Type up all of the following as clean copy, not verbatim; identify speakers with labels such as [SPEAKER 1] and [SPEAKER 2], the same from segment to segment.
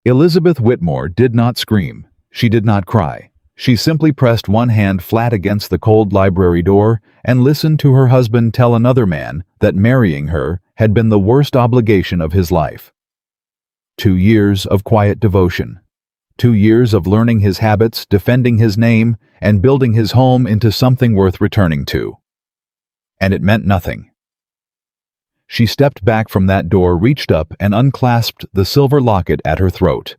[SPEAKER 1] Elizabeth Whitmore did not scream. She did not cry. She simply pressed one hand flat against the cold library door and listened to her husband tell another man that marrying her had been the worst obligation of his life. 2 years of quiet devotion. 2 years of learning his habits, defending his name, and building his home into something worth returning to. And it meant nothing. She stepped back from that door, reached up, and unclasped the silver locket at her throat.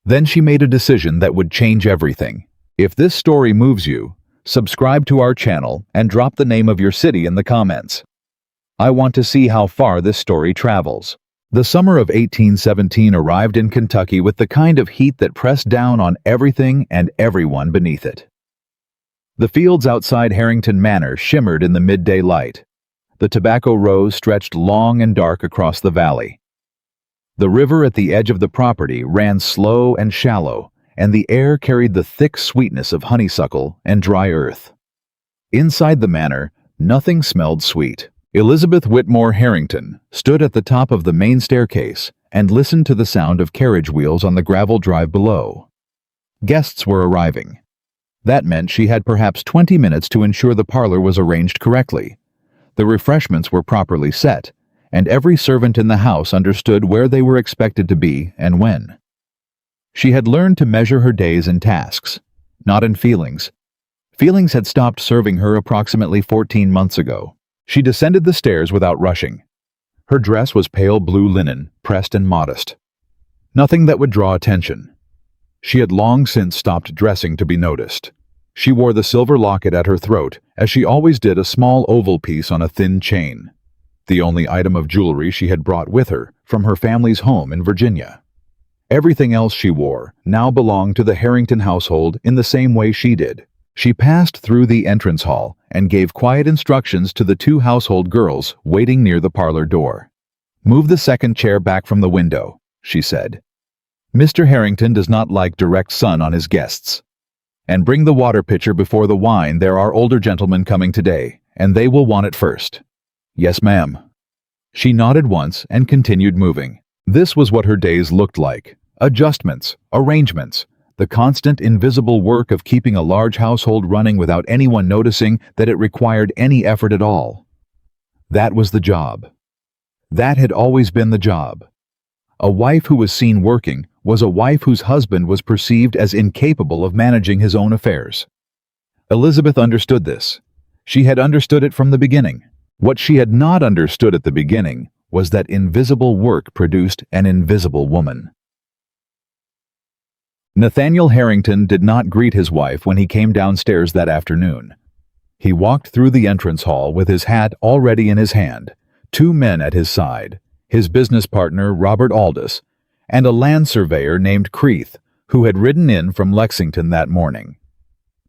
[SPEAKER 1] Then she made a decision that would change everything. If this story moves you, subscribe to our channel and drop the name of your city in the comments. I want to see how far this story travels. The summer of 1817 arrived in Kentucky with the kind of heat that pressed down on everything and everyone beneath it. The fields outside Harrington Manor shimmered in the midday light. The tobacco rows stretched long and dark across the valley. The river at the edge of the property ran slow and shallow, and the air carried the thick sweetness of honeysuckle and dry earth. Inside the manor, nothing smelled sweet. Elizabeth Whitmore Harrington stood at the top of the main staircase and listened to the sound of carriage wheels on the gravel drive below. Guests were arriving. That meant she had perhaps 20 minutes to ensure the parlor was arranged correctly. The refreshments were properly set, and every servant in the house understood where they were expected to be and when. She had learned to measure her days in tasks, not in feelings. Feelings had stopped serving her approximately 14 months ago. She descended the stairs without rushing. Her dress was pale blue linen, pressed and modest. Nothing that would draw attention. She had long since stopped dressing to be noticed. She wore the silver locket at her throat, as she always did, a small oval piece on a thin chain, the only item of jewelry she had brought with her from her family's home in Virginia. Everything else she wore now belonged to the Harrington household in the same way she did. She passed through the entrance hall and gave quiet instructions to the 2 household girls waiting near the parlor door. "Move the second chair back from the window," she said. "Mr. Harrington does not like direct sun on his guests. And bring the water pitcher before the wine. There are older gentlemen coming today, and they will want it first." "Yes, ma'am." She nodded once and continued moving. This was what her days looked like. Adjustments, arrangements, the constant invisible work of keeping a large household running without anyone noticing that it required any effort at all. That was the job. That had always been the job. A wife who was seen working was a wife whose husband was perceived as incapable of managing his own affairs. Elizabeth understood this. She had understood it from the beginning. What she had not understood at the beginning was that invisible work produced an invisible woman. Nathaniel Harrington did not greet his wife when he came downstairs that afternoon. He walked through the entrance hall with his hat already in his hand, 2 men at his side, his business partner Robert Aldous, and a land surveyor named Creeth, who had ridden in from Lexington that morning.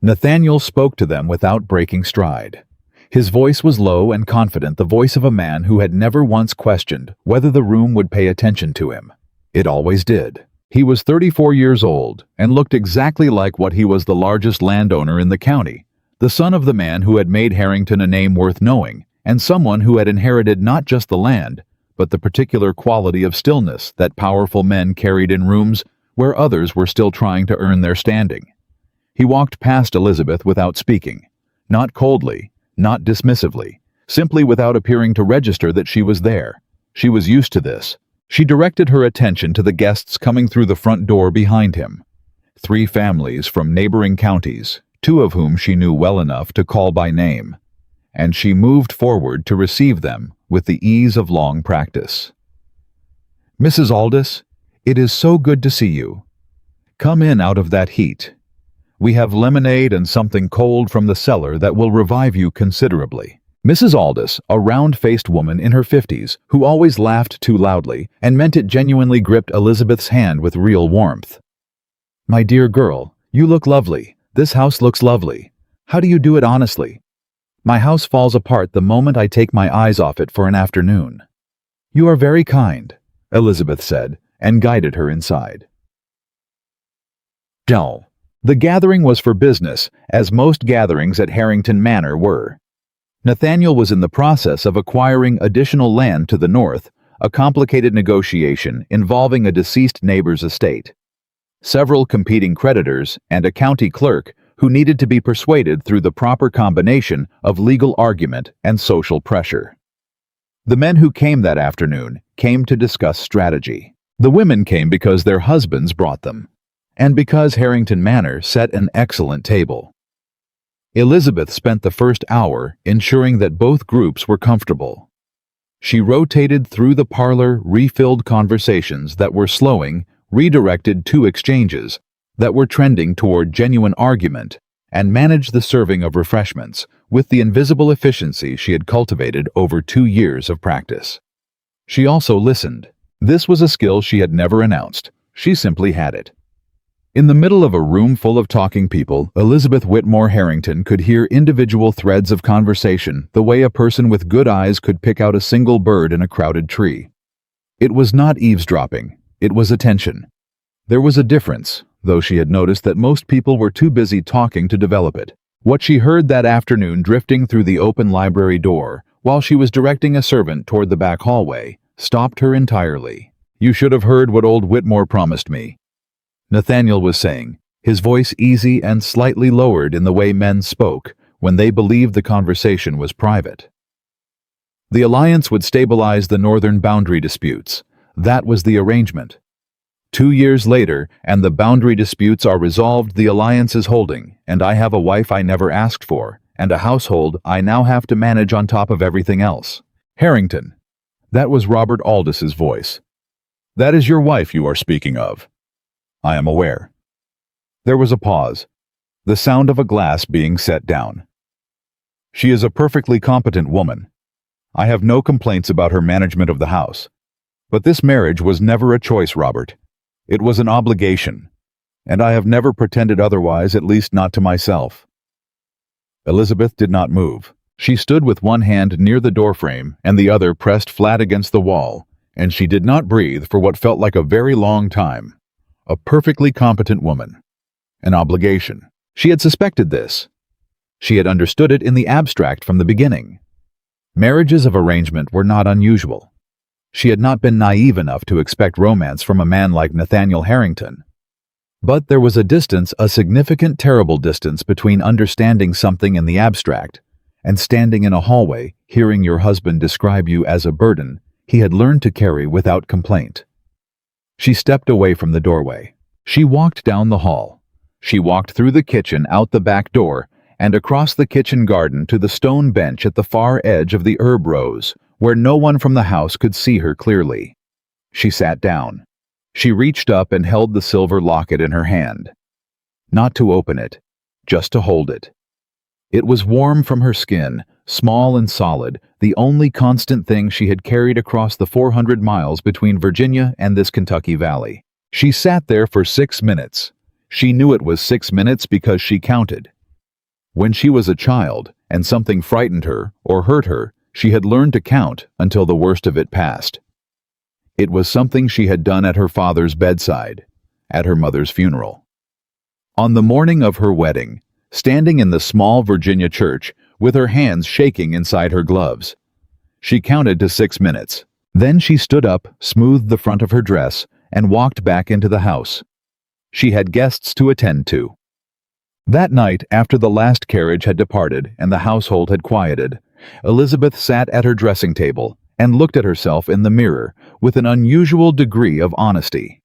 [SPEAKER 1] Nathaniel spoke to them without breaking stride. His voice was low and confident, the voice of a man who had never once questioned whether the room would pay attention to him. It always did. He was 34 years old and looked exactly like what he was, the largest landowner in the county, the son of the man who had made Harrington a name worth knowing, and someone who had inherited not just the land, but the particular quality of stillness that powerful men carried in rooms where others were still trying to earn their standing. He walked past Elizabeth without speaking, not coldly, not dismissively, simply without appearing to register that she was there. She was used to this. She directed her attention to the guests coming through the front door behind him. 3 families from neighboring counties, 2 of whom she knew well enough to call by name, and she moved forward to receive them with the ease of long practice. "Mrs. Aldous, it is so good to see you. Come in out of that heat. We have lemonade and something cold from the cellar that will revive you considerably." Mrs. Aldous, a round-faced woman in her 50s who always laughed too loudly and meant it, genuinely gripped Elizabeth's hand with real warmth. "My dear girl, you look lovely. This house looks lovely. How do you do it honestly? My house falls apart the moment I take my eyes off it for an afternoon." "You are very kind," Elizabeth said, and guided her inside. Dull. The gathering was for business, as most gatherings at Harrington Manor were. Nathaniel was in the process of acquiring additional land to the north, a complicated negotiation involving a deceased neighbor's estate, several competing creditors, and a county clerk who needed to be persuaded through the proper combination of legal argument and social pressure. The men who came that afternoon came to discuss strategy. The women came because their husbands brought them, and because Harrington Manor set an excellent table. Elizabeth spent the first hour ensuring that both groups were comfortable. She rotated through the parlor, refilled conversations that were slowing, redirected to exchanges that were trending toward genuine argument, and managed the serving of refreshments with the invisible efficiency she had cultivated over 2 years of practice. She also listened. This was a skill she had never announced. She simply had it. In the middle of a room full of talking people, Elizabeth Whitmore Harrington could hear individual threads of conversation the way a person with good eyes could pick out a single bird in a crowded tree. It was not eavesdropping. It was attention. There was a difference, though she had noticed that most people were too busy talking to develop it. What she heard that afternoon drifting through the open library door, while she was directing a servant toward the back hallway, stopped her entirely. "You should have heard what old Whitmore promised me," Nathaniel was saying, his voice easy and slightly lowered in the way men spoke when they believed the conversation was private. The alliance would stabilize the northern boundary disputes. That was the arrangement. 2 years later, and the boundary disputes are resolved, the alliance is holding, and I have a wife I never asked for, and a household I now have to manage on top of everything else. Harrington. That was Robert Aldis's voice. That is your wife you are speaking of. I am aware. There was a pause, the sound of a glass being set down. She is a perfectly competent woman. I have no complaints about her management of the house. But this marriage was never a choice, Robert. It was an obligation, and I have never pretended otherwise, at least not to myself. Elizabeth did not move. She stood with one hand near the doorframe and the other pressed flat against the wall, and she did not breathe for what felt like a very long time. A perfectly competent woman. An obligation. She had suspected this. She had understood it in the abstract from the beginning. Marriages of arrangement were not unusual. She had not been naive enough to expect romance from a man like Nathaniel Harrington. But there was a distance, a significant, terrible distance between understanding something in the abstract and standing in a hallway, hearing your husband describe you as a burden he had learned to carry without complaint. She stepped away from the doorway. She walked down the hall. She walked through the kitchen, out the back door, and across the kitchen garden to the stone bench at the far edge of the herb rows, where no one from the house could see her clearly. She sat down. She reached up and held the silver locket in her hand. Not to open it, just to hold it. It was warm from her skin, small and solid, the only constant thing she had carried across the 400 miles between Virginia and this Kentucky valley. She sat there for 6 minutes. She knew it was 6 minutes because she counted. When she was a child, and something frightened her or hurt her, she had learned to count until the worst of it passed. It was something she had done at her father's bedside, at her mother's funeral. On the morning of her wedding, standing in the small Virginia church, with her hands shaking inside her gloves, she counted to 6 minutes. Then she stood up, smoothed the front of her dress, and walked back into the house. She had guests to attend to. That night, after the last carriage had departed and the household had quieted, Elizabeth sat at her dressing table and looked at herself in the mirror with an unusual degree of honesty.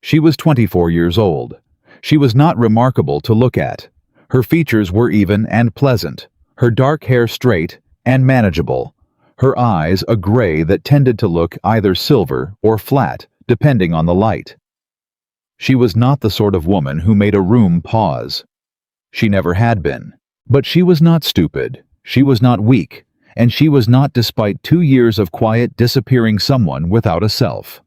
[SPEAKER 1] She was 24 years old. She was not remarkable to look at. Her features were even and pleasant, her dark hair straight and manageable, her eyes a gray that tended to look either silver or flat, depending on the light. She was not the sort of woman who made a room pause. She never had been. But she was not stupid, she was not weak, and she was not, despite 2 years of quiet, disappearing someone without a self.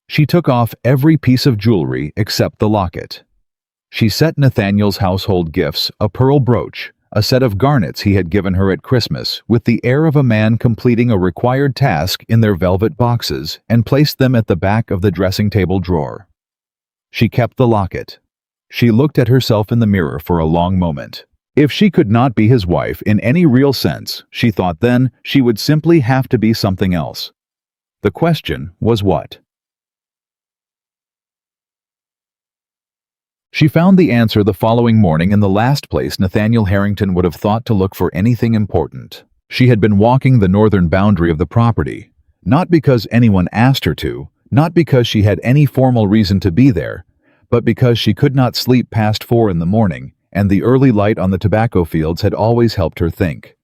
[SPEAKER 1] She took off every piece of jewelry except the locket. She set Nathaniel's household gifts, a pearl brooch, a set of garnets he had given her at Christmas, with the air of a man completing a required task, in their velvet boxes, and placed them at the back of the dressing table drawer. She kept the locket. She looked at herself in the mirror for a long moment. If she could not be his wife in any real sense, she thought, then she would simply have to be something else. The question was what? She found the answer the following morning in the last place Nathaniel Harrington would have thought to look for anything important. She had been walking the northern boundary of the property, not because anyone asked her to, not because she had any formal reason to be there, but because she could not sleep past 4 in the morning, and the early light on the tobacco fields had always helped her think.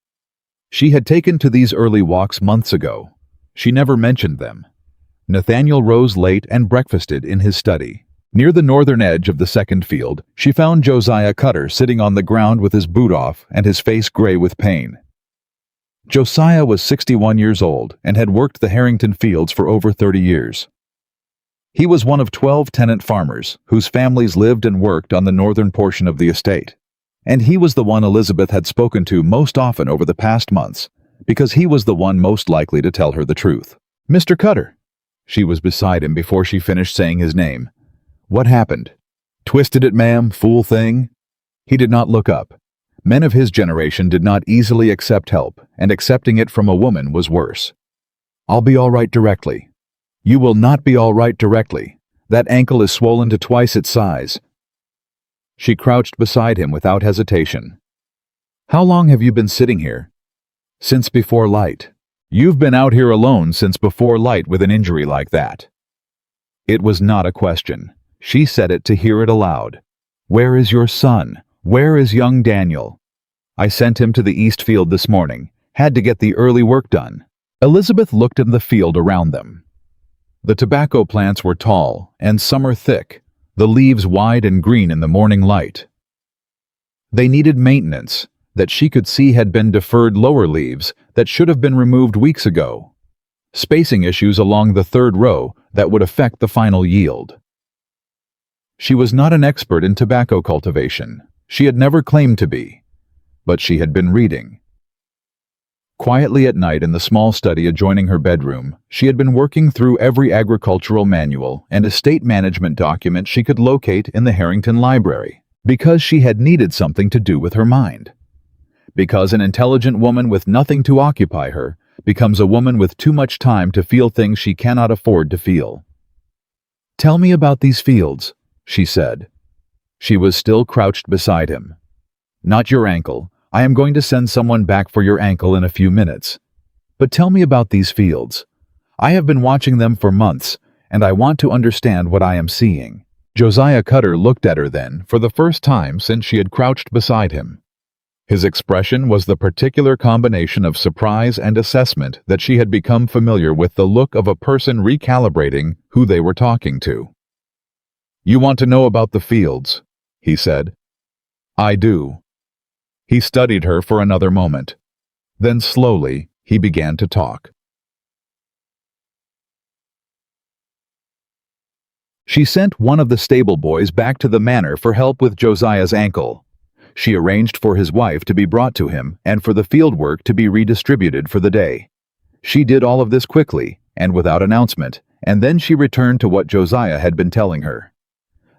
[SPEAKER 1] She had taken to these early walks months ago. She never mentioned them. Nathaniel rose late and breakfasted in his study. Near the northern edge of the second field, she found Josiah Cutter sitting on the ground with his boot off and his face gray with pain. Josiah was 61 years old and had worked the Harrington fields for over 30 years. He was one of 12 tenant farmers whose families lived and worked on the northern portion of the estate. And he was the one Elizabeth had spoken to most often over the past months, because he was the one most likely to tell her the truth. "Mr. Cutter." She was beside him before she finished saying his name. "What happened?" "Twisted it, ma'am, fool thing." He did not look up. Men of his generation did not easily accept help, and accepting it from a woman was worse. "I'll be all right directly." "You will not be all right directly. That ankle is swollen to twice its size." She crouched beside him without hesitation. "How long have you been sitting here?" "Since before light." "You've been out here alone since before light with an injury like that." It was not a question. She said it to hear it aloud. "Where is your son? Where is young Daniel?" "I sent him to the east field this morning. Had to get the early work done." Elizabeth looked at the field around them. The tobacco plants were tall and summer thick, the leaves wide and green in the morning light. They needed maintenance that she could see had been deferred, lower leaves that should have been removed weeks ago, spacing issues along the third row that would affect the final yield. She was not an expert in tobacco cultivation. She had never claimed to be, but she had been reading. Quietly at night in the small study adjoining her bedroom, she had been working through every agricultural manual and estate management document she could locate in the Harrington Library, because she had needed something to do with her mind. Because an intelligent woman with nothing to occupy her becomes a woman with too much time to feel things she cannot afford to feel. "Tell me about these fields," she said. She was still crouched beside him. "Not your ankle. I am going to send someone back for your ankle in a few minutes. But tell me about these fields. I have been watching them for months, and I want to understand what I am seeing." Josiah Cutter looked at her then for the first time since she had crouched beside him. His expression was the particular combination of surprise and assessment that she had become familiar with, the look of a person recalibrating who they were talking to. "You want to know about the fields?" he said. "I do." He studied her for another moment. Then slowly, he began to talk. She sent one of the stable boys back to the manor for help with Josiah's ankle. She arranged for his wife to be brought to him and for the field work to be redistributed for the day. She did all of this quickly and without announcement, and then she returned to what Josiah had been telling her.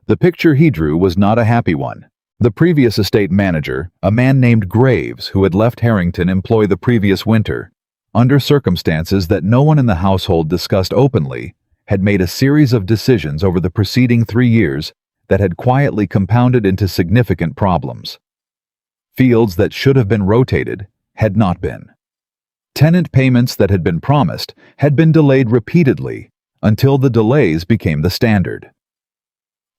[SPEAKER 1] The picture he drew was not a happy one. The previous estate manager, a man named Graves who had left Harrington employ the previous winter, under circumstances that no one in the household discussed openly, had made a series of decisions over the preceding 3 years that had quietly compounded into significant problems. Fields that should have been rotated had not been. Tenant payments that had been promised had been delayed repeatedly until the delays became the standard.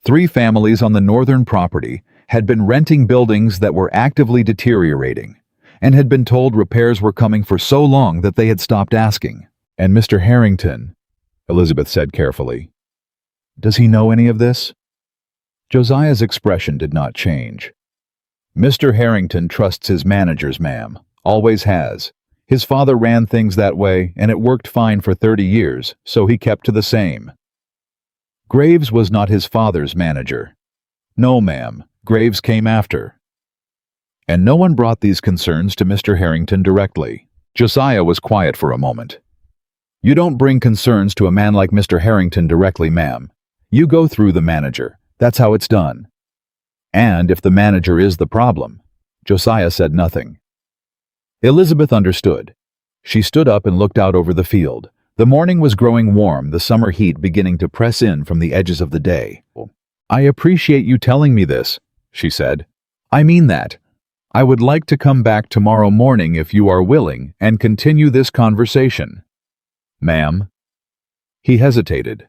[SPEAKER 1] 3 families on the northern property had been renting buildings that were actively deteriorating and had been told repairs were coming for so long that they had stopped asking. "And Mr. Harrington," Elizabeth said carefully, "does he know any of this?" Josiah's expression did not change. "Mr. Harrington trusts his managers, ma'am. Always has. His father ran things that way, and it worked fine for 30 years, so he kept to the same." Graves was not his father's manager. "No, ma'am. Graves came after." And no one brought these concerns to Mr. Harrington directly. Josiah was quiet for a moment. "You don't bring concerns to a man like Mr. Harrington directly, ma'am. You go through the manager. That's how it's done." "And if the manager is the problem?" Josiah said nothing. Elizabeth understood. She stood up and looked out over the field, The morning was growing warm, the summer heat beginning to press in from the edges of the day. "I appreciate you telling me this," she said. "I mean that. I would like to come back tomorrow morning if you are willing and continue this conversation." "Ma'am?" He hesitated.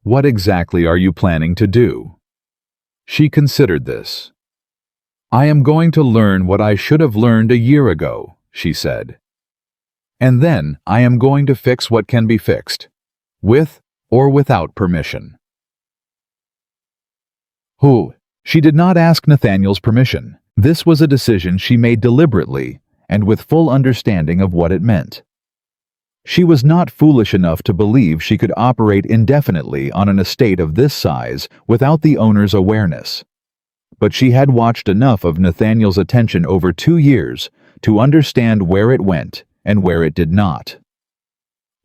[SPEAKER 1] "What exactly are you planning to do?" She considered this. "I am going to learn what I should have learned a year ago," she said. "And then I am going to fix what can be fixed, with or without permission." Who? She did not ask Nathaniel's permission. This was a decision she made deliberately and with full understanding of what it meant. She was not foolish enough to believe she could operate indefinitely on an estate of this size without the owner's awareness. But she had watched enough of Nathaniel's attention over 2 years to understand where it went and where it did not.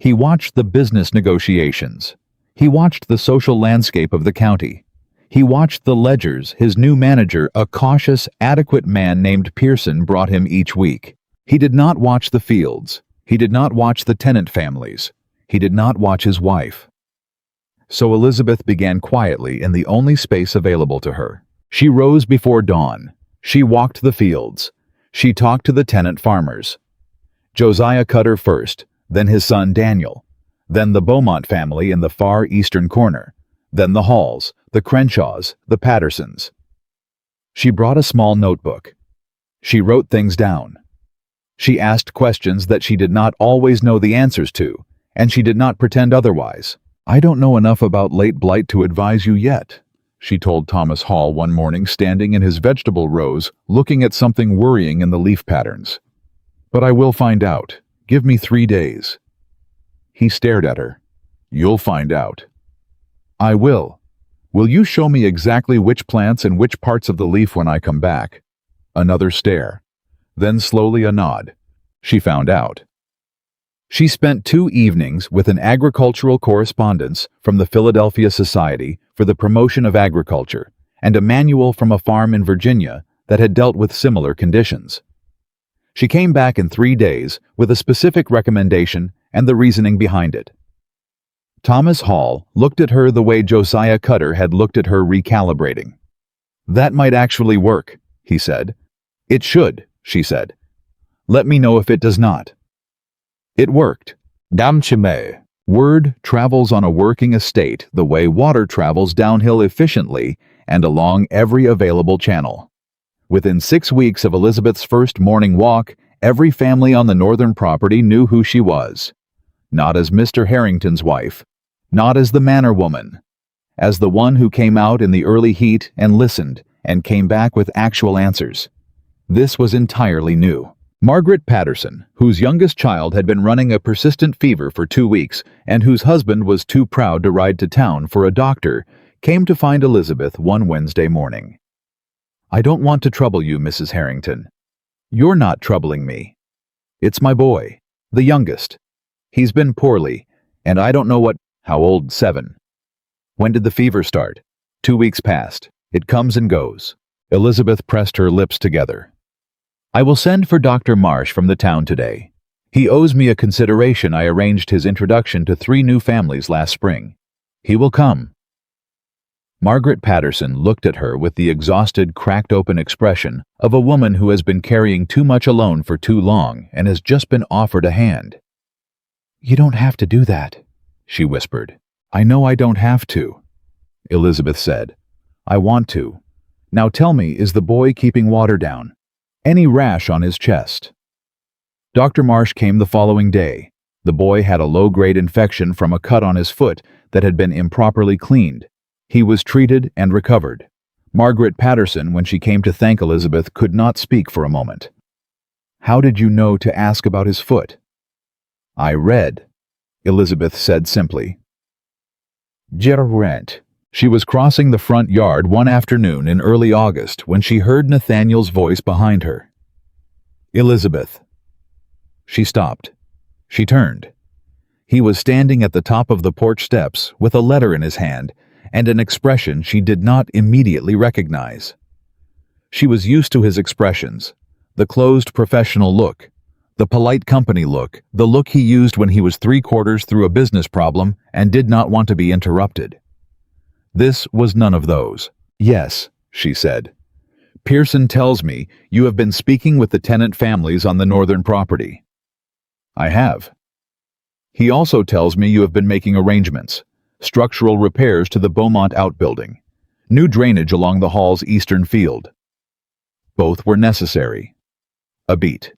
[SPEAKER 1] He watched the business negotiations. He watched the social landscape of the county. He watched the ledgers his new manager, a cautious, adequate man named Pearson, brought him each week. He did not watch the fields. He did not watch the tenant families. He did not watch his wife. So Elizabeth began quietly in the only space available to her. She rose before dawn. She walked the fields. She talked to the tenant farmers. Josiah Cutter first, then his son Daniel, then the Beaumont family in the far eastern corner, then the Halls, the Crenshaws, the Pattersons. She brought a small notebook. She wrote things down. She asked questions that she did not always know the answers to, and she did not pretend otherwise. "I don't know enough about late blight to advise you yet," she told Thomas Hall one morning standing in his vegetable rows looking at something worrying in the leaf patterns. "But I will find out. Give me 3 days." He stared at her. "You'll find out." "I will. Will you show me exactly which plants and which parts of the leaf when I come back?" Another stare. Then slowly a nod. She found out. She spent 2 evenings with an agricultural correspondence from the Philadelphia Society for the Promotion of Agriculture and a manual from a farm in Virginia that had dealt with similar conditions. She came back in 3 days with a specific recommendation and the reasoning behind it. Thomas Hall looked at her the way Josiah Cutter had looked at her, recalibrating. "That might actually work," he said. "It should," she said. "Let me know if it does not." It worked. Damchime. Word travels on a working estate the way water travels downhill efficiently and along every available channel. Within 6 weeks of Elizabeth's first morning walk, every family on the northern property knew who she was. Not as Mr. Harrington's wife, not as the manor woman, as the one who came out in the early heat and listened and came back with actual answers. This was entirely new. Margaret Patterson, whose youngest child had been running a persistent fever for 2 weeks and whose husband was too proud to ride to town for a doctor, came to find Elizabeth one Wednesday morning. "I don't want to trouble you, Mrs. Harrington." "You're not troubling me. It's my boy, the youngest. He's been poorly, and I don't know what—" "How old? 7. "When did the fever start?" 2 weeks past. It comes and goes." Elizabeth pressed her lips together. "I will send for Dr. Marsh from the town today. He owes me a consideration. I arranged his introduction to 3 new families last spring. He will come." Margaret Patterson looked at her with the exhausted, cracked-open expression of a woman who has been carrying too much alone for too long and has just been offered a hand. "You don't have to do that," she whispered. "I know I don't have to," Elizabeth said. "I want to. Now tell me, is the boy keeping water down? Any rash on his chest?" Dr. Marsh came the following day. The boy had a low-grade infection from a cut on his foot that had been improperly cleaned. He was treated and recovered. Margaret Patterson, when she came to thank Elizabeth, could not speak for a moment. "How did you know to ask about his foot?" "I read," Elizabeth said simply. Gerrent. She was crossing the front yard one afternoon in early August when she heard Nathaniel's voice behind her. "Elizabeth." She stopped. She turned. He was standing at the top of the porch steps with a letter in his hand and an expression she did not immediately recognize. She was used to his expressions, the closed professional look, The polite company look, the look he used when he was three-quarters through a business problem and did not want to be interrupted. This was none of those. "Yes," she said. "Pearson tells me you have been speaking with the tenant families on the northern property." "I have." "He also tells me you have been making arrangements, structural repairs to the Beaumont outbuilding, new drainage along the hall's eastern field." Both were necessary. A beat.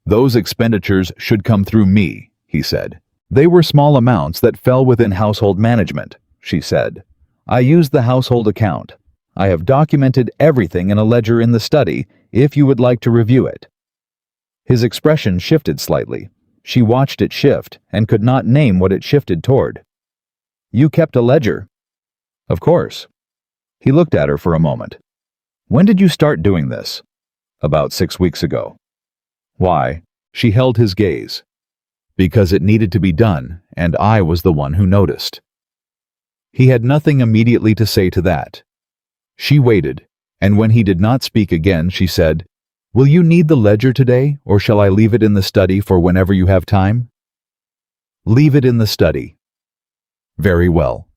[SPEAKER 1] "Those expenditures should come through me," he said. "They were small amounts that fell within household management," she said. "I used the household account. I have documented everything in a ledger in the study, if you would like to review it." His expression shifted slightly. She watched it shift and could not name what it shifted toward. "You kept a ledger?" "Of course." He looked at her for a moment. "When did you start doing this?" "About 6 weeks ago." "Why?" She held his gaze. "Because it needed to be done, and I was the one who noticed." He had nothing immediately to say to that. She waited, and when he did not speak again, she said, "Will you need the ledger today, or shall I leave it in the study for whenever you have time?" "Leave it in the study." "Very well."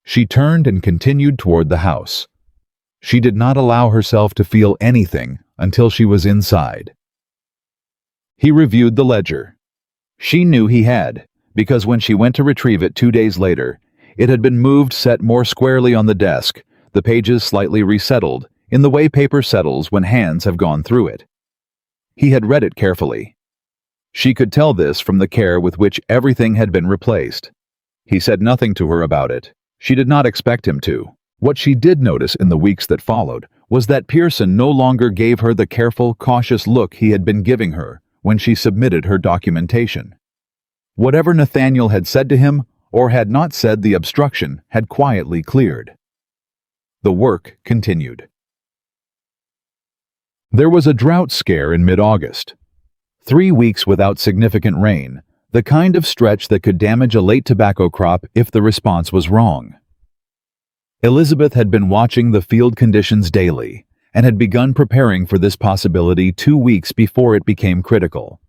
[SPEAKER 1] She turned and continued toward the house. She did not allow herself to feel anything until she was inside. He reviewed the ledger. She knew he had, because when she went to retrieve it 2 days later, it had been moved set more squarely on the desk, the pages slightly resettled, in the way paper settles when hands have gone through it. He had read it carefully. She could tell this from the care with which everything had been replaced. He said nothing to her about it. She did not expect him to. What she did notice in the weeks that followed was that Pearson no longer gave her the careful, cautious look he had been giving her when she submitted her documentation. Whatever Nathaniel had said to him, or had not said, the obstruction had quietly cleared. The work continued. There was a drought scare in mid-August. 3 weeks without significant rain, the kind of stretch that could damage a late tobacco crop if the response was wrong. Elizabeth had been watching the field conditions daily and had begun preparing for this possibility 2 weeks before it became critical.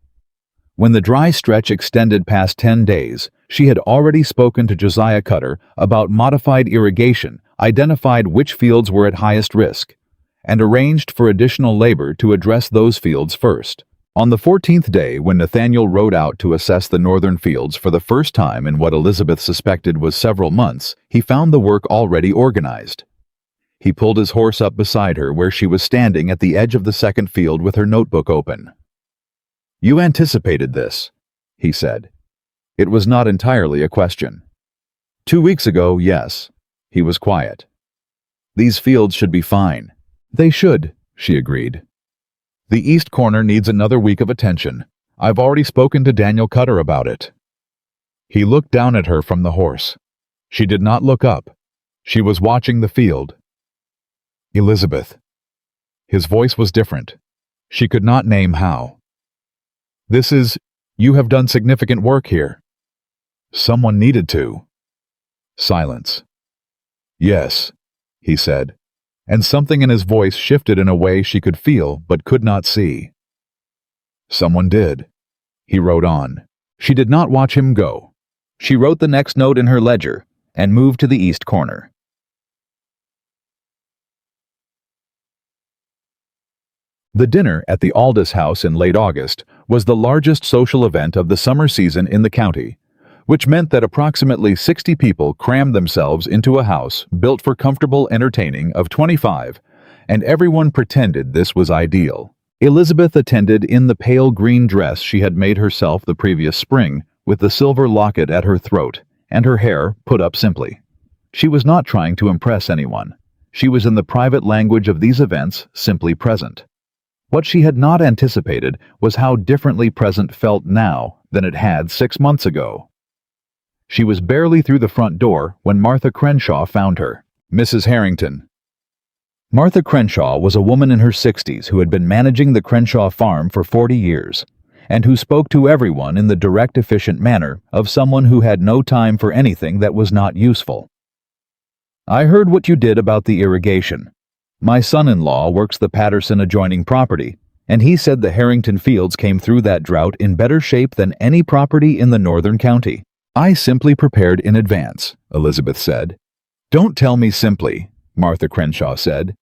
[SPEAKER 1] When the dry stretch extended past 10 days, she had already spoken to Josiah Cutter about modified irrigation, identified which fields were at highest risk, and arranged for additional labor to address those fields first. On the 14th day, when Nathaniel rode out to assess the northern fields for the first time in what Elizabeth suspected was several months, he found the work already organized. He pulled his horse up beside her where she was standing at the edge of the second field with her notebook open. "You anticipated this," he said. It was not entirely a question. 2 weeks ago, yes. He was quiet. "These fields should be fine." "They should," she agreed. "The east corner needs another week of attention. I've already spoken to Daniel Cutter about it." He looked down at her from the horse. She did not look up. She was watching the field. "Elizabeth." His voice was different. She could not name how. You have done significant work here." "Someone needed to." Silence. "Yes," he said, and something in his voice shifted in a way she could feel but could not see. "Someone did." He wrote on. She did not watch him go. She wrote the next note in her ledger and moved to the east corner. The dinner at the Aldous house in late August was the largest social event of the summer season in the county, which meant that approximately 60 people crammed themselves into a house built for comfortable entertaining of 25, and everyone pretended this was ideal. Elizabeth attended in the pale green dress she had made herself the previous spring, with the silver locket at her throat, and her hair put up simply. She was not trying to impress anyone. She was, in the private language of these events, simply present. What she had not anticipated was how differently present felt now than it had 6 months ago. She was barely through the front door when Martha Crenshaw found her. "Mrs. Harrington." Martha Crenshaw was a woman in her 60s who had been managing the Crenshaw farm for 40 years, and who spoke to everyone in the direct, efficient manner of someone who had no time for anything that was not useful. "I heard what you did about the irrigation. My son-in-law works the Patterson adjoining property, And he said the Harrington fields came through that drought in better shape than any property in the northern county. I simply prepared in advance, Elizabeth said. Don't tell me simply, Martha Crenshaw said.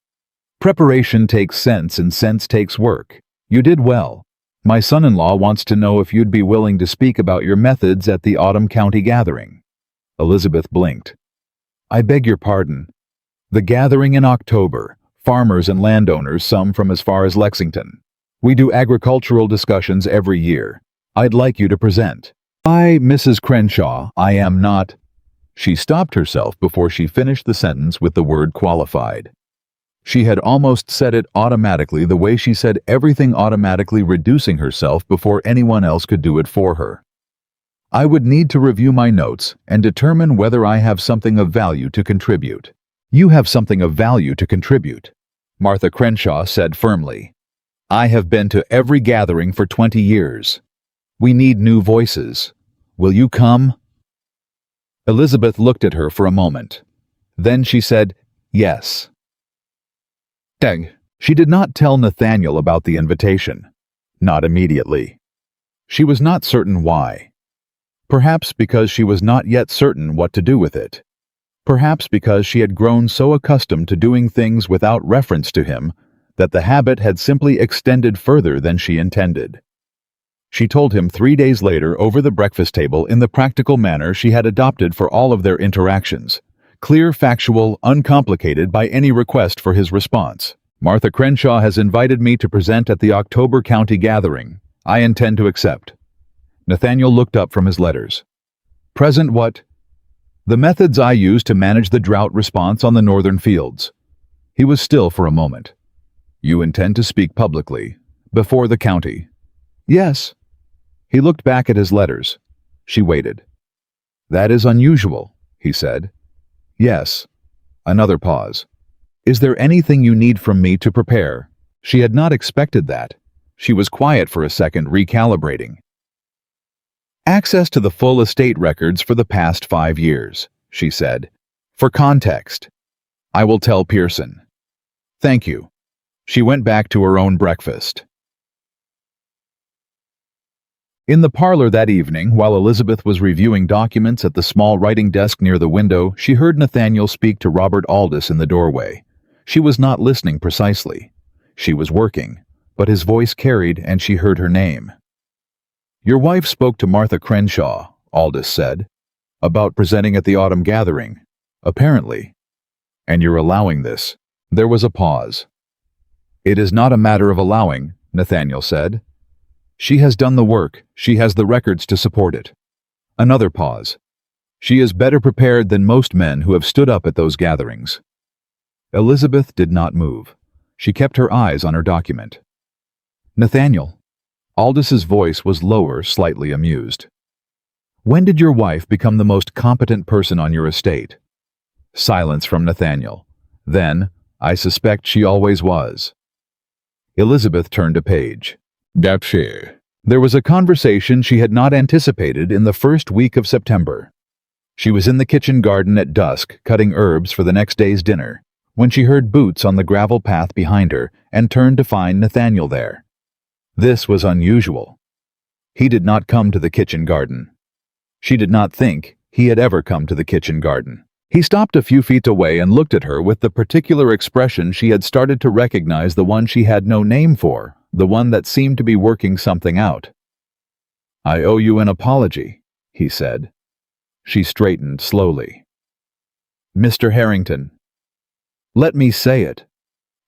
[SPEAKER 1] Preparation takes sense and sense takes work. You did well. My son-in-law wants to know if you'd be willing to speak about your methods at the autumn county gathering. Elizabeth blinked. I beg your pardon. The gathering in October, farmers and landowners, some from as far as Lexington. We do agricultural discussions every year. I'd like you to present. I, Mrs. Crenshaw, I am not. She stopped herself before she finished the sentence with the word qualified. She had almost said it automatically, the way she said everything automatically, reducing herself before anyone else could do it for her. I would need to review my notes and determine whether I have something of value to contribute. You have something of value to contribute, Martha Crenshaw said firmly. I have been to every gathering for 20 years. We need new voices. Will you come? Elizabeth looked at her for a moment. Then she said, yes. Dang. She did not tell Nathaniel about the invitation. Not immediately. She was not certain why. Perhaps because she was not yet certain what to do with it. Perhaps because she had grown so accustomed to doing things without reference to him that the habit had simply extended further than she intended. She told him 3 days later over the breakfast table in the practical manner she had adopted for all of their interactions. Clear, factual, uncomplicated by any request for his response. Martha Crenshaw has invited me to present at the October County gathering. I intend to accept. Nathaniel looked up from his letters. Present what? The methods I use to manage the drought response on the northern fields. He was still for a moment. You intend to speak publicly, before the county? Yes. He looked back at his letters. She waited. That is unusual, he said. Yes. Another pause. Is there anything you need from me to prepare? She had not expected that. She was quiet for a second, recalibrating. Access to the full estate records for the past 5 years, she said. For context. I will tell Pearson. Thank you. She went back to her own breakfast. In the parlor that evening, while Elizabeth was reviewing documents at the small writing desk near the window, she heard Nathaniel speak to Robert Aldous in the doorway. She was not listening precisely. She was working, but his voice carried and she heard her name. Your wife spoke to Martha Crenshaw, Aldous said, about presenting at the autumn gathering, apparently. And you're allowing this. There was a pause. It is not a matter of allowing, Nathaniel said. She has done the work. She has the records to support it. Another pause. She is better prepared than most men who have stood up at those gatherings. Elizabeth did not move. She kept her eyes on her document. Nathaniel. Aldous's voice was lower, slightly amused. When did your wife become the most competent person on your estate? Silence from Nathaniel. Then, I suspect she always was. Elizabeth turned a page. There was a conversation she had not anticipated in the first week of September. She was in the kitchen garden at dusk, cutting herbs for the next day's dinner, when she heard boots on the gravel path behind her and turned to find Nathaniel there. This was unusual. He did not come to the kitchen garden. She did not think he had ever come to the kitchen garden. He stopped a few feet away and looked at her with the particular expression she had started to recognize, the one she had no name for, the one that seemed to be working something out. I owe you an apology, he said. She straightened slowly. Mr. Harrington. Let me say it.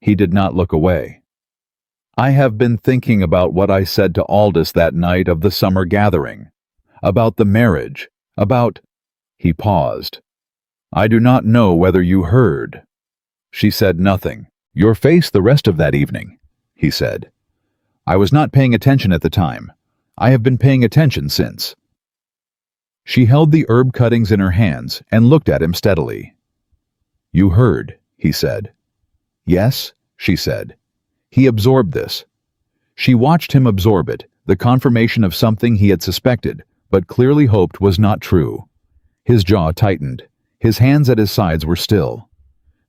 [SPEAKER 1] He did not look away. I have been thinking about what I said to Aldous that night of the summer gathering, about the marriage, about... He paused. I do not know whether you heard. She said nothing. Your face the rest of that evening, he said. I was not paying attention at the time. I have been paying attention since. She held the herb cuttings in her hands and looked at him steadily. You heard, he said. Yes, she said. He absorbed this. She watched him absorb it, the confirmation of something he had suspected, but clearly hoped was not true. His jaw tightened. His hands at his sides were still.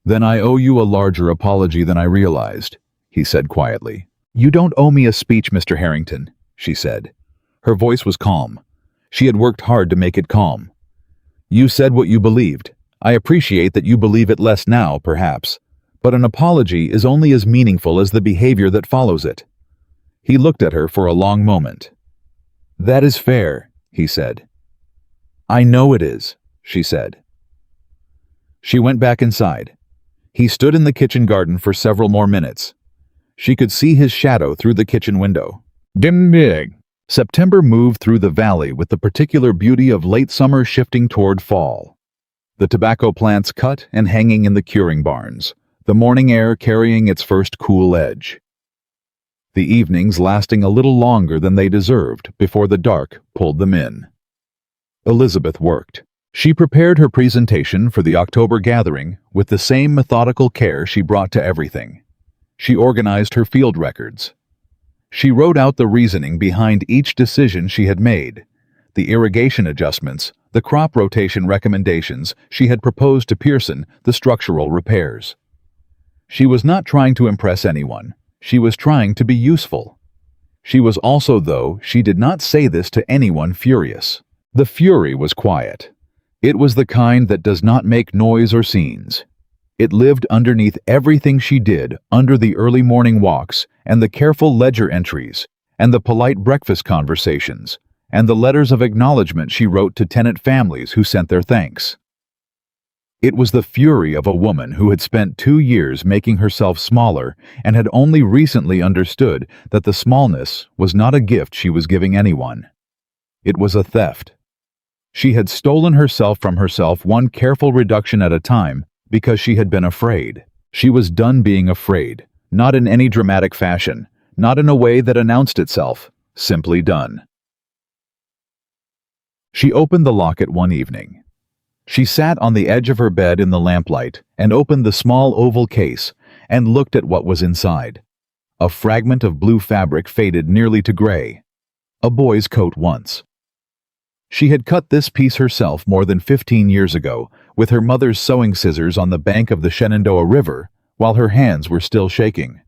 [SPEAKER 1] Then I owe you a larger apology than I realized, he said quietly. "You don't owe me a speech, Mr. Harrington," she said. Her voice was calm. She had worked hard to make it calm. "You said what you believed. I appreciate that you believe it less now, perhaps. But an apology is only as meaningful as the behavior that follows it." He looked at her for a long moment. "That is fair," he said. "I know it is," she said. She went back inside. He stood in the kitchen garden for several more minutes. She could see his shadow through the kitchen window. Dim big. September moved through the valley with the particular beauty of late summer shifting toward fall. The tobacco plants cut and hanging in the curing barns, the morning air carrying its first cool edge. The evenings lasting a little longer than they deserved before the dark pulled them in. Elizabeth worked. She prepared her presentation for the October gathering with the same methodical care she brought to everything. She organized her field records. She wrote out the reasoning behind each decision she had made, the irrigation adjustments, the crop rotation recommendations she had proposed to Pearson, the structural repairs. She was not trying to impress anyone. She was trying to be useful. She was also, though she did not say this to anyone, furious. The fury was quiet. It was the kind that does not make noise or scenes. It lived underneath everything she did, under the early morning walks, and the careful ledger entries, and the polite breakfast conversations, and the letters of acknowledgement she wrote to tenant families who sent their thanks. It was the fury of a woman who had spent 2 years making herself smaller and had only recently understood that the smallness was not a gift she was giving anyone. It was a theft. She had stolen herself from herself one careful reduction at a time because she had been afraid. She was done being afraid, not in any dramatic fashion, not in a way that announced itself, simply done. She opened the locket one evening. She sat on the edge of her bed in the lamplight and opened the small oval case and looked at what was inside. A fragment of blue fabric faded nearly to gray. A boy's coat once. She had cut this piece herself more than 15 years ago with her mother's sewing scissors on the bank of the Shenandoah River while her hands were still shaking.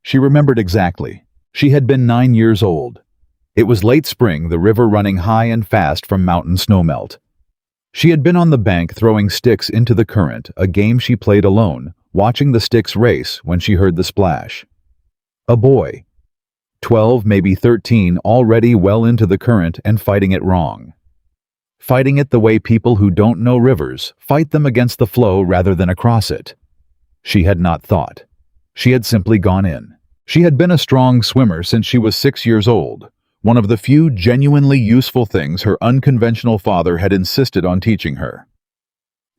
[SPEAKER 1] She remembered exactly. She had been 9 years old. It was late spring, the river running high and fast from mountain snowmelt. She had been on the bank throwing sticks into the current, a game she played alone, watching the sticks race when she heard the splash. A boy. 12, maybe 13, already well into the current and fighting it wrong. Fighting it the way people who don't know rivers fight them against the flow rather than across it. She had not thought. She had simply gone in. She had been a strong swimmer since she was 6 years old, one of the few genuinely useful things her unconventional father had insisted on teaching her.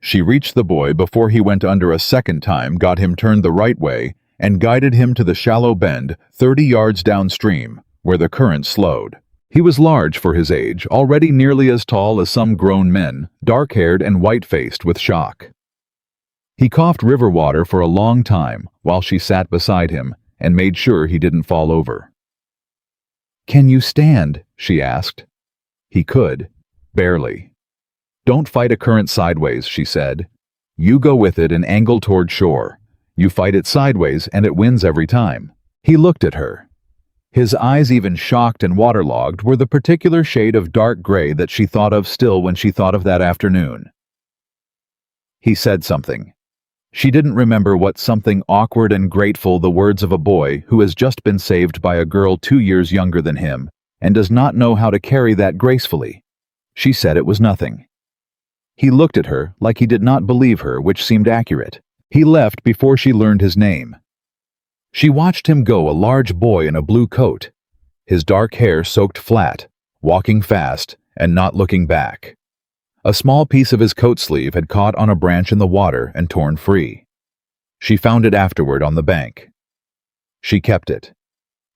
[SPEAKER 1] She reached the boy before he went under a second time, got him turned the right way, and guided him to the shallow bend 30 yards downstream, where the current slowed. He was large for his age, already nearly as tall as some grown men, dark-haired and white-faced with shock. He coughed river water for a long time while she sat beside him and made sure he didn't fall over. "Can you stand?" she asked. He could, barely. "Don't fight a current sideways," she said. "You go with it and angle toward shore. You fight it sideways and it wins every time." He looked at her. His eyes, even shocked and waterlogged, were the particular shade of dark gray that she thought of still when she thought of that afternoon. He said something. She didn't remember what something awkward and grateful, the words of a boy who has just been saved by a girl 2 years younger than him and does not know how to carry that gracefully. She said it was nothing. He looked at her like he did not believe her, which seemed accurate. He left before she learned his name. She watched him go, a large boy in a blue coat, his dark hair soaked flat, walking fast and not looking back. A small piece of his coat sleeve had caught on a branch in the water and torn free. She found it afterward on the bank. She kept it.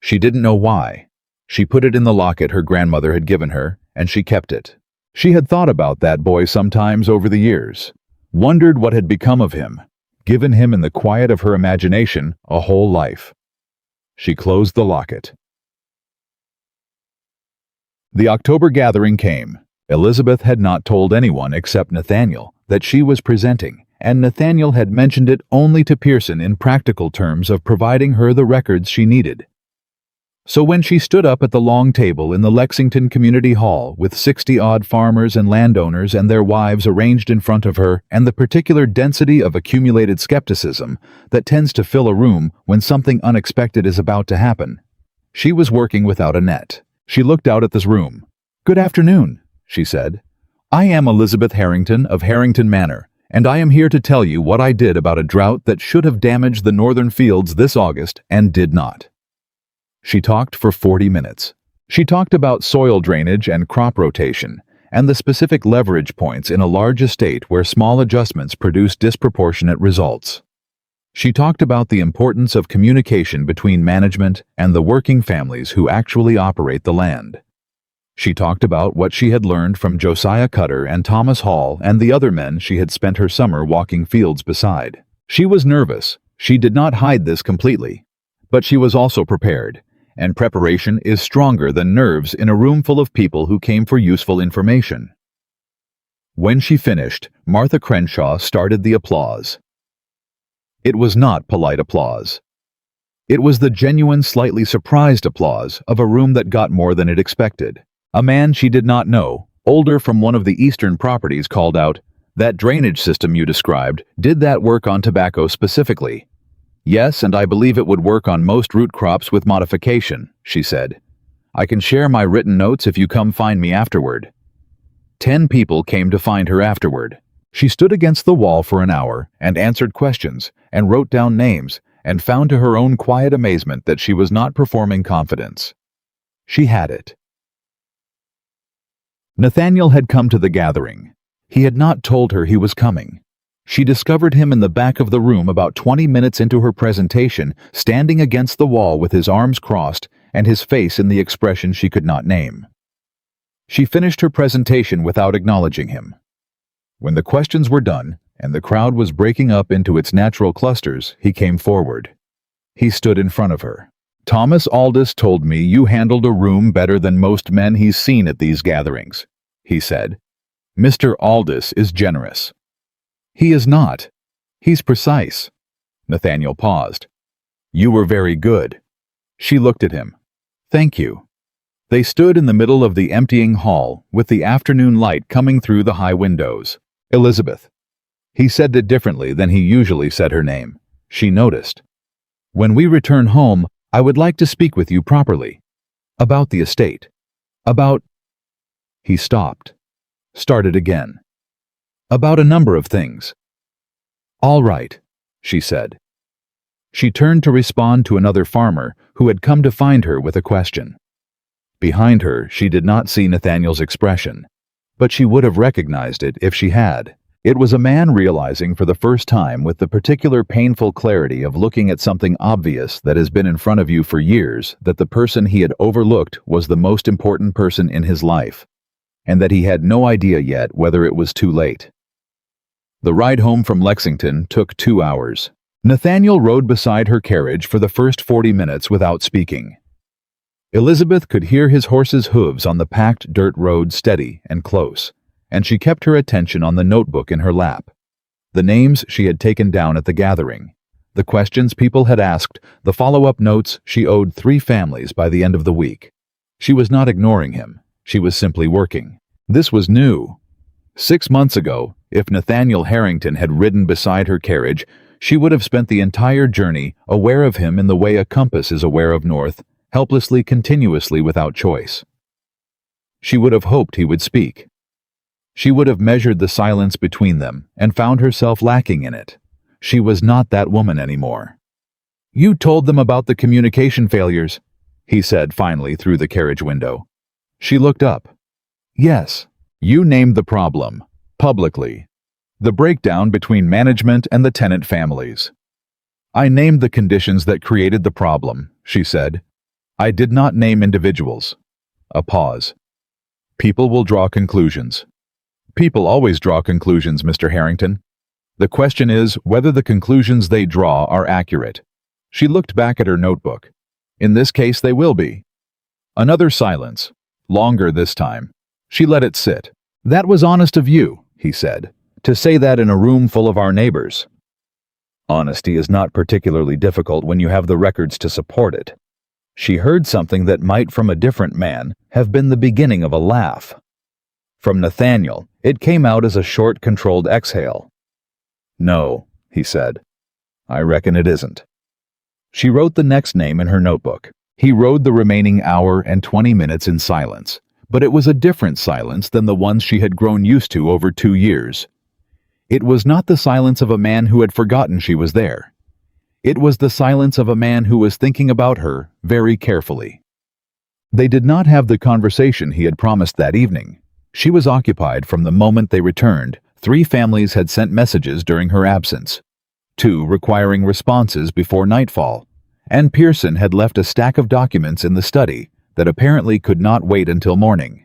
[SPEAKER 1] She didn't know why. She put it in the locket her grandmother had given her, and she kept it. She had thought about that boy sometimes over the years, wondered what had become of him, given him in the quiet of her imagination a whole life. She closed the locket. The October gathering came. Elizabeth had not told anyone except Nathaniel that she was presenting, and Nathaniel had mentioned it only to Pearson in practical terms of providing her the records she needed. So when she stood up at the long table in the Lexington Community Hall with 60-odd farmers and landowners and their wives arranged in front of her, and the particular density of accumulated skepticism that tends to fill a room when something unexpected is about to happen, she was working without a net. She looked out at this room. "Good afternoon," she said. "I am Elizabeth Harrington of Harrington Manor, and I am here to tell you what I did about a drought that should have damaged the northern fields this August and did not." She talked for 40 minutes. She talked about soil drainage and crop rotation, and the specific leverage points in a large estate where small adjustments produce disproportionate results. She talked about the importance of communication between management and the working families who actually operate the land. She talked about what she had learned from Josiah Cutter and Thomas Hall and the other men she had spent her summer walking fields beside. She was nervous. She did not hide this completely. But she was also prepared, and preparation is stronger than nerves in a room full of people who came for useful information. When she finished, Martha Crenshaw started the applause. It was not polite applause. It was the genuine, slightly surprised applause of a room that got more than it expected. A man she did not know, older from one of the eastern properties, called out, "That drainage system you described, did that work on tobacco specifically?" "Yes, and I believe it would work on most root crops with modification," she said. "I can share my written notes if you come find me afterward." 10 people came to find her afterward. She stood against the wall for an hour and answered questions and wrote down names and found to her own quiet amazement that she was not performing confidence. She had it. Nathaniel had come to the gathering. He had not told her he was coming. She discovered him in the back of the room about 20 minutes into her presentation, standing against the wall with his arms crossed and his face in the expression she could not name. She finished her presentation without acknowledging him. When the questions were done and the crowd was breaking up into its natural clusters, he came forward. He stood in front of her. "Thomas Aldis told me you handled a room better than most men he's seen at these gatherings," he said. "Mr. Aldis is generous." "He is not. He's precise." Nathaniel paused. "You were very good." She looked at him. "Thank you." They stood in the middle of the emptying hall, with the afternoon light coming through the high windows. "Elizabeth." He said it differently than he usually said her name. She noticed. "When we return home, I would like to speak with you properly. About the estate. About—" He stopped. Started again. "About a number of things." "All right," she said. She turned to respond to another farmer who had come to find her with a question. Behind her, she did not see Nathaniel's expression, but she would have recognized it if she had. It was a man realizing for the first time with the particular painful clarity of looking at something obvious that has been in front of you for years that the person he had overlooked was the most important person in his life, and that he had no idea yet whether it was too late. The ride home from Lexington took 2 hours. Nathaniel rode beside her carriage for the first 40 minutes without speaking. Elizabeth could hear his horse's hooves on the packed dirt road steady and close, and she kept her attention on the notebook in her lap. The names she had taken down at the gathering, the questions people had asked, the follow-up notes she owed 3 families by the end of the week. She was not ignoring him. She was simply working. This was new. 6 months ago, if Nathaniel Harrington had ridden beside her carriage, she would have spent the entire journey aware of him in the way a compass is aware of north, helplessly, continuously, without choice. She would have hoped he would speak. She would have measured the silence between them and found herself lacking in it. She was not that woman anymore. "You told them about the communication failures," he said finally through the carriage window. She looked up. "Yes. You named the problem, publicly. The breakdown between management and the tenant families." "I named the conditions that created the problem," she said. "I did not name individuals." A pause. "People will draw conclusions." "People always draw conclusions, Mr. Harrington. The question is whether the conclusions they draw are accurate." She looked back at her notebook. "In this case, they will be." Another silence, longer this time. She let it sit. "That was honest of you," he said, "to say that in a room full of our neighbors." Honesty is not particularly difficult when you have the records to support it. She heard something that might, from a different man, have been the beginning of a laugh. From Nathaniel, it came out as a short, controlled exhale. "No," he said. "I reckon it isn't." She wrote the next name in her notebook. He rode the remaining hour and 20 minutes in silence, but it was a different silence than the ones she had grown used to over 2 years. It was not the silence of a man who had forgotten she was there. It was the silence of a man who was thinking about her very carefully. They did not have the conversation he had promised that evening. She was occupied from the moment they returned. 3 families had sent messages during her absence, 2 requiring responses before nightfall, and Pearson had left a stack of documents in the study that apparently could not wait until morning.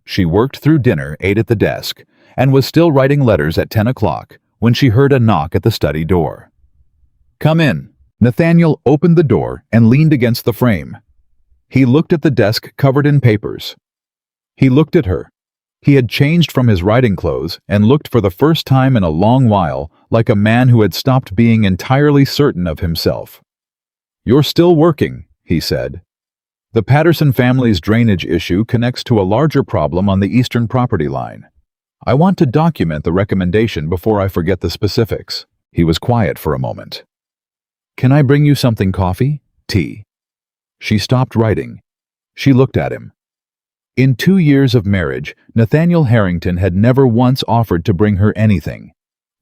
[SPEAKER 1] She worked through dinner, ate at the desk, and was still writing letters at 10 o'clock when she heard a knock at the study door. "Come in." Nathaniel opened the door and leaned against the frame. He looked at the desk covered in papers. He looked at her. He had changed from his riding clothes and looked for the first time in a long while like a man who had stopped being entirely certain of himself. "You're still working," he said. "The Patterson family's drainage issue connects to a larger problem on the eastern property line. I want to document the recommendation before I forget the specifics." He was quiet for a moment. "Can I bring you something, coffee? Tea?" She stopped writing. She looked at him. In 2 years of marriage, Nathaniel Harrington had never once offered to bring her anything.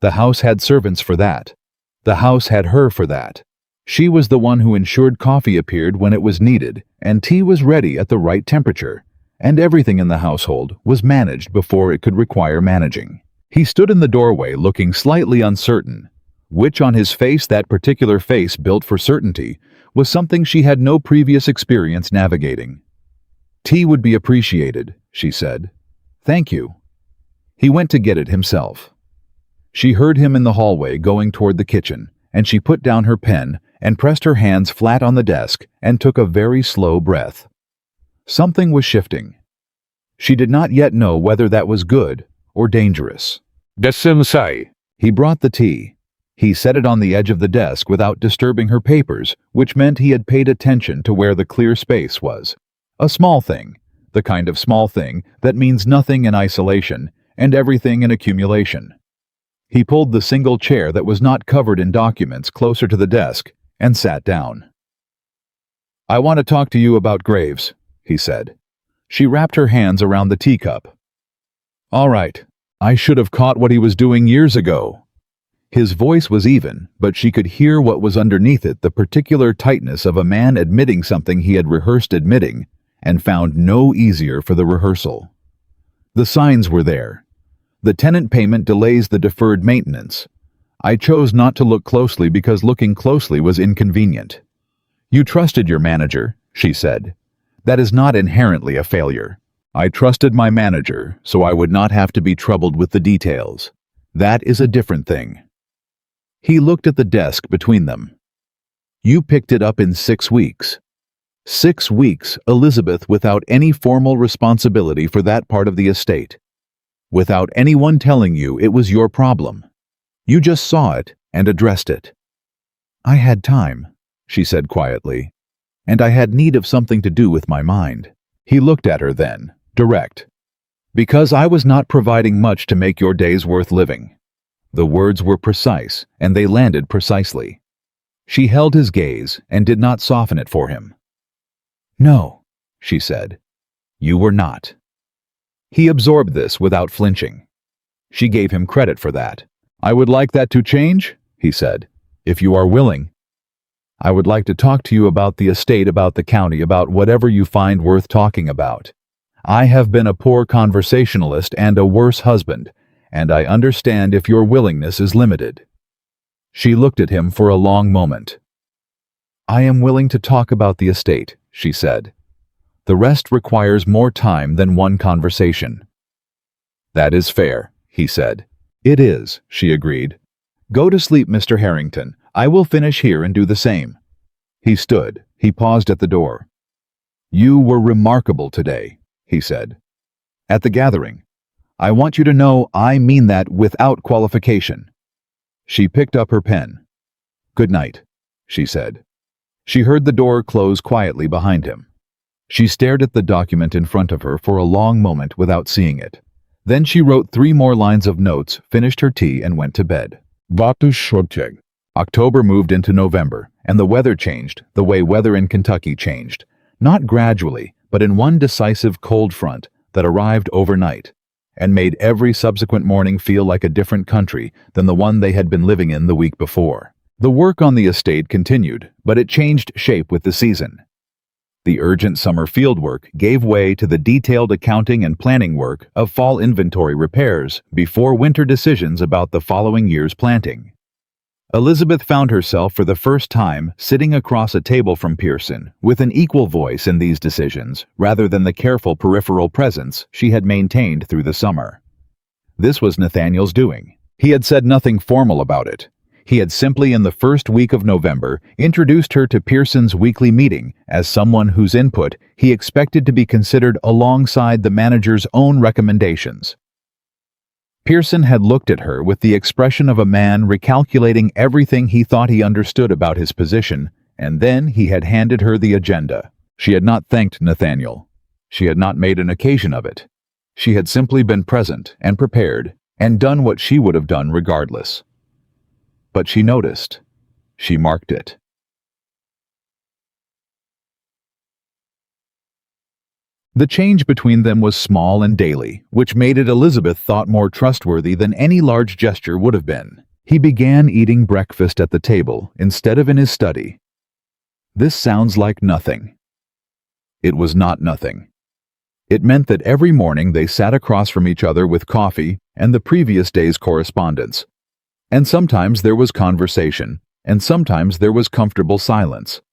[SPEAKER 1] The house had servants for that. The house had her for that. She was the one who ensured coffee appeared when it was needed, and tea was ready at the right temperature, and everything in the household was managed before it could require managing. He stood in the doorway looking slightly uncertain, which on his face, that particular face built for certainty, was something she had no previous experience navigating. "Tea would be appreciated," she said. "Thank you." He went to get it himself. She heard him in the hallway going toward the kitchen, and she put down her pen and pressed her hands flat on the desk and took a very slow breath. Something was shifting. She did not yet know whether that was good or dangerous. "Desemsai." He brought the tea. He set it on the edge of the desk without disturbing her papers, which meant he had paid attention to where the clear space was. A small thing, the kind of small thing that means nothing in isolation and everything in accumulation. He pulled the single chair that was not covered in documents closer to the desk and sat down. "I want to talk to you about Graves," he said. She wrapped her hands around the teacup. "All right. I should have caught what he was doing years ago." His voice was even, but she could hear what was underneath it, the particular tightness of a man admitting something he had rehearsed admitting and found no easier for the rehearsal. The signs were there. The tenant payment delays the deferred maintenance. I chose not to look closely because looking closely was inconvenient. "You trusted your manager," she said. "That is not inherently a failure. I trusted my manager, so I would not have to be troubled with the details. That is a different thing." He looked at the desk between them. "You picked it up in 6 weeks. 6 weeks, Elizabeth, without any formal responsibility for that part of the estate. Without anyone telling you it was your problem. You just saw it and addressed it." "I had time," she said quietly, "and I had need of something to do with my mind." He looked at her then, direct. "Because I was not providing much to make your days worth living." The words were precise, and they landed precisely. She held his gaze and did not soften it for him. "No," she said. "You were not." He absorbed this without flinching. She gave him credit for that. "I would like that to change," he said, "if you are willing. I would like to talk to you about the estate, about the county, about whatever you find worth talking about. I have been a poor conversationalist and a worse husband, and I understand if your willingness is limited." She looked at him for a long moment. "I am willing to talk about the estate," she said. "The rest requires more time than one conversation." "That is fair," he said. "It is," she agreed. "Go to sleep, Mr. Harrington. I will finish here and do the same." He stood. He paused at the door. "You were remarkable today," he said. "At the gathering. I want you to know I mean that without qualification." She picked up her pen. "Good night," she said. She heard the door close quietly behind him. She stared at the document in front of her for a long moment without seeing it. Then she wrote 3 more lines of notes, finished her tea, and went to bed. October moved into November, and the weather changed the way weather in Kentucky changed. Not gradually, but in one decisive cold front that arrived overnight and made every subsequent morning feel like a different country than the one they had been living in the week before. The work on the estate continued, but it changed shape with the season. The urgent summer fieldwork gave way to the detailed accounting and planning work of fall inventory repairs before winter decisions about the following year's planting. Elizabeth found herself for the first time sitting across a table from Pearson with an equal voice in these decisions rather than the careful peripheral presence she had maintained through the summer. This was Nathaniel's doing. He had said nothing formal about it. He had simply in the first week of November introduced her to Pearson's weekly meeting as someone whose input he expected to be considered alongside the manager's own recommendations. Pearson had looked at her with the expression of a man recalculating everything he thought he understood about his position, and then he had handed her the agenda. She had not thanked Nathaniel. She had not made an occasion of it. She had simply been present and prepared and done what she would have done regardless. But she noticed. She marked it. The change between them was small and daily, which made it Elizabeth thought more trustworthy than any large gesture would have been. He began eating breakfast at the table instead of in his study. This sounds like nothing. It was not nothing. It meant that every morning they sat across from each other with coffee and the previous day's correspondence. And sometimes there was conversation, and sometimes there was comfortable silence.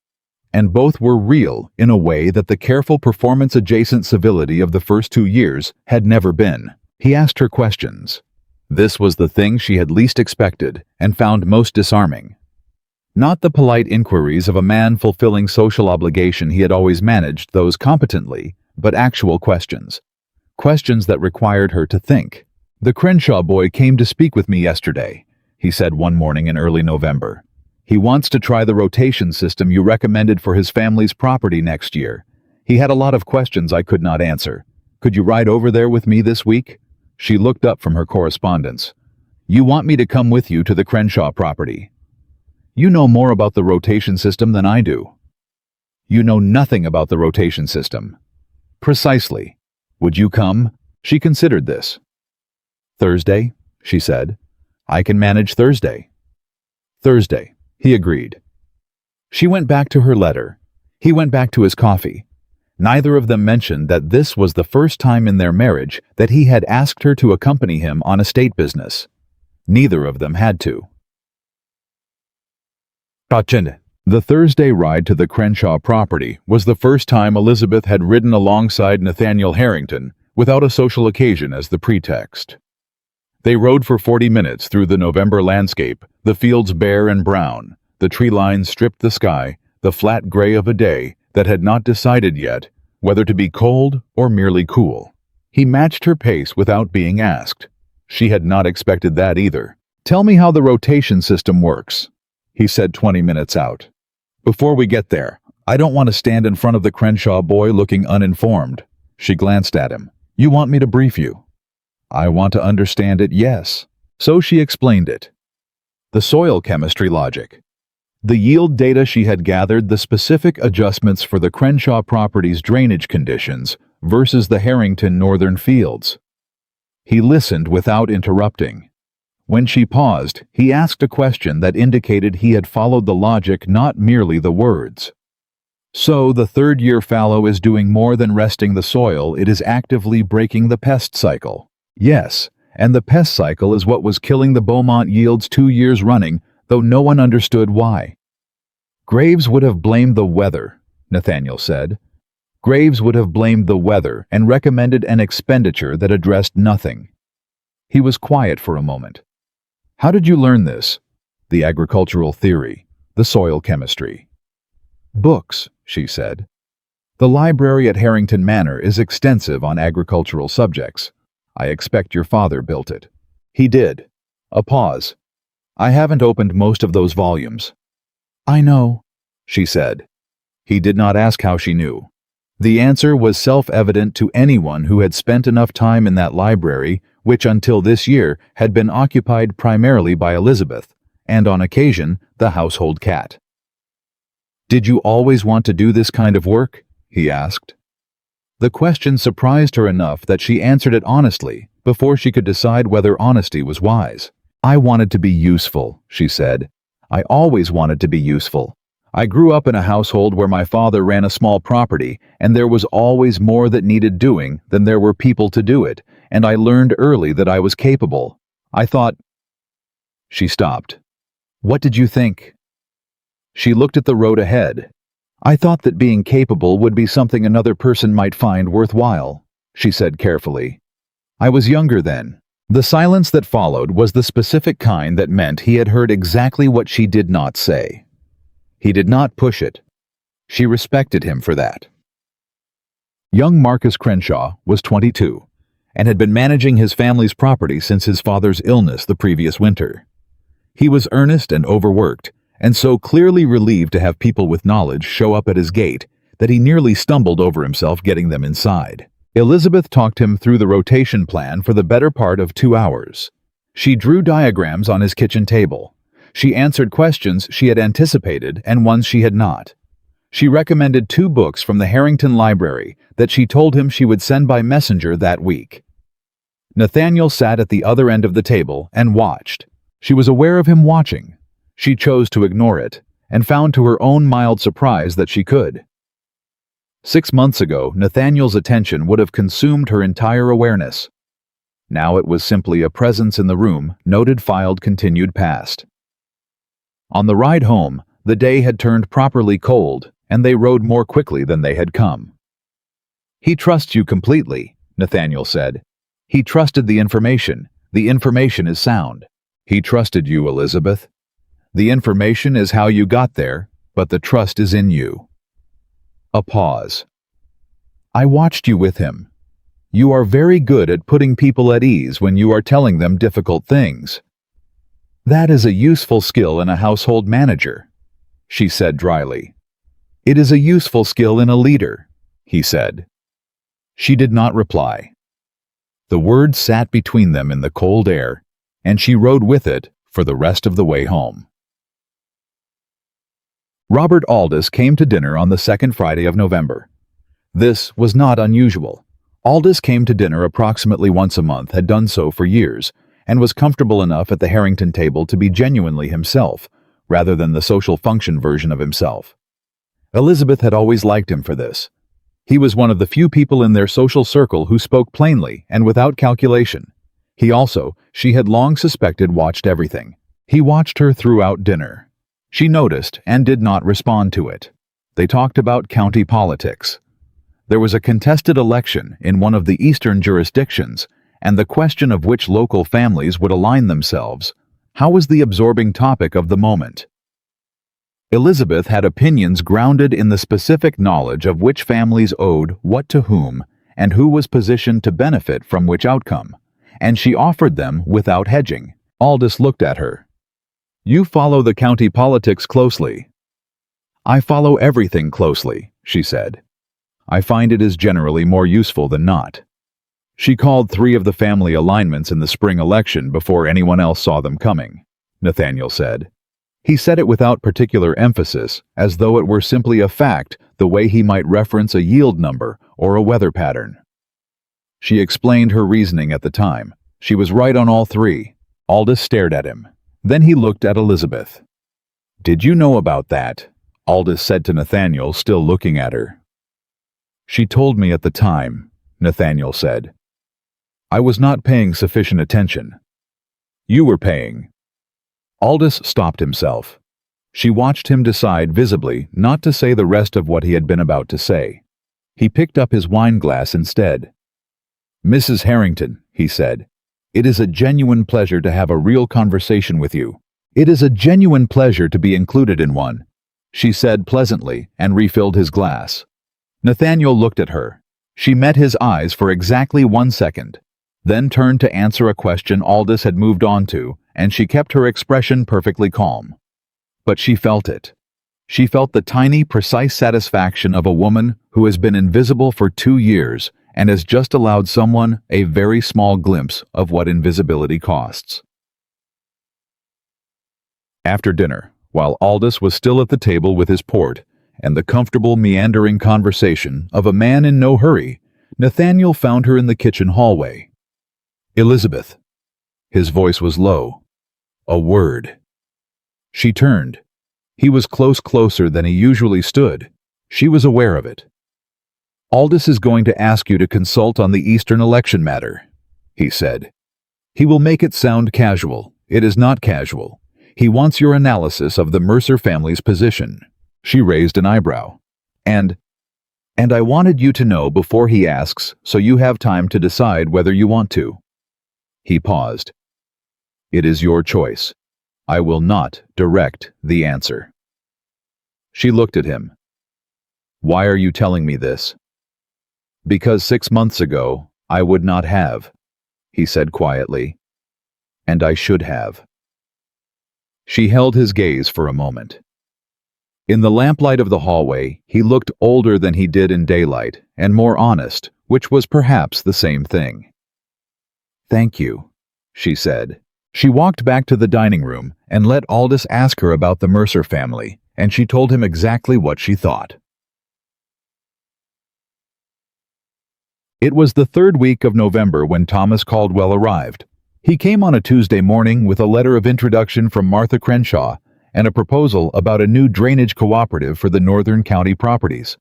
[SPEAKER 1] And both were real in a way that the careful performance-adjacent civility of the first 2 years had never been. He asked her questions. This was the thing she had least expected and found most disarming. Not the polite inquiries of a man fulfilling social obligation he had always managed those competently, but actual questions. Questions that required her to think. "The Crenshaw boy came to speak with me yesterday," he said one morning in early November. "He wants to try the rotation system you recommended for his family's property next year. He had a lot of questions I could not answer. Could you ride over there with me this week?" She looked up from her correspondence. "You want me to come with you to the Crenshaw property? You know more about the rotation system than I do." "You know nothing about the rotation system." "Precisely. Would you come?" She considered this. "Thursday," she said. "I can manage Thursday." "Thursday," he agreed. She went back to her letter. He went back to his coffee. Neither of them mentioned that this was the first time in their marriage that he had asked her to accompany him on estate business. Neither of them had to. The Thursday ride to the Crenshaw property was the first time Elizabeth had ridden alongside Nathaniel Harrington without a social occasion as the pretext. They rode for 40 minutes through the November landscape, the fields bare and brown, the tree lines stripped the sky, the flat gray of a day that had not decided yet whether to be cold or merely cool. He matched her pace without being asked. She had not expected that either. "Tell me how the rotation system works," he said 20 minutes out. "Before we get there, I don't want to stand in front of the Crenshaw boy looking uninformed." She glanced at him. "You want me to brief you?" "I want to understand it, yes." So she explained it. The soil chemistry logic. The yield data she had gathered, the specific adjustments for the Crenshaw property's drainage conditions versus the Harrington northern fields. He listened without interrupting. When she paused, he asked a question that indicated he had followed the logic, not merely the words. "So the third-year fallow is doing more than resting the soil, it is actively breaking the pest cycle." "Yes, and the pest cycle is what was killing the Beaumont yields 2 years running, though no one understood why." "Graves would have blamed the weather," Nathaniel said. "Graves would have blamed the weather and recommended an expenditure that addressed nothing." He was quiet for a moment. "How did you learn this?" "The agricultural theory, the soil chemistry." "Books," she said. "The library at Harrington Manor is extensive on agricultural subjects. I expect your father built it." "He did." A pause. "I haven't opened most of those volumes." "I know." she said. He did not ask how she knew. The answer was self-evident to anyone who had spent enough time in that library, which until this year had been occupied primarily by Elizabeth, and on occasion, the household cat. "Did you always want to do this kind of work?" he asked. The question surprised her enough that she answered it honestly before she could decide whether honesty was wise. "I wanted to be useful," she said. "I always wanted to be useful. I grew up in a household where my father ran a small property, and there was always more that needed doing than there were people to do it, and I learned early that I was capable. I thought—" She stopped. "What did you think?" She looked at the road ahead. "I thought that being capable would be something another person might find worthwhile," she said carefully. "I was younger then." The silence that followed was the specific kind that meant he had heard exactly what she did not say. He did not push it. She respected him for that. Young Marcus Crenshaw was 22 and had been managing his family's property since his father's illness the previous winter. He was earnest and overworked, and so clearly relieved to have people with knowledge show up at his gate that he nearly stumbled over himself getting them inside. Elizabeth talked him through the rotation plan for the better part of 2 hours. She drew diagrams on his kitchen table. She answered questions she had anticipated and ones she had not. She recommended 2 books from the Harrington Library that she told him she would send by messenger that week. Nathaniel sat at the other end of the table and watched. She was aware of him watching. She chose to ignore it, and found to her own mild surprise that she could. 6 months ago, Nathaniel's attention would have consumed her entire awareness. Now it was simply a presence in the room, noted, filed, continued, past. On the ride home, the day had turned properly cold, and they rode more quickly than they had come. "He trusts you completely," Nathaniel said. "He trusted the information. The information is sound." "He trusted you, Elizabeth. The information is how you got there, but the trust is in you." A pause. "I watched you with him. You are very good at putting people at ease when you are telling them difficult things." "That is a useful skill in a household manager," she said dryly. "It is a useful skill in a leader," he said. She did not reply. The words sat between them in the cold air, and she rode with it for the rest of the way home. Robert Aldous came to dinner on the second Friday of November. This was not unusual. Aldous came to dinner approximately once a month, had done so for years, and was comfortable enough at the Harrington table to be genuinely himself, rather than the social function version of himself. Elizabeth had always liked him for this. He was one of the few people in their social circle who spoke plainly and without calculation. He also, she had long suspected, watched everything. He watched her throughout dinner. She noticed and did not respond to it. They talked about county politics. There was a contested election in one of the eastern jurisdictions, and the question of which local families would align themselves. How was the absorbing topic of the moment? Elizabeth had opinions grounded in the specific knowledge of which families owed what to whom and who was positioned to benefit from which outcome, and she offered them without hedging. Aldous looked at her. "You follow the county politics closely." "I follow everything closely," she said. "I find it is generally more useful than not." She called 3 of the family alignments in the spring election before anyone else saw them coming, Nathaniel said. He said it without particular emphasis, as though it were simply a fact, the way he might reference a yield number or a weather pattern. She explained her reasoning at the time. She was right on all 3. Aldous stared at him. Then he looked at Elizabeth. "Did you know about that?" Aldous said to Nathaniel, still looking at her. "She told me at the time," Nathaniel said. "I was not paying sufficient attention." "You were paying." Aldous stopped himself. She watched him decide visibly not to say the rest of what he had been about to say. He picked up his wine glass instead. "Mrs. Harrington," he said, "it is a genuine pleasure to have a real conversation with you. It is a genuine pleasure to be included in one," she said pleasantly and refilled his glass. Nathaniel looked at her. She met his eyes for exactly 1 second, then turned to answer a question Aldous had moved on to, and she kept her expression perfectly calm. But she felt it. She felt the tiny, precise satisfaction of a woman who has been invisible for 2 years and has just allowed someone a very small glimpse of what invisibility costs. After dinner, while Aldous was still at the table with his port, and the comfortable meandering conversation of a man in no hurry, Nathaniel found her in the kitchen hallway. "Elizabeth." His voice was low. "A word." She turned. He was closer than he usually stood. She was aware of it. "Aldous is going to ask you to consult on the Eastern election matter," he said. "He will make it sound casual. It is not casual. He wants your analysis of the Mercer family's position." She raised an eyebrow. And I wanted you to know before he asks, so you have time to decide whether you want to." He paused. "It is your choice. I will not direct the answer." She looked at him. "Why are you telling me this?" "Because 6 months ago, I would not have," he said quietly. "And I should have." She held his gaze for a moment. In the lamplight of the hallway, he looked older than he did in daylight, and more honest, which was perhaps the same thing. "Thank you," she said. She walked back to the dining room and let Aldous ask her about the Mercer family, and she told him exactly what she thought. It was the 3rd week of November when Thomas Caldwell arrived. He came on a Tuesday morning with a letter of introduction from Martha Crenshaw and a proposal about a new drainage cooperative for the Northern County properties.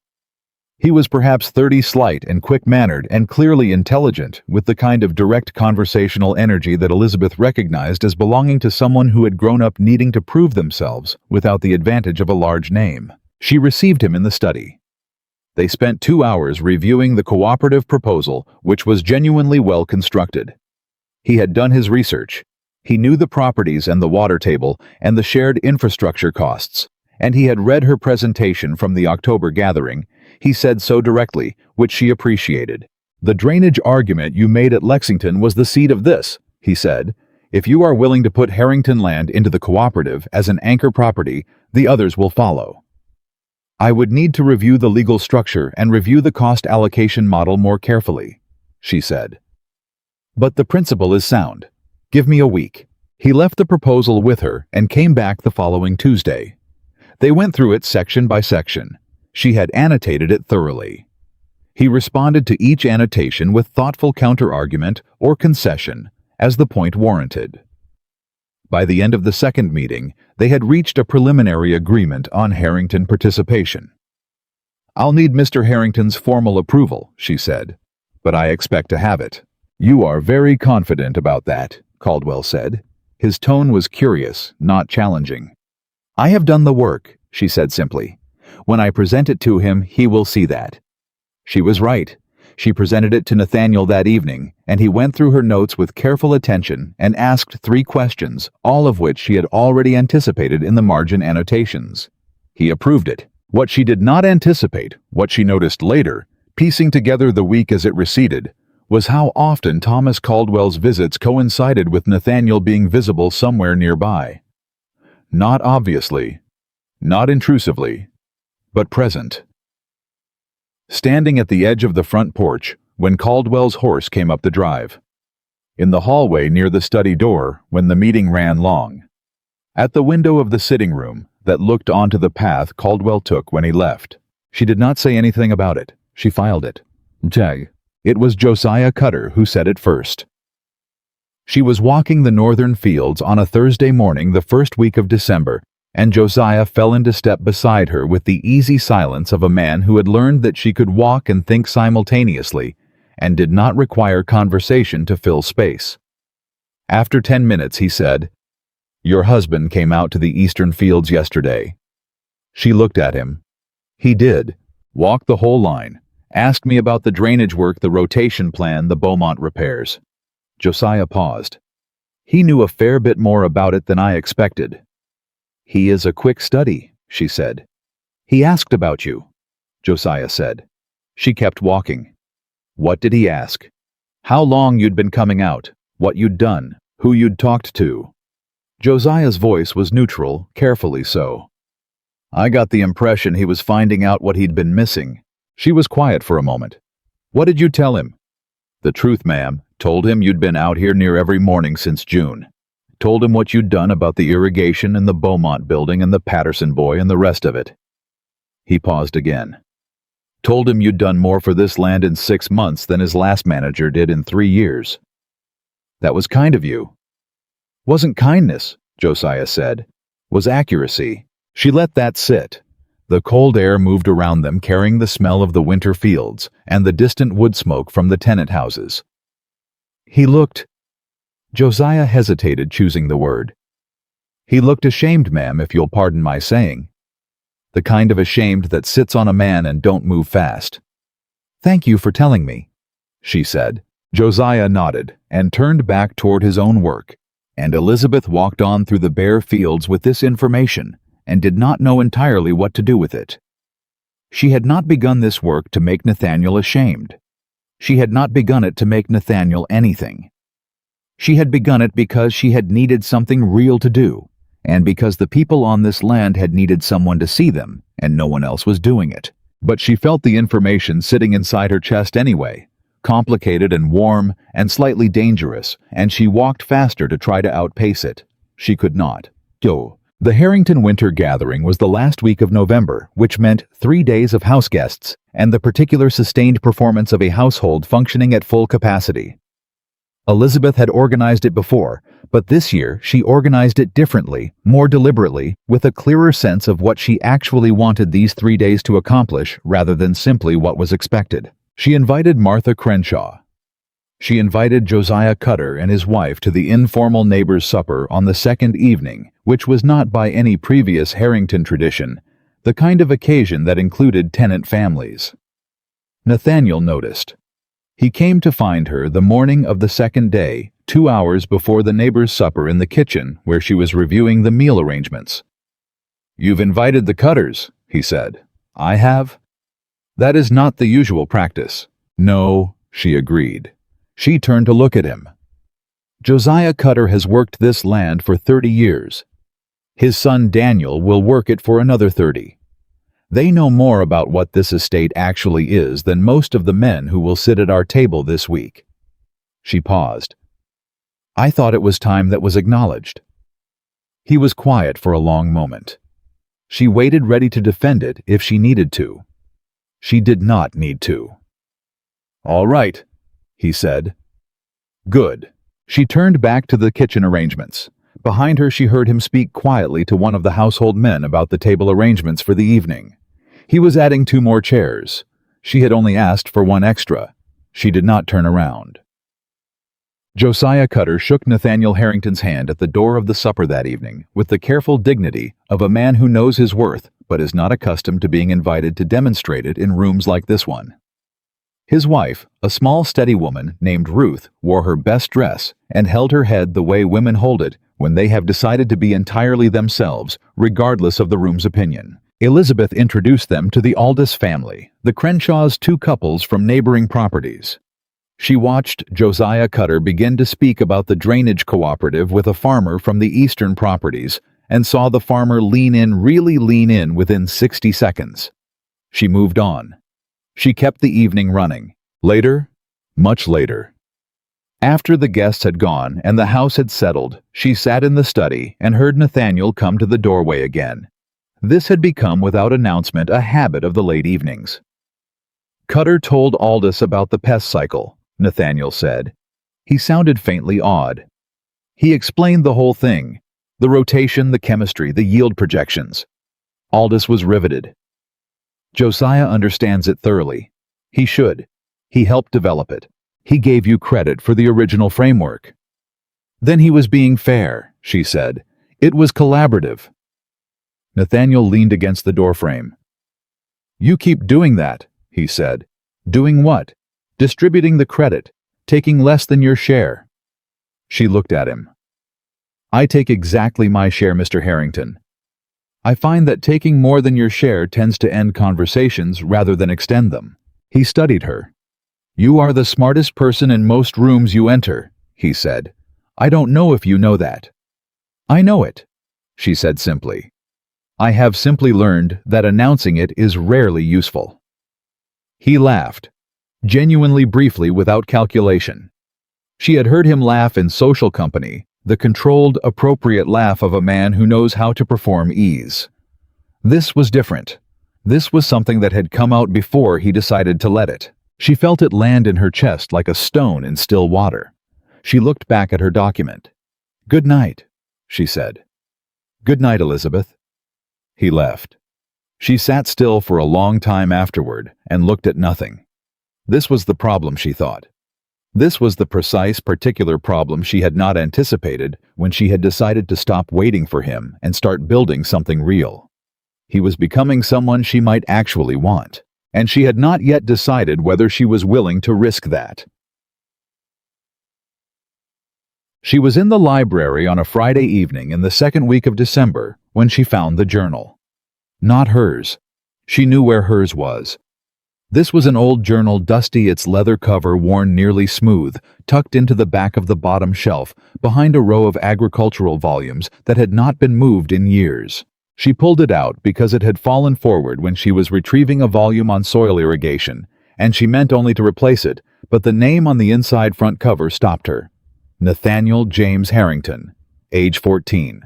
[SPEAKER 1] He was perhaps 30, slight and quick-mannered and clearly intelligent, with the kind of direct conversational energy that Elizabeth recognized as belonging to someone who had grown up needing to prove themselves without the advantage of a large name. She received him in the study. They spent 2 hours reviewing the cooperative proposal, which was genuinely well constructed. He had done his research. He knew the properties and the water table and the shared infrastructure costs, and he had read her presentation from the October gathering. He said so directly, which she appreciated. "The drainage argument you made at Lexington was the seed of this," he said. "If you are willing to put Harrington land into the cooperative as an anchor property, the others will follow." "I would need to review the legal structure and review the cost allocation model more carefully," she said. "But the principle is sound. Give me a week." He left the proposal with her and came back the following Tuesday. They went through it section by section. She had annotated it thoroughly. He responded to each annotation with thoughtful counter-argument or concession, as the point warranted. By the end of the second meeting, they had reached a preliminary agreement on Harrington participation. "I'll need Mr. Harrington's formal approval," she said, "but I expect to have it." "You are very confident about that," Caldwell said. His tone was curious, not challenging. "I have done the work," she said simply. "When I present it to him, he will see that." She was right. She presented it to Nathaniel that evening, and he went through her notes with careful attention and asked 3 questions, all of which she had already anticipated in the margin annotations. He approved it. What she did not anticipate, what she noticed later, piecing together the week as it receded, was how often Thomas Caldwell's visits coincided with Nathaniel being visible somewhere nearby. Not obviously, not intrusively, but present. Standing at the edge of the front porch when Caldwell's horse came up the drive. In the hallway near the study door when the meeting ran long. At the window of the sitting room that looked onto the path Caldwell took when he left. She did not say anything about it. She filed it. Jag. It was Josiah Cutter who said it first. She was walking the northern fields on a Thursday morning the first week of December, and Josiah fell into step beside her with the easy silence of a man who had learned that she could walk and think simultaneously and did not require conversation to fill space. After 10 minutes, he said, "Your husband came out to the eastern fields yesterday." She looked at him. "He did. Walked the whole line. Asked me about the drainage work, the rotation plan, the Beaumont repairs." Josiah paused. "He knew a fair bit more about it than I expected." "He is a quick study," she said. "He asked about you," Josiah said. She kept walking. "What did he ask?" "How long you'd been coming out, what you'd done, who you'd talked to." Josiah's voice was neutral, carefully so. I got the impression he was finding out what he'd been missing. She was quiet for a moment. What did you tell him? The truth, ma'am. Told him you'd been out here near every morning since June. Told him what you'd done about the irrigation and the Beaumont building and the Patterson boy and the rest of it. He paused again. Told him you'd done more for this land in 6 months than his last manager did in 3 years. That was kind of you. Wasn't kindness, Josiah said. Was accuracy. She let that sit. The cold air moved around them, carrying the smell of the winter fields and the distant wood smoke from the tenant houses. He looked... Josiah hesitated, choosing the word. He looked ashamed, ma'am, if you'll pardon my saying. The kind of ashamed that sits on a man and don't move fast. Thank you for telling me, she said. Josiah nodded and turned back toward his own work, and Elizabeth walked on through the bare fields with this information and did not know entirely what to do with it. She had not begun this work to make Nathaniel ashamed. She had not begun it to make Nathaniel anything. She had begun it because she had needed something real to do, and because the people on this land had needed someone to see them, and no one else was doing it. But she felt the information sitting inside her chest anyway, complicated and warm and slightly dangerous, and she walked faster to try to outpace it. She could not. The Harrington Winter Gathering was the last week of November, which meant 3 days of house guests and the particular sustained performance of a household functioning at full capacity. Elizabeth had organized it before, but this year she organized it differently, more deliberately, with a clearer sense of what she actually wanted these 3 days to accomplish rather than simply what was expected. She invited Martha Crenshaw. She invited Josiah Cutter and his wife to the informal neighbors' supper on the second evening, which was not by any previous Harrington tradition, the kind of occasion that included tenant families. Nathaniel noticed. He came to find her the morning of the second day, 2 hours before the neighbors' supper in the kitchen where she was reviewing the meal arrangements. "You've invited the Cutters," he said. "I have?" "That is not the usual practice." "No," she agreed. She turned to look at him. "Josiah Cutter has worked this land for 30 years. His son Daniel will work it for another 30. They know more about what this estate actually is than most of the men who will sit at our table this week." She paused. "I thought it was time that was acknowledged." He was quiet for a long moment. She waited, ready to defend it if she needed to. She did not need to. "All right," he said. "Good." She turned back to the kitchen arrangements. Behind her she heard him speak quietly to one of the household men about the table arrangements for the evening. He was adding 2 more chairs. She had only asked for 1 extra. She did not turn around. Josiah Cutter shook Nathaniel Harrington's hand at the door of the supper that evening with the careful dignity of a man who knows his worth but is not accustomed to being invited to demonstrate it in rooms like this one. His wife, a small, steady woman named Ruth, wore her best dress and held her head the way women hold it when they have decided to be entirely themselves, regardless of the room's opinion. Elizabeth introduced them to the Aldous family, the Crenshaws, 2 couples from neighboring properties. She watched Josiah Cutter begin to speak about the drainage cooperative with a farmer from the eastern properties and saw the farmer really lean in within 60 seconds. She moved on. She kept the evening running. Later, much later. After the guests had gone and the house had settled, she sat in the study and heard Nathaniel come to the doorway again. This had become, without announcement, a habit of the late evenings. "Cutter told Aldous about the pest cycle," Nathaniel said. He sounded faintly awed. "He explained the whole thing, the rotation, the chemistry, the yield projections." Aldous was riveted. "Josiah understands it thoroughly. He should. He helped develop it. He gave you credit for the original framework." "Then he was being fair," she said. "It was collaborative." Nathaniel leaned against the doorframe. "You keep doing that," he said. "Doing what?" "Distributing the credit, taking less than your share." She looked at him. "I take exactly my share, Mr. Harrington. I find that taking more than your share tends to end conversations rather than extend them." He studied her. "You are the smartest person in most rooms you enter," he said. "I don't know if you know that." "I know it," she said simply. I have simply learned that announcing it is rarely useful." He laughed, genuinely briefly without calculation. She had heard him laugh in social company, the controlled, appropriate laugh of a man who knows how to perform ease. This was different. This was something that had come out before he decided to let it. She felt it land in her chest like a stone in still water. She looked back at her document. "Good night," she said. "Good night, Elizabeth." He left. She sat still for a long time afterward and looked at nothing. This was the problem, she thought. This was the precise, particular problem she had not anticipated when she had decided to stop waiting for him and start building something real. He was becoming someone she might actually want, and she had not yet decided whether she was willing to risk that. She was in the library on a Friday evening in the second week of December when she found the journal. Not hers. She knew where hers was. This was an old journal, dusty, its leather cover worn nearly smooth, tucked into the back of the bottom shelf, behind a row of agricultural volumes that had not been moved in years. She pulled it out because it had fallen forward when she was retrieving a volume on soil irrigation, and she meant only to replace it, but the name on the inside front cover stopped her. Nathaniel James Harrington, age 14.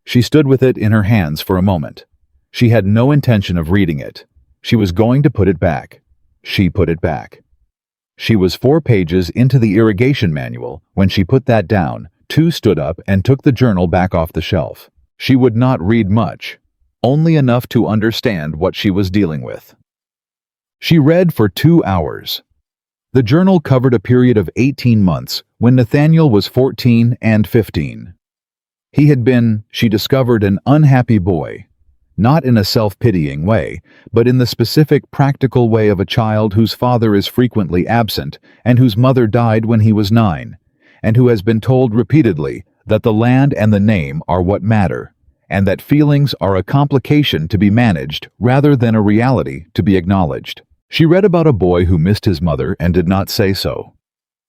[SPEAKER 1] She stood with it in her hands for a moment. She had no intention of reading it. She was going to put it back. She put it back. She was 4 pages into the irrigation manual when she put that down. 2 stood up and took the journal back off the shelf. She would not read much, only enough to understand what she was dealing with. She read for 2 hours. The journal covered a period of 18 months when Nathaniel was 14 and 15. He had been, she discovered, an unhappy boy. Not in a self-pitying way, but in the specific practical way of a child whose father is frequently absent and whose mother died when he was 9, and who has been told repeatedly that the land and the name are what matter, and that feelings are a complication to be managed rather than a reality to be acknowledged. She read about a boy who missed his mother and did not say so,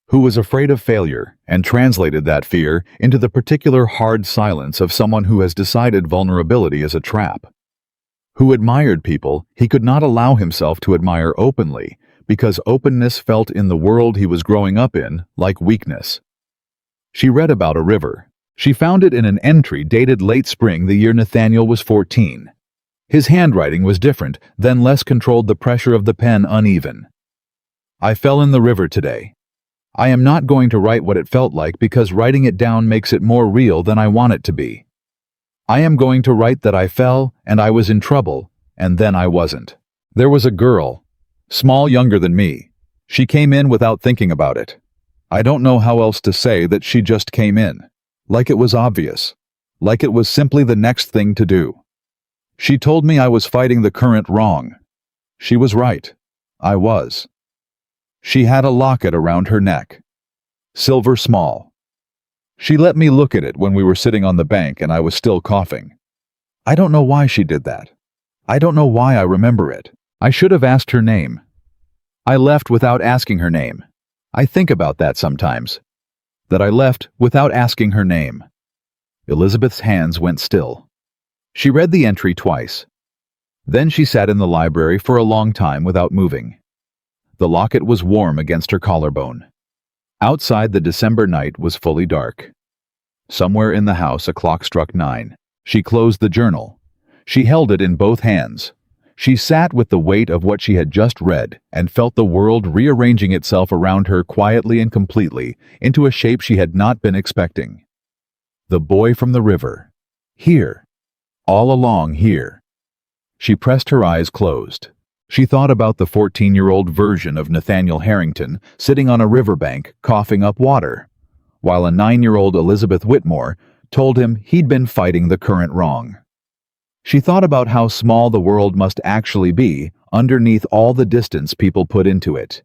[SPEAKER 1] who was afraid of failure and translated that fear into the particular hard silence of someone who has decided vulnerability is a trap, who admired people he could not allow himself to admire openly because openness felt in the world he was growing up in like weakness. She read about a river. She found it in an entry dated late spring the year Nathaniel was 14. His handwriting was different, then less controlled, the pressure of the pen uneven. "I fell in the river today. I am not going to write what it felt like because writing it down makes it more real than I want it to be. I am going to write that I fell and I was in trouble, and then I wasn't. There was a girl, small, younger than me. She came in without thinking about it. I don't know how else to say that she just came in. Like it was obvious. Like it was simply the next thing to do. She told me I was fighting the current wrong. She was right. I was. She had a locket around her neck. Silver small. She let me look at it when we were sitting on the bank and I was still coughing. I don't know why she did that. I don't know why I remember it. I should have asked her name. I left without asking her name. I think about that sometimes. That I left without asking her name." Elizabeth's hands went still. She read the entry twice. Then she sat in the library for a long time without moving. The locket was warm against her collarbone. Outside, the December night was fully dark. Somewhere in the house a clock struck 9. She closed the journal. She held it in both hands. She sat with the weight of what she had just read and felt the world rearranging itself around her quietly and completely into a shape she had not been expecting. The boy from the river. Here. All along here. She pressed her eyes closed. She thought about the 14-year-old version of Nathaniel Harrington sitting on a riverbank coughing up water, while a 9-year-old Elizabeth Whitmore told him he'd been fighting the current wrong. She thought about how small the world must actually be underneath all the distance people put into it.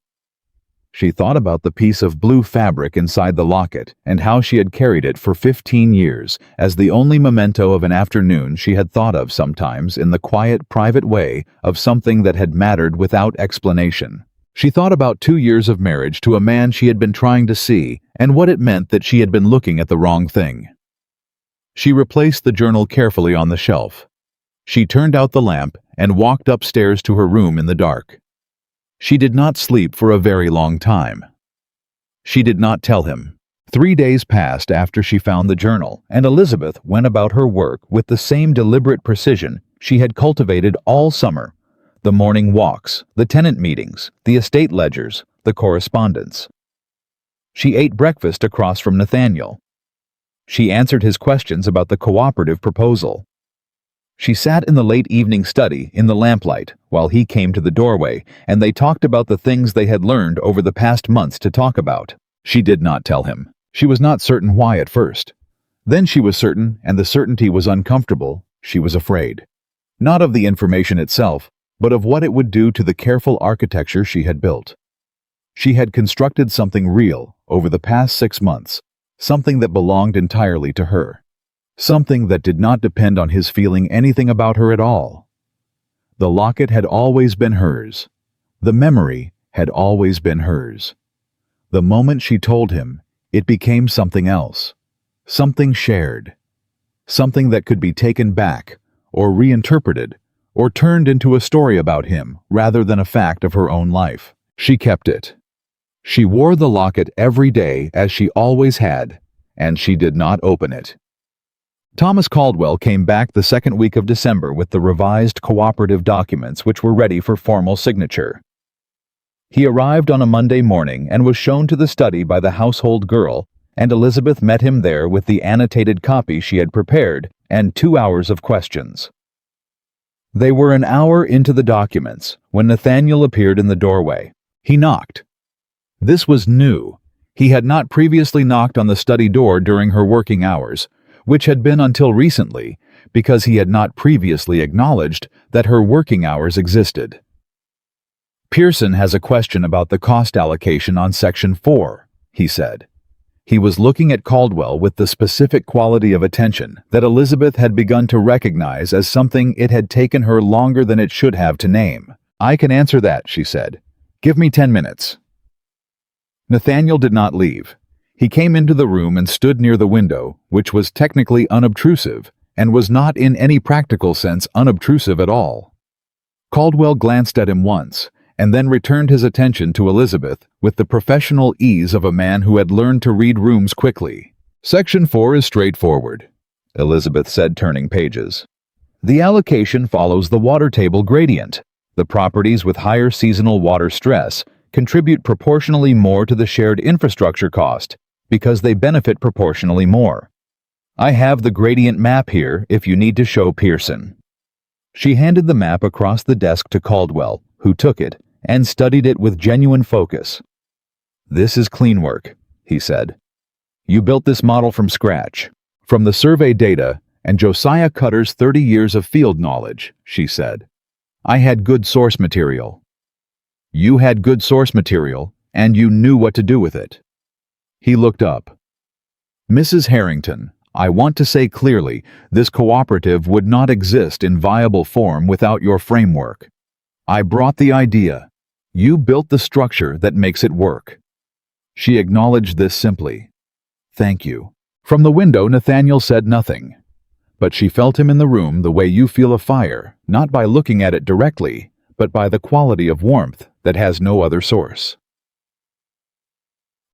[SPEAKER 1] She thought about the piece of blue fabric inside the locket and how she had carried it for 15 years as the only memento of an afternoon she had thought of sometimes in the quiet, private way of something that had mattered without explanation. She thought about 2 years of marriage to a man she had been trying to see and what it meant that she had been looking at the wrong thing. She replaced the journal carefully on the shelf. She turned out the lamp and walked upstairs to her room in the dark. She did not sleep for a very long time. She did not tell him. 3 days passed after she found the journal, and Elizabeth went about her work with the same deliberate precision she had cultivated all summer. The morning walks, the tenant meetings, the estate ledgers, the correspondence. She ate breakfast across from Nathaniel. She answered his questions about the cooperative proposal. She sat in the late evening study in the lamplight while he came to the doorway, and they talked about the things they had learned over the past months to talk about. She did not tell him. She was not certain why at first. Then she was certain, and the certainty was uncomfortable. She was afraid. Not of the information itself, but of what it would do to the careful architecture she had built. She had constructed something real over the past 6 months, something that belonged entirely to her. Something that did not depend on his feeling anything about her at all. The locket had always been hers. The memory had always been hers. The moment she told him, it became something else. Something shared. Something that could be taken back, or reinterpreted, or turned into a story about him rather than a fact of her own life. She kept it. She wore the locket every day as she always had, and she did not open it. Thomas Caldwell came back the second week of December with the revised cooperative documents which were ready for formal signature. He arrived on a Monday morning and was shown to the study by the household girl, and Elizabeth met him there with the annotated copy she had prepared and 2 hours of questions. They were an hour into the documents when Nathaniel appeared in the doorway. He knocked. This was new. He had not previously knocked on the study door during her working hours, which had been until recently, because he had not previously acknowledged that her working hours existed. "Pearson has a question about the cost allocation on Section 4, he said. He was looking at Caldwell with the specific quality of attention that Elizabeth had begun to recognize as something it had taken her longer than it should have to name. "I can answer that," she said. "Give me 10 minutes. Nathaniel did not leave. He came into the room and stood near the window, which was technically unobtrusive, and was not in any practical sense unobtrusive at all. Caldwell glanced at him once, and then returned his attention to Elizabeth with the professional ease of a man who had learned to read rooms quickly. "Section 4 is straightforward," Elizabeth said, turning pages. "The allocation follows the water table gradient. The properties with higher seasonal water stress contribute proportionally more to the shared infrastructure cost, because they benefit proportionally more. I have the gradient map here if you need to show Pearson." She handed the map across the desk to Caldwell, who took it and studied it with genuine focus. "This is clean work," he said. "You built this model from scratch, from the survey data and Josiah Cutter's 30 years of field knowledge," she said. "I had good source material." "You had good source material, and you knew what to do with it." He looked up. "Mrs. Harrington, I want to say clearly, this cooperative would not exist in viable form without your framework. I brought the idea. You built the structure that makes it work." She acknowledged this simply. "Thank you." From the window, Nathaniel said nothing. But she felt him in the room the way you feel a fire, not by looking at it directly, but by the quality of warmth that has no other source.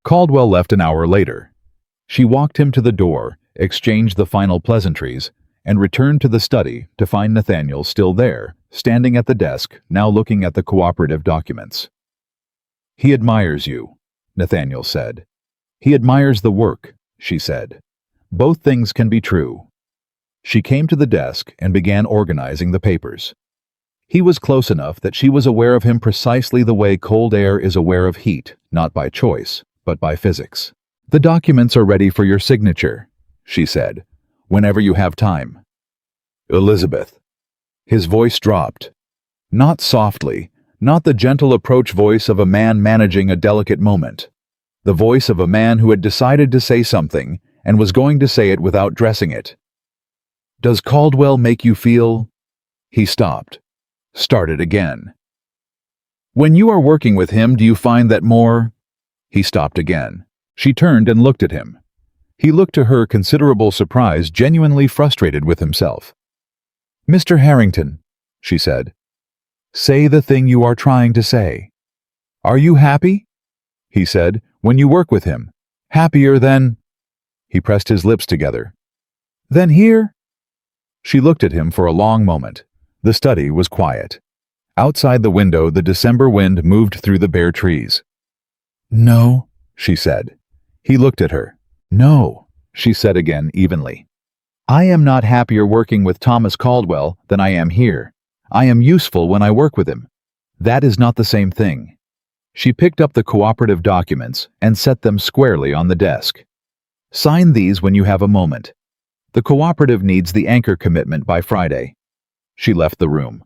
[SPEAKER 1] Caldwell left an hour later. She walked him to the door, exchanged the final pleasantries, and returned to the study to find Nathaniel still there, standing at the desk, now looking at the cooperative documents. "He admires you," Nathaniel said. "He admires the work," she said. "Both things can be true." She came to the desk and began organizing the papers. He was close enough that she was aware of him precisely the way cold air is aware of heat, not by choice, but by physics. "The documents are ready for your signature," she said, "whenever you have time." "Elizabeth." His voice dropped. Not softly, not the gentle approach voice of a man managing a delicate moment. The voice of a man who had decided to say something and was going to say it without dressing it. "Does Caldwell make you feel—" He stopped. Started again. "When you are working with him, do you find that more—" He stopped again. She turned and looked at him. He looked, to her considerable surprise, genuinely frustrated with himself. Mr. Harrington, she said, say the thing you are trying to say. Are you happy? He said, when you work with him. Happier than... He pressed his lips together. Then here? She looked at him for a long moment. The study was quiet. Outside the window, the December wind moved through the bare trees. No, she said. He looked at her. No, she said again evenly. I am not happier working with Thomas Caldwell than I am here. I am useful when I work with him. That is not the same thing. She picked up the cooperative documents and set them squarely on the desk. Sign these when you have a moment. The cooperative needs the anchor commitment by Friday. She left the room.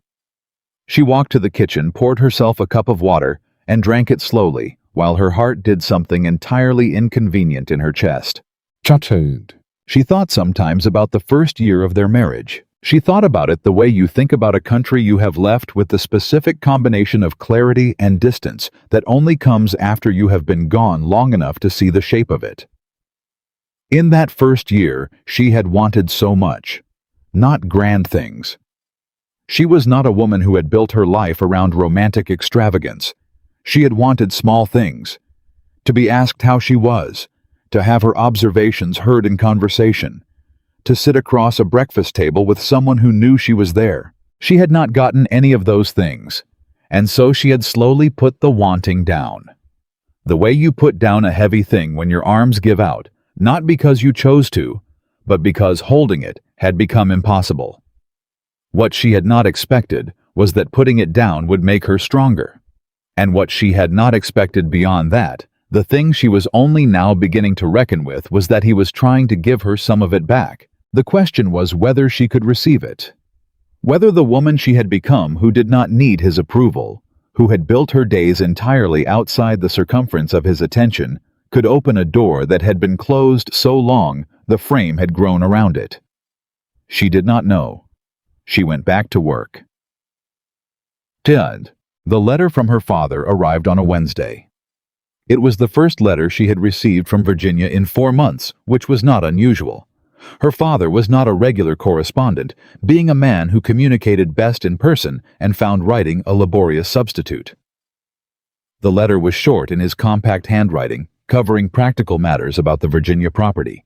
[SPEAKER 1] She walked to the kitchen, poured herself a cup of water, and drank it slowly, while her heart did something entirely inconvenient in her chest. Chattered. She thought sometimes about the first year of their marriage. She thought about it the way you think about a country you have left, with the specific combination of clarity and distance that only comes after you have been gone long enough to see the shape of it. In that first year, she had wanted so much. Not grand things. She was not a woman who had built her life around romantic extravagance. She had wanted small things. To be asked how she was, to have her observations heard in conversation, to sit across a breakfast table with someone who knew she was there. She had not gotten any of those things, and so she had slowly put the wanting down. The way you put down a heavy thing when your arms give out, not because you chose to, but because holding it had become impossible. What she had not expected was that putting it down would make her stronger. And what she had not expected beyond that, the thing she was only now beginning to reckon with, was that he was trying to give her some of it back. The question was whether she could receive it. Whether the woman she had become, who did not need his approval, who had built her days entirely outside the circumference of his attention, could open a door that had been closed so long the frame had grown around it. She did not know. She went back to work. Ted. The letter from her father arrived on a Wednesday. It was the first letter she had received from Virginia in 4 months, which was not unusual. Her father was not a regular correspondent, being a man who communicated best in person and found writing a laborious substitute. The letter was short in his compact handwriting, covering practical matters about the Virginia property,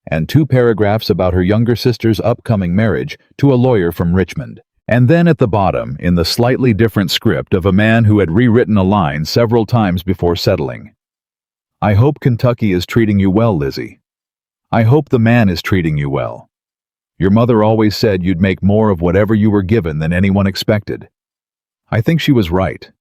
[SPEAKER 1] and 2 paragraphs about her younger sister's upcoming marriage to a lawyer from Richmond. And then at the bottom, in the slightly different script of a man who had rewritten a line several times before settling, I hope Kentucky is treating you well, Lizzie. I hope the man is treating you well. Your mother always said you'd make more of whatever you were given than anyone expected. I think she was right.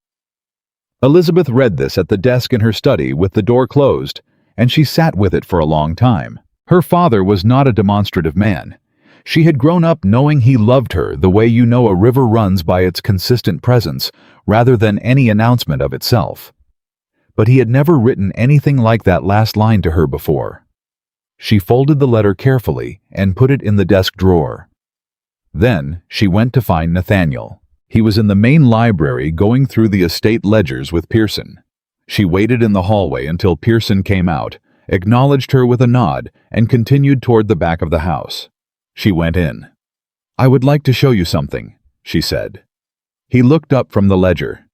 [SPEAKER 1] Elizabeth read this at the desk in her study with the door closed, and she sat with it for a long time. Her father was not a demonstrative man. She had grown up knowing he loved her the way you know a river runs by its consistent presence, rather than any announcement of itself. But he had never written anything like that last line to her before. She folded the letter carefully and put it in the desk drawer. Then she went to find Nathaniel. He was in the main library going through the estate ledgers with Pearson. She waited in the hallway until Pearson came out, acknowledged her with a nod, and continued toward the back of the house. She went in. I would like to show you something, she said. He looked up from the ledger.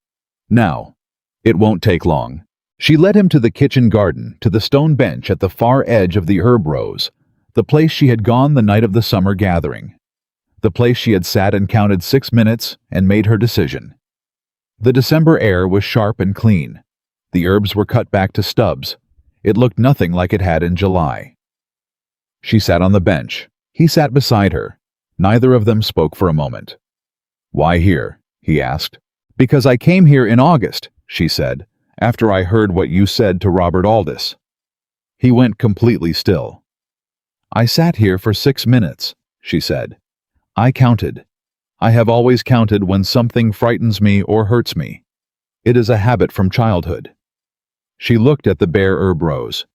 [SPEAKER 1] Now. It won't take long. She led him to the kitchen garden, to the stone bench at the far edge of the herb rows, the place she had gone the night of the summer gathering, the place she had sat and counted 6 minutes and made her decision. The December air was sharp and clean. The herbs were cut back to stubs. It looked nothing like it had in July. She sat on the bench. He sat beside her. Neither of them spoke for a moment. Why here? He asked. Because I came here in August, she said, after I heard what you said to Robert Aldous. He went completely still. I sat here for 6 minutes, she said. I counted. I have always counted when something frightens me or hurts me. It is a habit from childhood. She looked at the bare herb rows.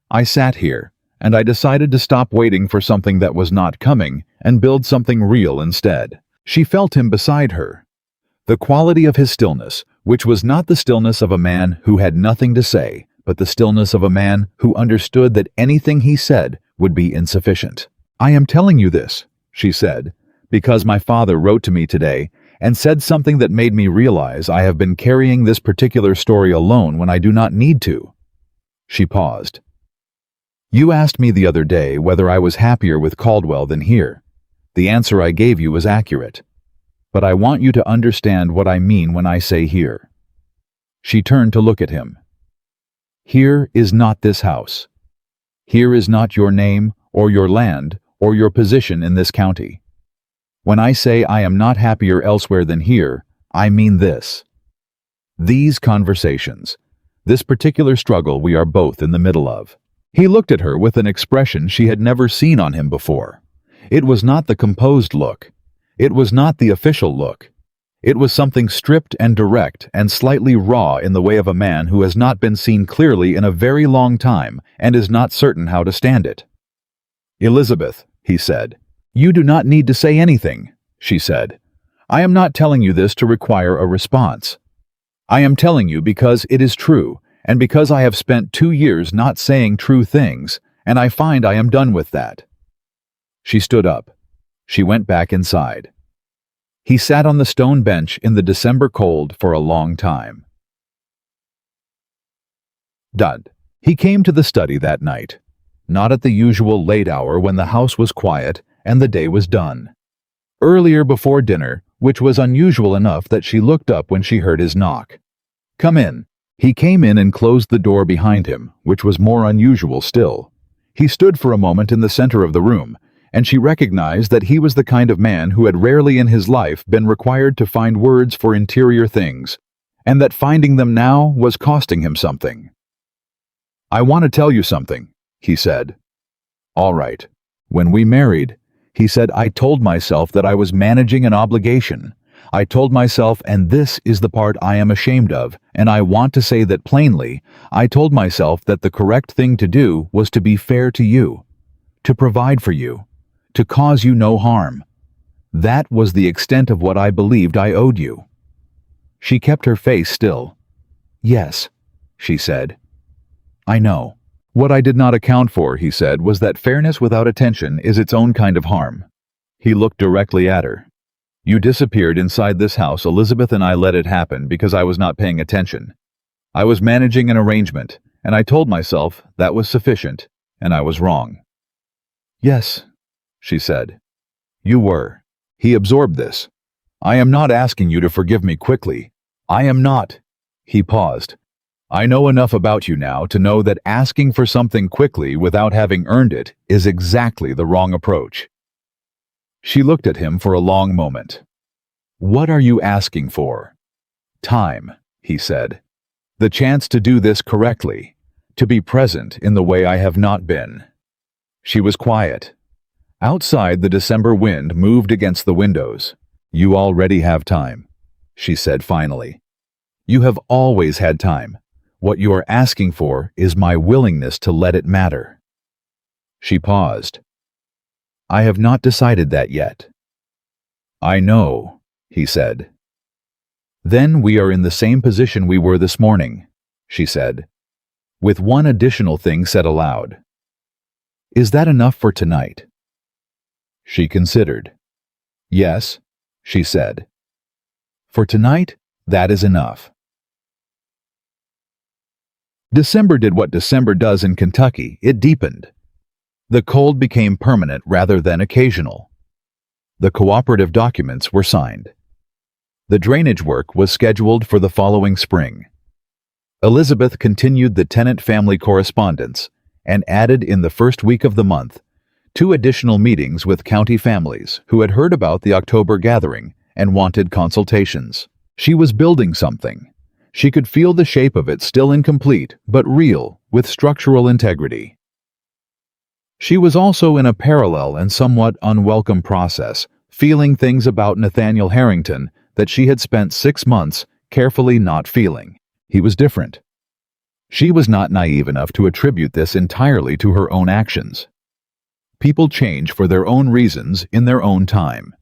[SPEAKER 1] I sat here, and I decided to stop waiting for something that was not coming and build something real instead. She felt him beside her. The quality of his stillness, which was not the stillness of a man who had nothing to say, but the stillness of a man who understood that anything he said would be insufficient. I am telling you this, she said, because my father wrote to me today and said something that made me realize I have been carrying this particular story alone when I do not need to." She paused. "You asked me the other day whether I was happier with Caldwell than here. The answer I gave you was accurate. But I want you to understand what I mean when I say here." She turned to look at him. "Here is not this house. Here is not your name or your land or your position in this county. When I say I am not happier elsewhere than here, I mean this. These conversations, this particular struggle we are both in the middle of." He looked at her with an expression she had never seen on him before. It was not the composed look. It was not the official look. It was something stripped and direct and slightly raw in the way of a man who has not been seen clearly in a very long time and is not certain how to stand it. "Elizabeth," he said. "You do not need to say anything," she said. "I am not telling you this to require a response. I am telling you because it is true, and because I have spent 2 years not saying true things, and I find I am done with that." She stood up. She went back inside. He sat on the stone bench in the December cold for a long time. He came to the study that night, not at the usual late hour when the house was quiet and the day was done. Earlier before dinner, which was unusual enough that she looked up when she heard his knock. "Come in." He came in and closed the door behind him, which was more unusual still. He stood for a moment in the center of the room, and she recognized that he was the kind of man who had rarely in his life been required to find words for interior things, and that finding them now was costing him something. "I want to tell you something," he said. "All right. When we married," he said, "I told myself that I was managing an obligation. I told myself, and this is the part I am ashamed of, and I want to say that plainly, I told myself that the correct thing to do was to be fair to you, to provide for you, to cause you no harm. That was the extent of what I believed I owed you." She kept her face still. "Yes," she said. "I know." "What I did not account for," he said, "was that fairness without attention is its own kind of harm." He looked directly at her. "You disappeared inside this house. Elizabeth and I let it happen because I was not paying attention. I was managing an arrangement, and I told myself that was sufficient, and I was wrong." "Yes," she said. "You were." He absorbed this. "I am not asking you to forgive me quickly. I am not." He paused. "I know enough about you now to know that asking for something quickly without having earned it is exactly the wrong approach." She looked at him for a long moment. "What are you asking for?" "Time," he said. "The chance to do this correctly, to be present in the way I have not been." She was quiet. Outside, the December wind moved against the windows. "You already have time," she said finally. "You have always had time. What you are asking for is my willingness to let it matter." She paused. "I have not decided that yet." "I know," he said. "Then we are in the same position we were this morning," she said, with one additional thing said aloud. "Is that enough for tonight?" She considered. "Yes," she said. "For tonight, that is enough." December did what December does in Kentucky. It deepened. The cold became permanent rather than occasional. The cooperative documents were signed. The drainage work was scheduled for the following spring. Elizabeth continued the tenant-family correspondence and added in the first week of the month 2 additional meetings with county families who had heard about the October gathering and wanted consultations. She was building something. She could feel the shape of it, still incomplete, but real, with structural integrity. She was also in a parallel and somewhat unwelcome process, feeling things about Nathaniel Harrington that she had spent 6 months carefully not feeling. He was different. She was not naive enough to attribute this entirely to her own actions. People change for their own reasons in their own time.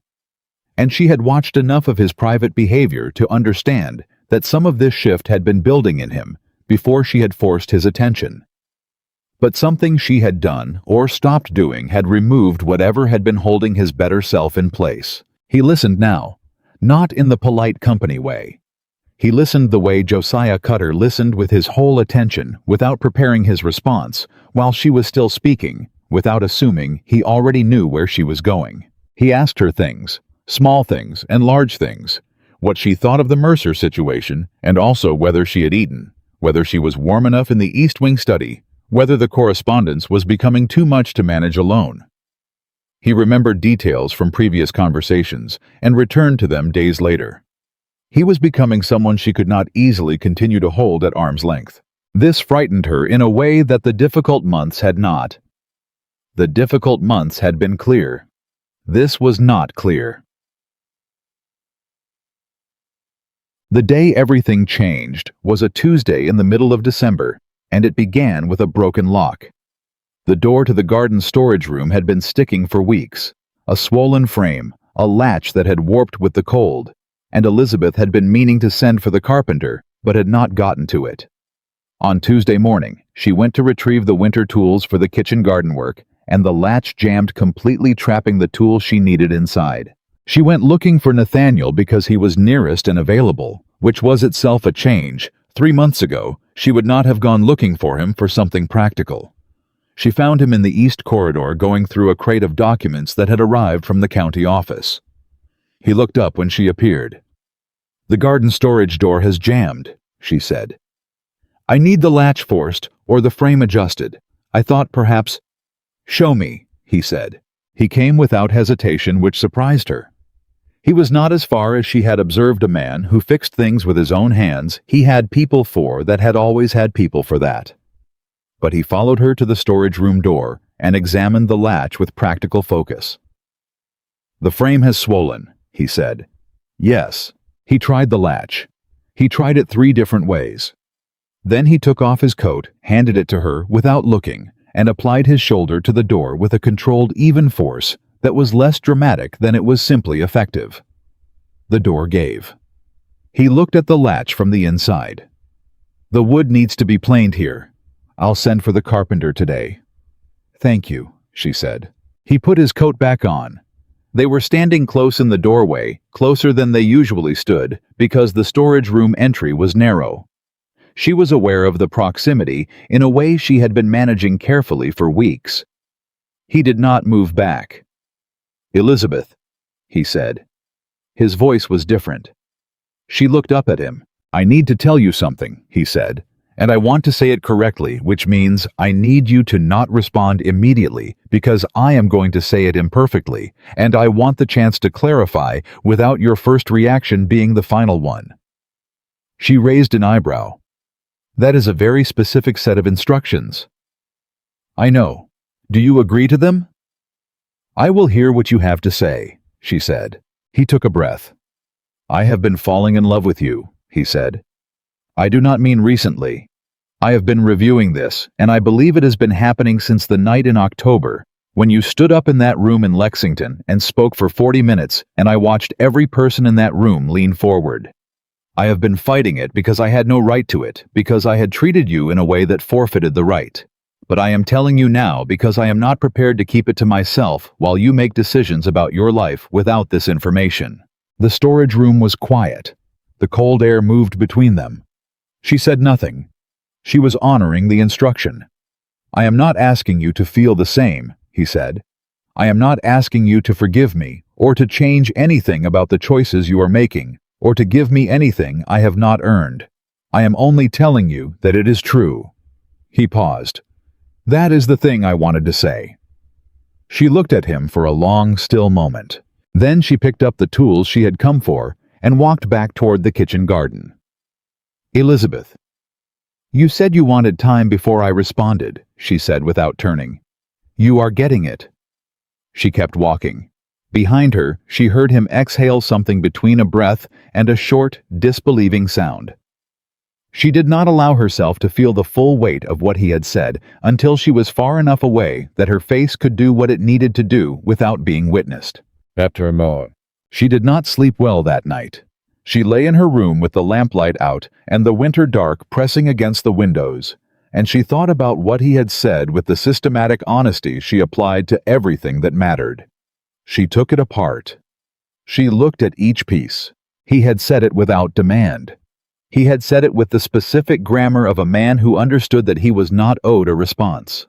[SPEAKER 1] And she had watched enough of his private behavior to understand that some of this shift had been building in him before she had forced his attention. But something she had done or stopped doing had removed whatever had been holding his better self in place. He listened now, not in the polite company way. He listened the way Josiah Cutter listened, with his whole attention, without preparing his response, while she was still speaking, without assuming he already knew where she was going. He asked her things, small things and large things, what she thought of the Mercer situation, and also whether she had eaten, whether she was warm enough in the East Wing study, whether the correspondence was becoming too much to manage alone. He remembered details from previous conversations and returned to them days later. He was becoming someone she could not easily continue to hold at arm's length. This frightened her in a way that the difficult months had not. The difficult months had been clear. This was not clear. The day everything changed was a Tuesday in the middle of December, and it began with a broken lock. The door to the garden storage room had been sticking for weeks, a swollen frame, a latch that had warped with the cold, and Elizabeth had been meaning to send for the carpenter, but had not gotten to it. On Tuesday morning, she went to retrieve the winter tools for the kitchen garden work, and the latch jammed completely, trapping the tools she needed inside. She went looking for Nathaniel because he was nearest and available, which was itself a change. 3 months ago, she would not have gone looking for him for something practical. She found him in the east corridor going through a crate of documents that had arrived from the county office. He looked up when she appeared. "The garden storage door has jammed," she said. "I need the latch forced or the frame adjusted. I thought perhaps—" "Show me," he said. He came without hesitation, which surprised her. He was not as far as she had observed a man who fixed things with his own hands. He had people for that, had always had people for that. But he followed her to the storage room door and examined the latch with practical focus. "The frame has swollen," he said. "Yes." He tried the latch. He tried it 3 different ways. Then he took off his coat, handed it to her without looking, and applied his shoulder to the door with a controlled, even force that was less dramatic than it was simply effective. The door gave. He looked at the latch from the inside. "The wood needs to be planed here. I'll send for the carpenter today." "Thank you," she said. He put his coat back on. They were standing close in the doorway, closer than they usually stood, because the storage room entry was narrow. She was aware of the proximity in a way she had been managing carefully for weeks. He did not move back. "Elizabeth," he said. His voice was different. She looked up at him. "I need to tell you something," he said, "and I want to say it correctly, which means I need you to not respond immediately, because I am going to say it imperfectly, and I want the chance to clarify without your first reaction being the final one." She raised an eyebrow. "That is a very specific set of instructions." "I know. Do you agree to them?" "I will hear what you have to say," she said. He took a breath. "I have been falling in love with you," he said. "I do not mean recently. I have been reviewing this, and I believe it has been happening since the night in October, when you stood up in that room in Lexington and spoke for 40 minutes, and I watched every person in that room lean forward. I have been fighting it because I had no right to it, because I had treated you in a way that forfeited the right. But I am telling you now because I am not prepared to keep it to myself while you make decisions about your life without this information." The storage room was quiet. The cold air moved between them. She said nothing. She was honoring the instruction. "I am not asking you to feel the same," he said. "I am not asking you to forgive me, or to change anything about the choices you are making, or to give me anything I have not earned. I am only telling you that it is true." He paused. "That is the thing I wanted to say." She looked at him for a long, still moment. Then she picked up the tools she had come for and walked back toward the kitchen garden. "Elizabeth, you said you wanted time before I responded," she said without turning. "You are getting it." She kept walking. Behind her, she heard him exhale something between a breath and a short, disbelieving sound. She did not allow herself to feel the full weight of what he had said until she was far enough away that her face could do what it needed to do without being witnessed. After more. She did not sleep well that night. She lay in her room with the lamplight out and the winter dark pressing against the windows, and she thought about what he had said with the systematic honesty she applied to everything that mattered. She took it apart. She looked at each piece. He had said it without demand. He had said it with the specific grammar of a man who understood that he was not owed a response.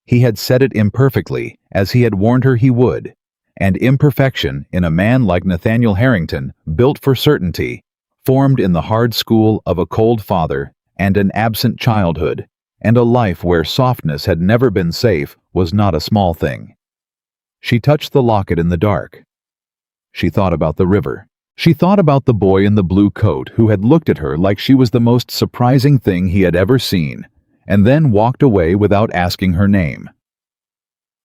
[SPEAKER 1] He had said it imperfectly, as he had warned her he would, and imperfection in a man like Nathaniel Harrington, built for certainty, formed in the hard school of a cold father and an absent childhood, and a life where softness had never been safe, was not a small thing. She touched the locket in the dark. She thought about the river. She thought about the boy in the blue coat who had looked at her like she was the most surprising thing he had ever seen, and then walked away without asking her name.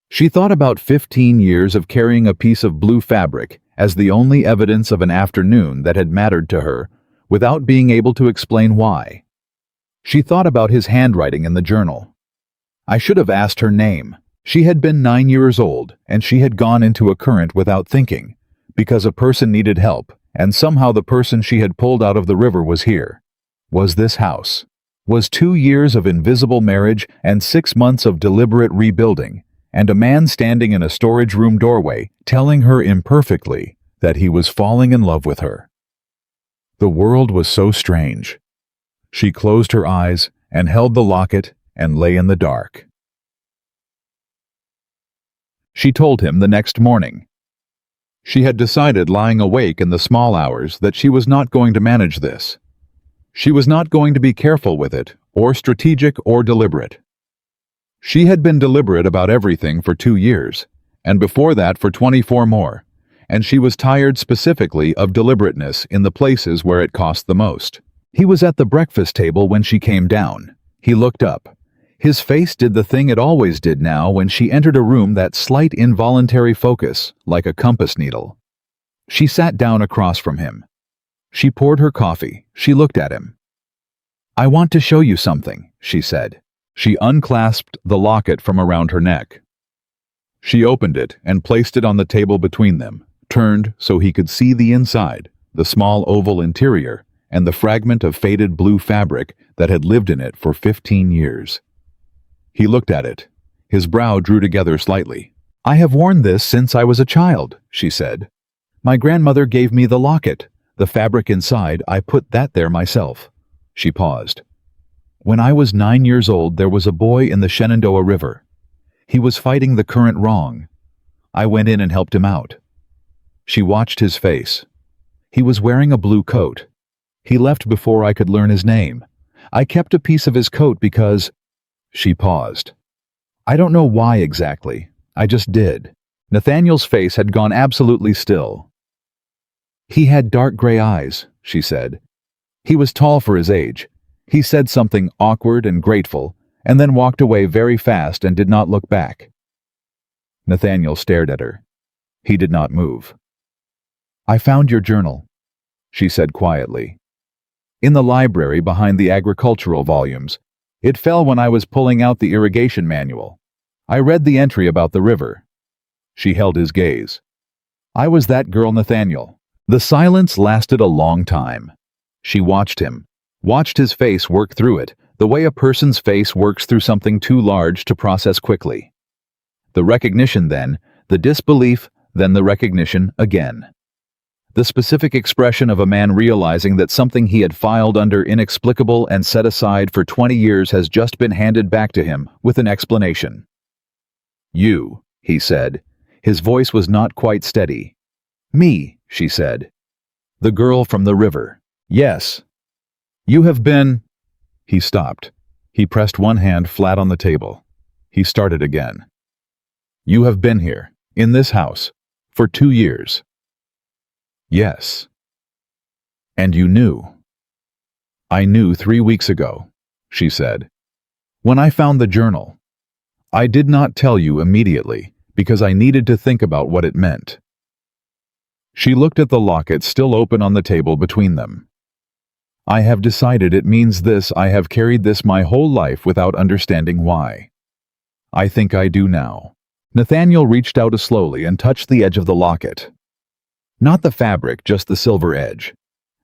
[SPEAKER 1] She thought about 15 years of carrying a piece of blue fabric as the only evidence of an afternoon that had mattered to her, without being able to explain why. She thought about his handwriting in the journal. I should have asked her name. She had been 9 years old, and she had gone into a current without thinking, because a person needed help, and somehow the person she had pulled out of the river was here. Was this house? Was 2 years of invisible marriage and 6 months of deliberate rebuilding, and a man standing in a storage room doorway telling her imperfectly that he was falling in love with her. The world was so strange. She closed her eyes and held the locket and lay in the dark. She told him the next morning. She had decided, lying awake in the small hours, that she was not going to manage this. She was not going to be careful with it, or strategic or deliberate. She had been deliberate about everything for 2 years, and before that for 24 more, and she was tired specifically of deliberateness in the places where it cost the most. He was at the breakfast table when she came down. He looked up. His face did the thing it always did now when she entered a room, that slight involuntary focus, like a compass needle. She sat down across from him. She poured her coffee. She looked at him. I want to show you something, she said. She unclasped the locket from around her neck. She opened it and placed it on the table between them, turned so he could see the inside, the small oval interior, and the fragment of faded blue fabric that had lived in it for 15 years. He looked at it. His brow drew together slightly. I have worn this since I was a child, she said. My grandmother gave me the locket. The fabric inside, I put that there myself. She paused. When I was 9 years old, there was a boy in the Shenandoah River. He was fighting the current wrong. I went in and helped him out. She watched his face. He was wearing a blue coat. He left before I could learn his name. I kept a piece of his coat because... She paused. I don't know why exactly. I just did. Nathaniel's face had gone absolutely still. He had dark gray eyes, she said. He was tall for his age. He said something awkward and grateful, and then walked away very fast and did not look back. Nathaniel stared at her. He did not move. I found your journal, she said quietly. In the library behind the agricultural volumes. It fell when I was pulling out the irrigation manual. I read the entry about the river. She held his gaze. I was that girl, Nathaniel. The silence lasted a long time. She watched him, watched his face work through it, the way a person's face works through something too large to process quickly. The recognition then, the disbelief, then the recognition again. The specific expression of a man realizing that something he had filed under inexplicable and set aside for 20 years has just been handed back to him with an explanation. You, he said. His voice was not quite steady. Me, she said. The girl from the river. Yes. You have been... He stopped. He pressed one hand flat on the table. He started again. You have been here, in this house, for 2 years. Yes. And you knew. I knew 3 weeks ago, she said. When I found the journal. I did not tell you immediately, because I needed to think about what it meant. She looked at the locket still open on the table between them. I have decided it means this. I have carried this my whole life without understanding why. I think I do now. Nathaniel reached out slowly and touched the edge of the locket. Not the fabric, just the silver edge,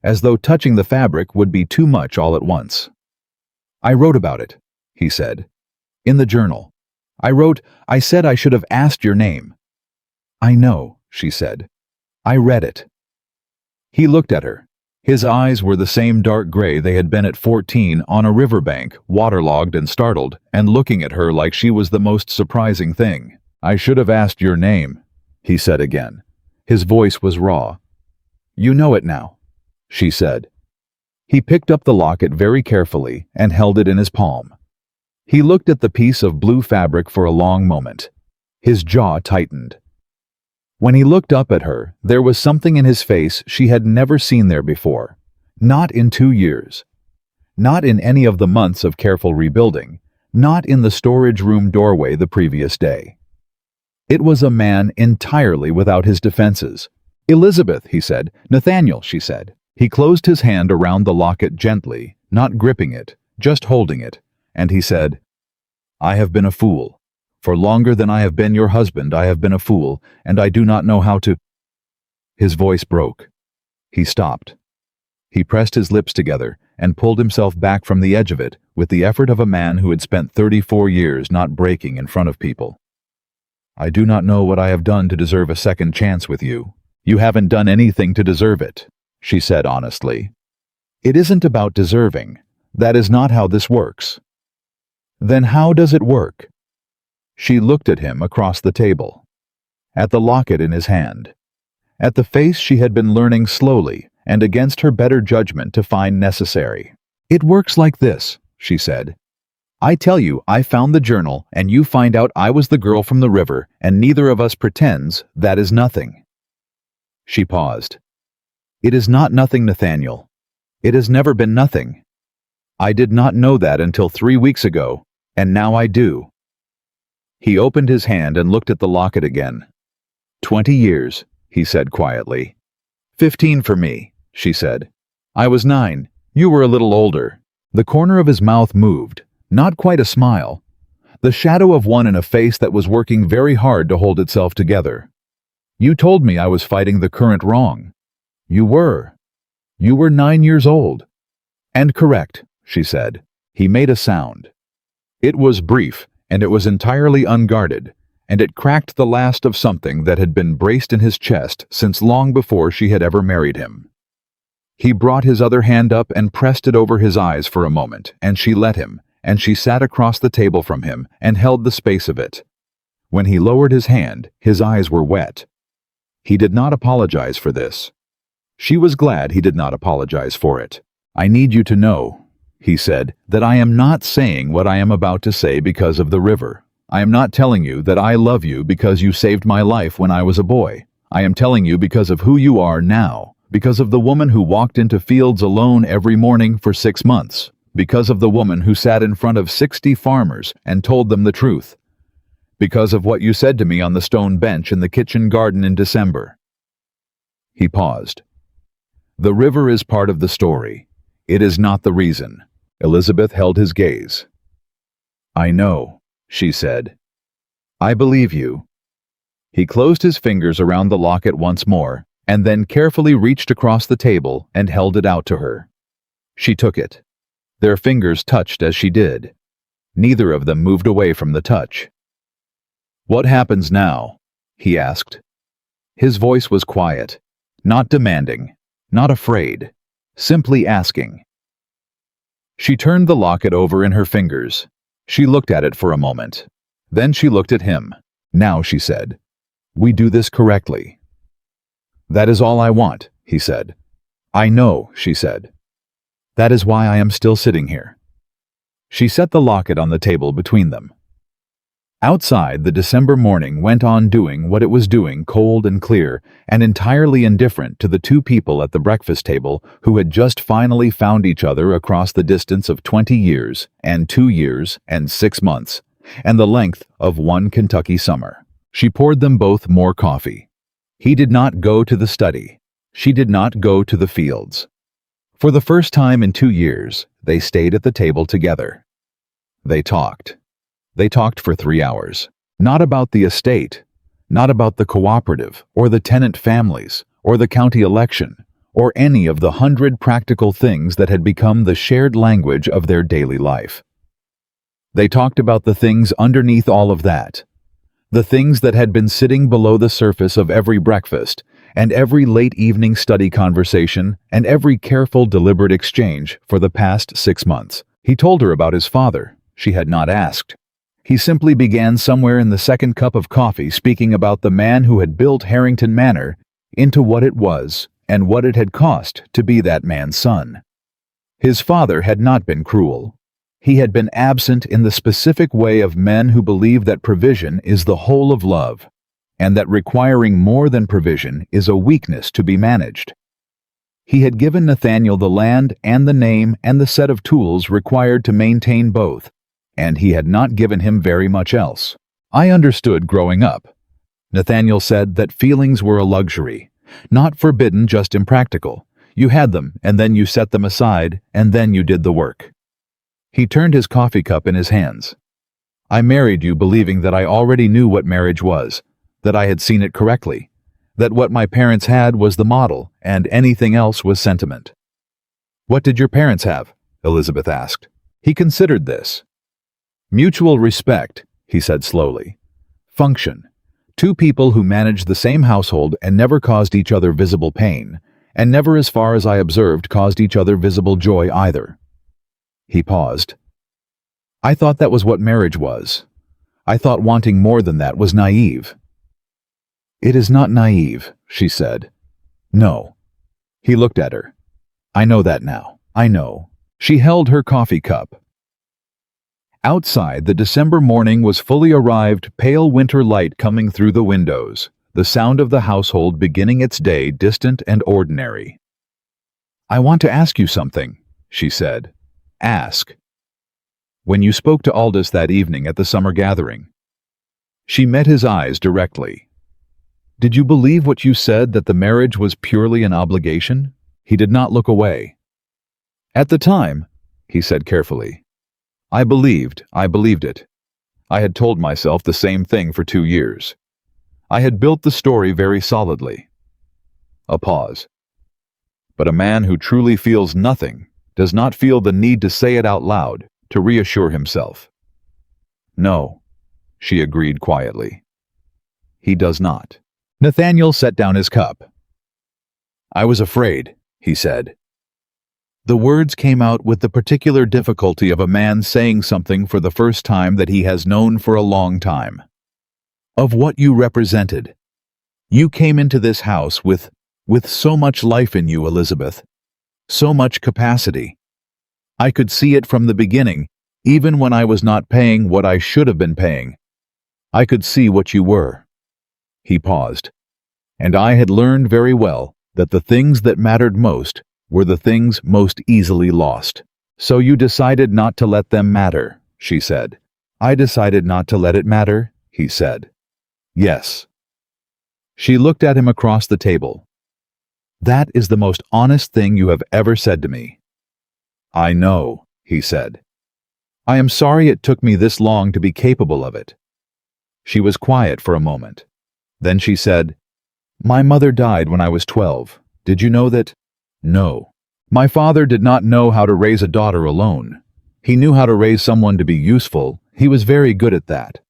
[SPEAKER 1] as though touching the fabric would be too much all at once. I wrote about it. he said. "In the journal. I said I should have asked your name." "I know," she said. "I read it." He looked at her. His eyes were the same dark gray they had been at 14 on a riverbank, waterlogged and startled, and looking at her like she was the most surprising thing. "I should have asked your name," he said again. His voice was raw. "You know it now," she said. He picked up the locket very carefully and held it in his palm. He looked at the piece of blue fabric for a long moment. His jaw tightened. When he looked up at her, there was something in his face she had never seen there before. Not in 2 years. Not in any of the months of careful rebuilding. Not in the storage room doorway the previous day. It was a man entirely without his defenses. "Elizabeth," he said. "Nathaniel," she said. He closed his hand around the locket gently, not gripping it, just holding it, and he said, "I have been a fool. For longer than I have been your husband, I have been a fool, and I do not know how to—" His voice broke. He stopped. He pressed his lips together and pulled himself back from the edge of it with the effort of a man who had spent 34 years not breaking in front of people. "I do not know what I have done to deserve a second chance with you. You haven't done anything to deserve it," she said honestly. "It isn't about deserving. That is not how this works." "Then how does it work?" She looked at him across the table, at the locket in his hand, at the face she had been learning slowly and against her better judgment to find necessary. "It works like this," she said. "I tell you I found the journal and you find out I was the girl from the river and neither of us pretends that is nothing." She paused. "It is not nothing, Nathaniel. It has never been nothing. I did not know that until 3 weeks ago, and now I do." He opened his hand and looked at the locket again. 20 years, he said quietly. 15 for me, she said. I was 9. You were a little older. The corner of his mouth moved, not quite a smile. The shadow of one in a face that was working very hard to hold itself together. You told me I was fighting the current wrong. You were. You were 9 years old. And correct, she said. He made a sound. It was brief, and it was entirely unguarded, and it cracked the last of something that had been braced in his chest since long before she had ever married him. He brought his other hand up and pressed it over his eyes for a moment, and she let him, and she sat across the table from him and held the space of it. When he lowered his hand, his eyes were wet. He did not apologize for this. She was glad he did not apologize for it. I need you to know, he said, that I am not saying what I am about to say because of the river. I am not telling you that I love you because you saved my life when I was a boy. I am telling you because of who you are now, because of the woman who walked into fields alone every morning for 6 months, because of the woman who sat in front of 60 farmers and told them the truth, because of what you said to me on the stone bench in the kitchen garden in December. He paused. The river is part of the story. It is not the reason. Elizabeth held his gaze. I know, she said. I believe you. He closed his fingers around the locket once more, and then carefully reached across the table and held it out to her. She took it. Their fingers touched as she did. Neither of them moved away from the touch. What happens now? He asked. His voice was quiet, not demanding, not afraid, simply asking. She turned the locket over in her fingers. She looked at it for a moment. Then she looked at him. Now, she said, we do this correctly. That is all I want, he said. I know, she said. That is why I am still sitting here. She set the locket on the table between them. Outside, the December morning went on doing what it was doing, cold and clear, and entirely indifferent to the two people at the breakfast table who had just finally found each other across the distance of 20 years, and 2 years, and 6 months, and the length of one Kentucky summer. She poured them both more coffee. He did not go to the study. She did not go to the fields. For the first time in 2 years, they stayed at the table together. They talked. They talked for 3 hours. Not about the estate, not about the cooperative, or the tenant families, or the county election, or any of the 100 practical things that had become the shared language of their daily life. They talked about the things underneath all of that. The things that had been sitting below the surface of every breakfast, and every late evening study conversation, and every careful, deliberate exchange for the past 6 months. He told her about his father. She had not asked. He simply began somewhere in the second cup of coffee speaking about the man who had built Harrington Manor into what it was and what it had cost to be that man's son. His father had not been cruel. He had been absent in the specific way of men who believe that provision is the whole of love, and that requiring more than provision is a weakness to be managed. He had given Nathaniel the land and the name and the set of tools required to maintain both, and he had not given him very much else. I understood growing up. Nathaniel said that feelings were a luxury, not forbidden, just impractical. You had them, and then you set them aside, and then you did the work. He turned his coffee cup in his hands. I married you believing that I already knew what marriage was, that I had seen it correctly, that what my parents had was the model, and anything else was sentiment. What did your parents have? Elizabeth asked. He considered this. Mutual respect, he said slowly. Function. Two people who managed the same household and never caused each other visible pain, and never, as far as I observed, caused each other visible joy either. He paused. I thought that was what marriage was. I thought wanting more than that was naive. It is not naive, she said. No. He looked at her. I know that now. I know. She held her coffee cup. Outside, the December morning was fully arrived, pale winter light coming through the windows, the sound of the household beginning its day distant and ordinary. I want to ask you something, she said. Ask. When you spoke to Aldous that evening at the summer gathering. She met his eyes directly. Did you believe what you said, that the marriage was purely an obligation? He did not look away. At the time, he said carefully, I believed it. I had told myself the same thing for 2 years. I had built the story very solidly. A pause. But a man who truly feels nothing does not feel the need to say it out loud to reassure himself. No, she agreed quietly. He does not. Nathaniel set down his cup. I was afraid, he said. The words came out with the particular difficulty of a man saying something for the first time that he has known for a long time. Of what you represented. You came into this house with so much life in you, Elizabeth. So much capacity. I could see it from the beginning, even when I was not paying what I should have been paying. I could see what you were. He paused. And I had learned very well that the things that mattered most were the things most easily lost. So you decided not to let them matter, she said. I decided not to let it matter, he said. Yes. She looked at him across the table. That is the most honest thing you have ever said to me. I know, he said. I am sorry it took me this long to be capable of it. She was quiet for a moment. Then she said, My mother died when I was 12. Did you know that? No. My father did not know how to raise a daughter alone. He knew how to raise someone to be useful. He was very good at that.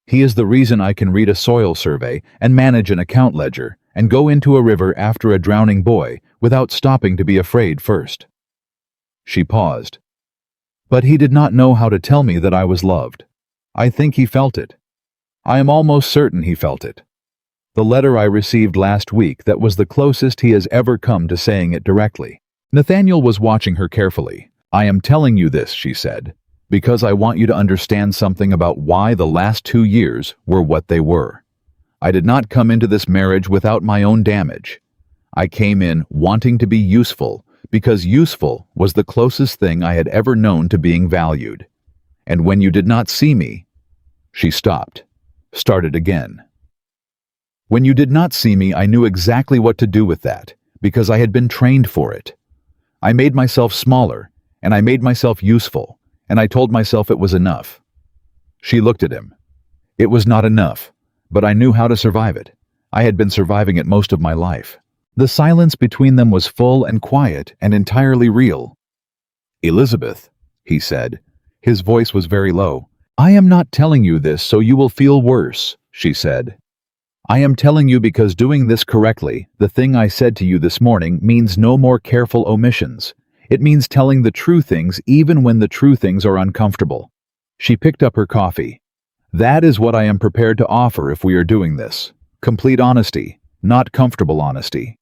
[SPEAKER 1] He is the reason I can read a soil survey and manage an account ledger and go into a river after a drowning boy without stopping to be afraid first. She paused. But he did not know how to tell me that I was loved. I think he felt it. I am almost certain he felt it. The letter I received last week, that was the closest he has ever come to saying it directly. Nathaniel was watching her carefully. I am telling you this, she said, because I want you to understand something about why the last 2 years were what they were. I did not come into this marriage without my own damage. I came in wanting to be useful, because useful was the closest thing I had ever known to being valued. And when you did not see me, she stopped, started again. When you did not see me, I knew exactly what to do with that, because I had been trained for it. I made myself smaller, and I made myself useful, and I told myself it was enough. She looked at him. It was not enough, but I knew how to survive it. I had been surviving it most of my life. The silence between them was full and quiet and entirely real. Elizabeth, he said, His voice was very low. "I am not telling you this so you will feel worse," she said. "I am telling you because doing this correctly, the thing I said to you this morning, means no more careful omissions. It means telling the true things even when the true things are uncomfortable." She picked up her coffee. "That is what I am prepared to offer if we are doing this. Complete honesty, not comfortable honesty."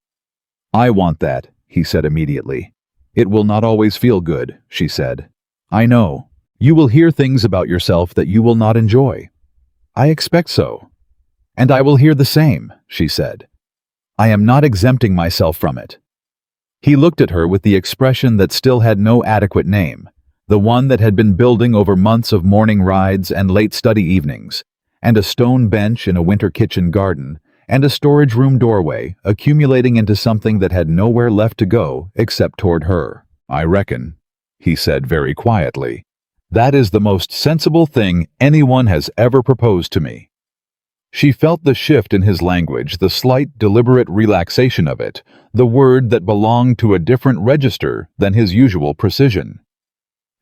[SPEAKER 1] "I want that," he said immediately. "It will not always feel good," she said. "I know. You will hear things about yourself that you will not enjoy." "I expect so." "And I will hear the same," she said. "I am not exempting myself from it." He looked at her with the expression that still had no adequate name, the one that had been building over months of morning rides and late study evenings, and a stone bench in a winter kitchen garden, and a storage room doorway, accumulating into something that had nowhere left to go except toward her. "I reckon," he said very quietly, "that is the most sensible thing anyone has ever proposed to me." She felt the shift in his language, the slight, deliberate relaxation of it, the word that belonged to a different register than his usual precision.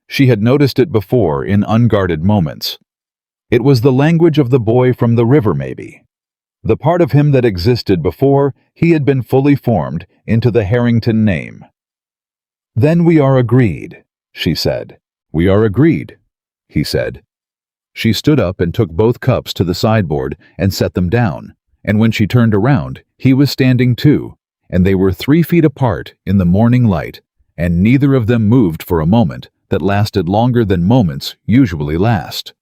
[SPEAKER 1] She had noticed it before in unguarded moments. It was the language of the boy from the river, maybe. The part of him that existed before he had been fully formed into the Harrington name. "Then we are agreed," she said. "We are agreed," he said. She stood up and took both cups to the sideboard and set them down, and when she turned around, he was standing too, and they were 3 feet apart in the morning light, and neither of them moved for a moment that lasted longer than moments usually last.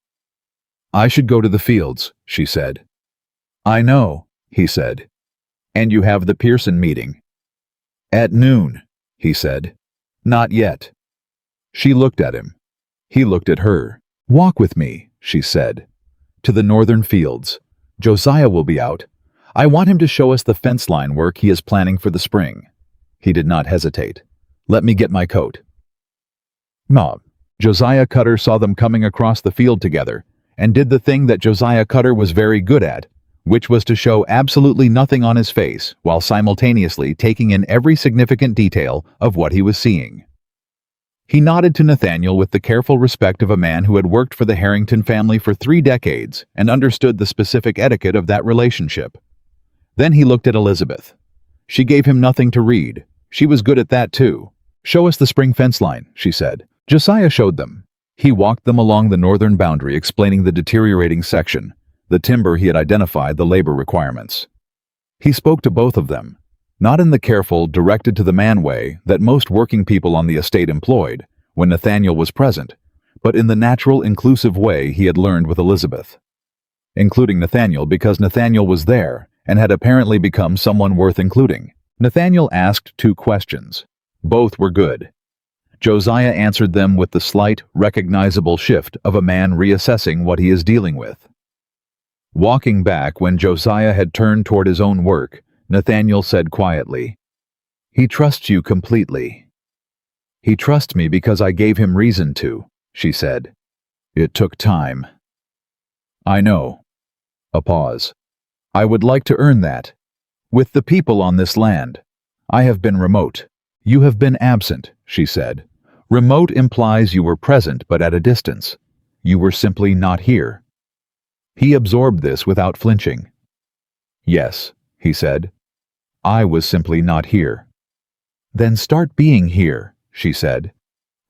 [SPEAKER 1] "I should go to the fields," she said. "I know," he said. "And you have the Pearson meeting." "At noon," he said. "Not yet." She looked at him. He looked at her. "Walk with me," she said. "To the northern fields. Josiah will be out. I want him to show us the fence line work he is planning for the spring." He did not hesitate. "Let me get my coat." No. Josiah Cutter saw them coming across the field together, and did the thing that Josiah Cutter was very good at, which was to show absolutely nothing on his face while simultaneously taking in every significant detail of what he was seeing. He nodded to Nathaniel with the careful respect of a man who had worked for the Harrington family for 3 decades and understood the specific etiquette of that relationship. Then he looked at Elizabeth. She gave him nothing to read. She was good at that too. "Show us the spring fence line," she said. Josiah showed them. He walked them along the northern boundary, explaining the deteriorating section, the timber he had identified, the labor requirements. He spoke to both of them, not in the careful, directed-to-the-man way that most working people on the estate employed when Nathaniel was present, but in the natural, inclusive way he had learned with Elizabeth. Including Nathaniel because Nathaniel was there and had apparently become someone worth including. Nathaniel asked 2 questions. Both were good. Josiah answered them with the slight, recognizable shift of a man reassessing what he is dealing with. Walking back when Josiah had turned toward his own work, Nathaniel said quietly, "He trusts you completely." "He trusts me because I gave him reason to," she said. "It took time." "I know." A pause. "I would like to earn that. With the people on this land. I have been remote. You have been absent," she said. "Remote implies you were present but at a distance. You were simply not here." He absorbed this without flinching. "Yes," he said. "I was simply not here." "Then start being here," she said.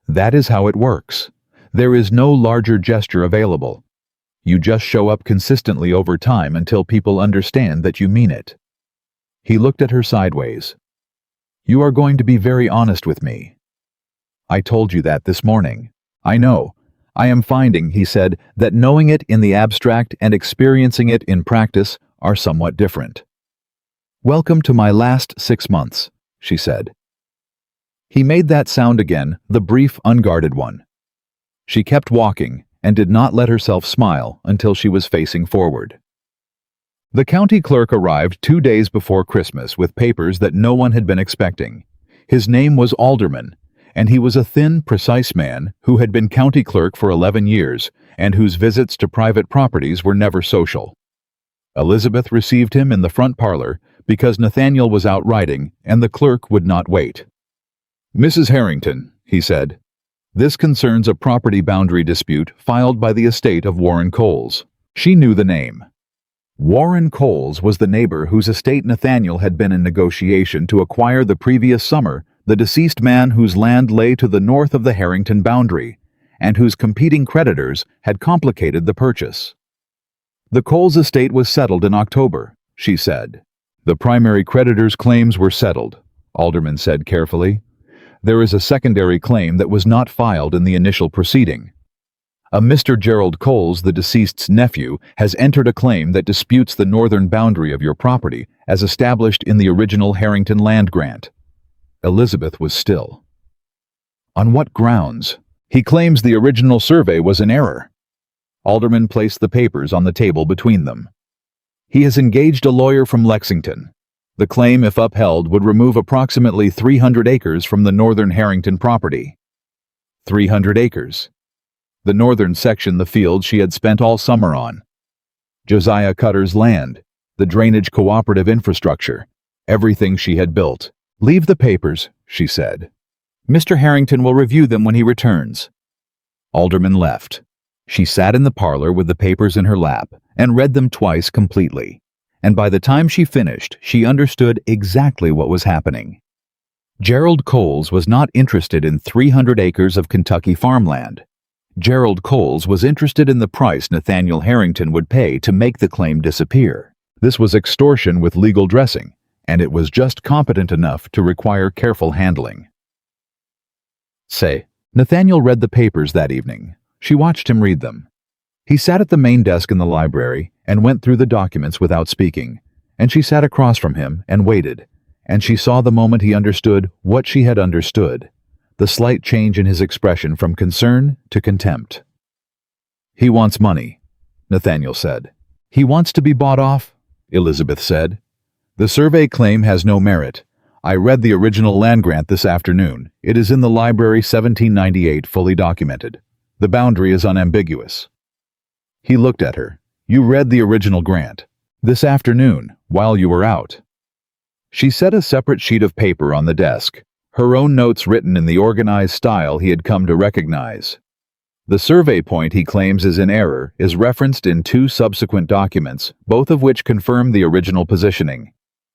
[SPEAKER 1] "That is how it works. There is no larger gesture available. You just show up consistently over time until people understand that you mean it." He looked at her sideways. "You are going to be very honest with me." "I told you that this morning." "I know. I am finding," he said, "that knowing it in the abstract and experiencing it in practice are somewhat different." "Welcome to my last 6 months," she said. He made that sound again, the brief, unguarded one. She kept walking and did not let herself smile until she was facing forward. The county clerk arrived 2 days before Christmas with papers that no one had been expecting. His name was Alderman, and he was a thin, precise man who had been county clerk for 11 years and whose visits to private properties were never social. Elizabeth received him in the front parlor because Nathaniel was out riding and the clerk would not wait. "Mrs. Harrington," he said. This concerns a property boundary dispute filed by the estate of Warren Coles. She knew the name. Warren Coles was the neighbor whose estate Nathaniel had been in negotiation to acquire the previous summer, the deceased man whose land lay to the north of the Harrington boundary, and whose competing creditors had complicated the purchase. The Coles estate was settled in October, she said. The primary creditor's claims were settled, Alderman said carefully. There is a secondary claim that was not filed in the initial proceeding. A Mr. Gerald Coles, the deceased's nephew, has entered a claim that disputes the northern boundary of your property as established in the original Harrington land grant. Elizabeth was still. On what grounds? He claims the original survey was in error. Alderman placed the papers on the table between them. He has engaged a lawyer from Lexington. The claim, if upheld, would remove approximately 300 acres from the northern Harrington property. 300 acres. The northern section, the field she had spent all summer on. Josiah Cutter's land, the drainage cooperative infrastructure, everything she had built. Leave the papers, she said. Mr. Harrington will review them when he returns. Alderman left. She sat in the parlor with the papers in her lap and read them twice completely. And by the time she finished, she understood exactly what was happening. Gerald Coles was not interested in 300 acres of Kentucky farmland. Gerald Coles was interested in the price Nathaniel Harrington would pay to make the claim disappear. This was extortion with legal dressing, and it was just competent enough to require careful handling. Nathaniel read the papers that evening. She watched him read them. He sat at the main desk in the library and went through the documents without speaking, and she sat across from him and waited, and she saw the moment he understood what she had understood, the slight change in his expression from concern to contempt. He wants money, Nathaniel said. He wants to be bought off, Elizabeth said. The survey claim has no merit. I read the original land grant this afternoon. It is in the library 1798, fully documented. The boundary is unambiguous. He looked at her. You read the original grant. This afternoon, while you were out. She set a separate sheet of paper on the desk, her own notes written in the organized style he had come to recognize. The survey point he claims is in error is referenced in 2 subsequent documents, both of which confirm the original positioning.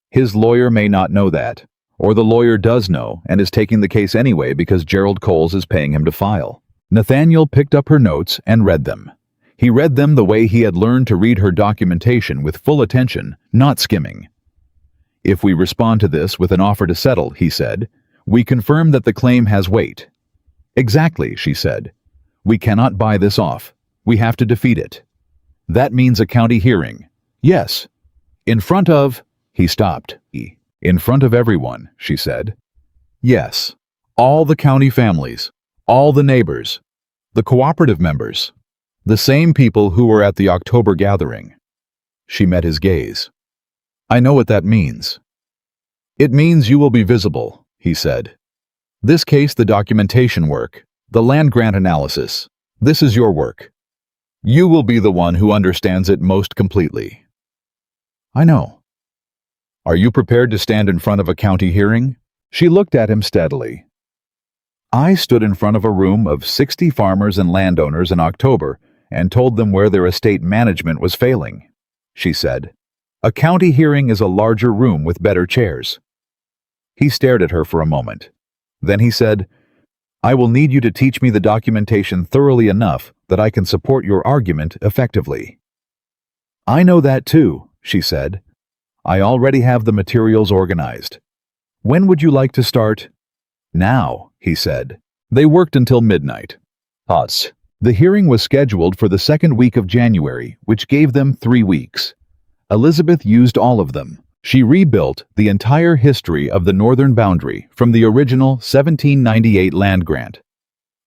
[SPEAKER 1] His lawyer may not know that, or the lawyer does know and is taking the case anyway because Gerald Coles is paying him to file. Nathaniel picked up her notes and read them. He read them the way he had learned to read her documentation, with full attention, not skimming. If we respond to this with an offer to settle, he said, we confirm that the claim has weight. Exactly, she said. We cannot buy this off. We have to defeat it. That means a county hearing. Yes. In front of... He stopped. In front of everyone, she said. Yes. All the county families. All the neighbors. The cooperative members. The same people who were at the October gathering. She met his gaze. I know what that means. It means you will be visible, he said. This case, the documentation work, the land grant analysis, this is your work. You will be the one who understands it most completely. I know. Are you prepared to stand in front of a county hearing? She looked at him steadily. I stood in front of a room of 60 farmers and landowners in October and told them where their estate management was failing, she said. A county hearing is a larger room with better chairs. He stared at her for a moment. Then he said, I will need you to teach me the documentation thoroughly enough that I can support your argument effectively. I know that too, she said. I already have the materials organized. When would you like to start? Now, he said. They worked until midnight. Us. The hearing was scheduled for the 2nd week of January, which gave them 3 weeks. Elizabeth used all of them. She rebuilt the entire history of the northern boundary from the original 1798 land grant.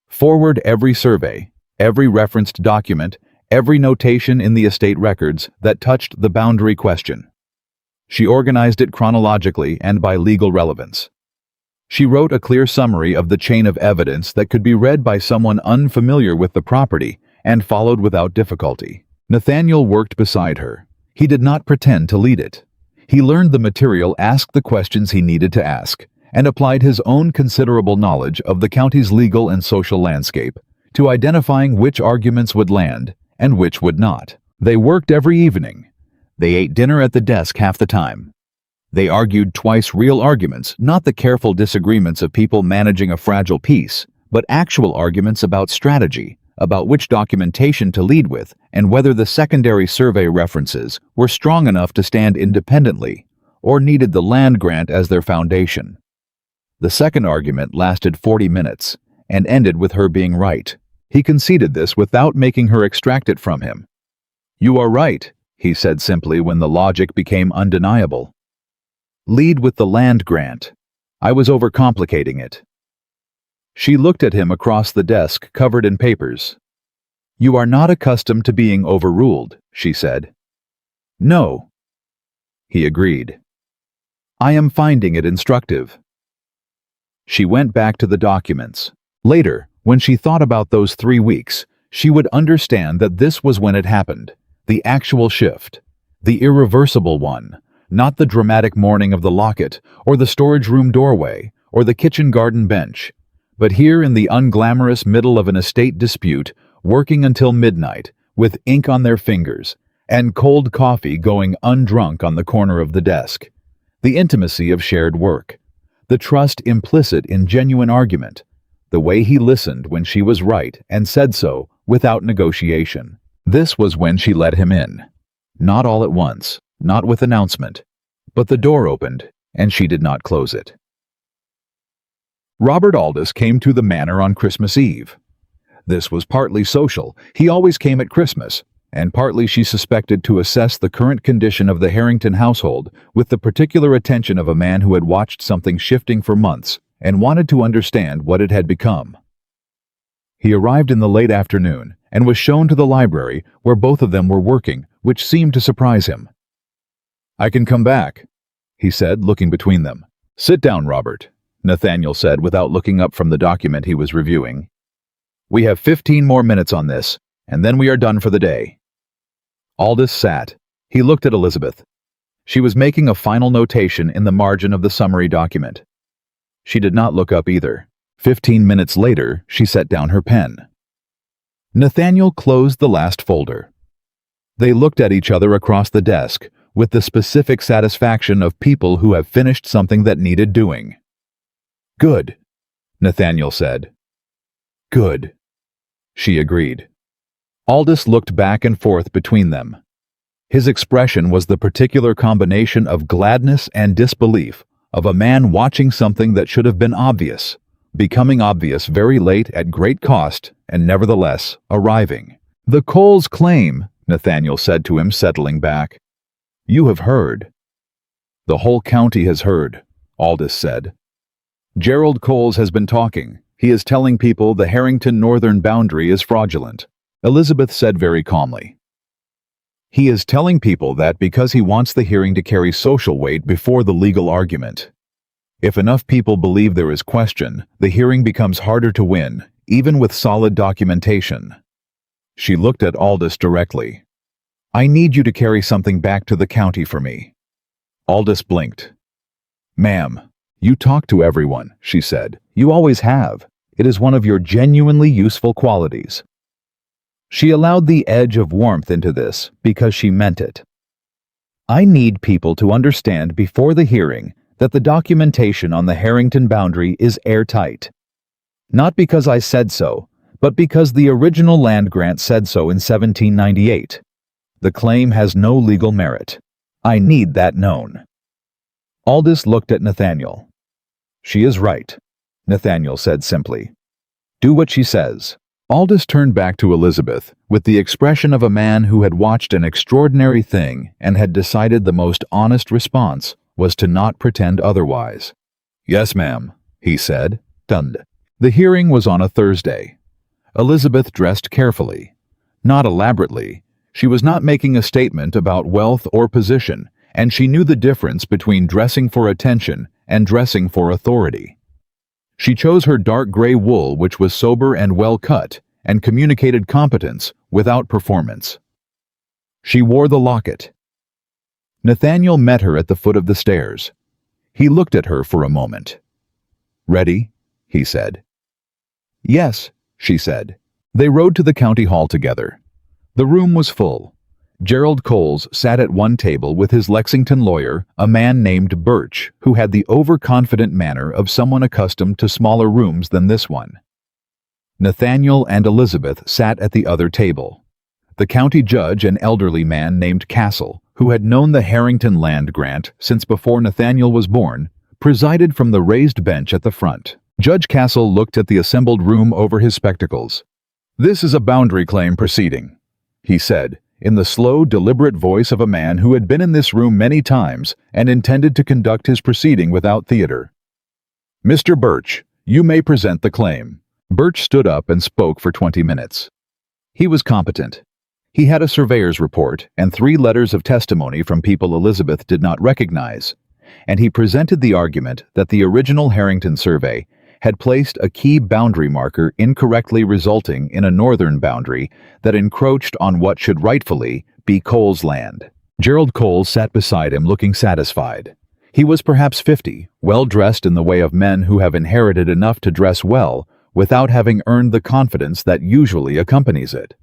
[SPEAKER 1] Forward every survey, every referenced document, every notation in the estate records that touched the boundary question. She organized it chronologically and by legal relevance. She wrote a clear summary of the chain of evidence that could be read by someone unfamiliar with the property and followed without difficulty. Nathaniel worked beside her. He did not pretend to lead it. He learned the material, asked the questions he needed to ask, and applied his own considerable knowledge of the county's legal and social landscape to identifying which arguments would land and which would not. They worked every evening. They ate dinner at the desk half the time. They argued twice real arguments, not the careful disagreements of people managing a fragile peace, but actual arguments about strategy, about which documentation to lead with, and whether the secondary survey references were strong enough to stand independently, or needed the land grant as their foundation. The second argument lasted 40 minutes, and ended with her being right. He conceded this without making her extract it from him. "You are right," he said simply when the logic became undeniable. "Lead with the land grant. I was overcomplicating it." She looked at him across the desk covered in papers. "You are not accustomed to being overruled," she said. "No." He agreed. "I am finding it instructive." She went back to the documents. Later, when she thought about those 3 weeks, she would understand that this was when it happened, the actual shift, the irreversible one, not the dramatic morning of the Locket, or the storage room doorway, or the kitchen garden bench, but here in the unglamorous middle of an estate dispute, working until midnight, with ink on their fingers, and cold coffee going undrunk on the corner of the desk. The intimacy of shared work, the trust implicit in genuine argument, the way he listened when she was right and said so without negotiation. This was when she let him in. Not all at once, not with announcement, but the door opened, and she did not close it. Robert Aldous came to the manor on Christmas Eve. This was partly social, he always came at Christmas, and partly she suspected to assess the current condition of the Harrington household with the particular attention of a man who had watched something shifting for months and wanted to understand what it had become. He arrived in the late afternoon and was shown to the library where both of them were working, which seemed to surprise him. "I can come back," he said, looking between them. "Sit down, Robert," Nathaniel said without looking up from the document he was reviewing. "We have 15 more minutes on this, and then we are done for the day." Aldous sat. He looked at Elizabeth. She was making a final notation in the margin of the summary document. She did not look up either. 15 minutes later, she set down her pen. Nathaniel closed the last folder. They looked at each other across the desk, with the specific satisfaction of people who have finished something that needed doing. "Good," Nathaniel said. "Good," she agreed. Aldous looked back and forth between them. His expression was the particular combination of gladness and disbelief of a man watching something that should have been obvious, becoming obvious very late at great cost, and nevertheless arriving. "The Coles claim," Nathaniel said to him, settling back. "You have heard." "The whole county has heard," Aldous said. "Gerald Coles has been talking. He is telling people the Harrington northern boundary is fraudulent," Elizabeth said very calmly. "He is telling people that because he wants the hearing to carry social weight before the legal argument. If enough people believe there is question, the hearing becomes harder to win, even with solid documentation." She looked at Aldous directly. "I need you to carry something back to the county for me." Aldous blinked. "Ma'am, you talk to everyone," she said. "You always have. It is one of your genuinely useful qualities." She allowed the edge of warmth into this because she meant it. "I need people to understand before the hearing that the documentation on the Harrington boundary is airtight. Not because I said so, but because the original land grant said so in 1798. The claim has no legal merit. I need that known." Aldous looked at Nathaniel. "She is right," Nathaniel said simply. "Do what she says." Aldous turned back to Elizabeth with the expression of a man who had watched an extraordinary thing and had decided the most honest response was to not pretend otherwise. "Yes, ma'am," he said, stunned. The hearing was on a Thursday. Elizabeth dressed carefully. Not elaborately. She was not making a statement about wealth or position, and she knew the difference between dressing for attention and dressing for authority. She chose her dark gray wool, which was sober and well cut, and communicated competence without performance. She wore the locket. Nathaniel met her at the foot of the stairs. He looked at her for a moment. "Ready?" he said. "Yes," she said. They rode to the county hall together. The room was full. Gerald Coles sat at one table with his Lexington lawyer, a man named Birch, who had the overconfident manner of someone accustomed to smaller rooms than this one. Nathaniel and Elizabeth sat at the other table. The county judge, an elderly man named Castle, who had known the Harrington land grant since before Nathaniel was born, presided from the raised bench at the front. Judge Castle looked at the assembled room over his spectacles. "This is a boundary claim proceeding," he said, in the slow, deliberate voice of a man who had been in this room many times and intended to conduct his proceeding without theater. "Mr. Birch, you may present the claim." Birch stood up and spoke for 20 minutes. He was competent. He had a surveyor's report and 3 letters of testimony from people Elizabeth did not recognize, and he presented the argument that the original Harrington survey had placed a key boundary marker incorrectly, resulting in a northern boundary that encroached on what should rightfully be Coles' land. Gerald Coles sat beside him looking satisfied. He was perhaps 50, well dressed in the way of men who have inherited enough to dress well without having earned the confidence that usually accompanies it.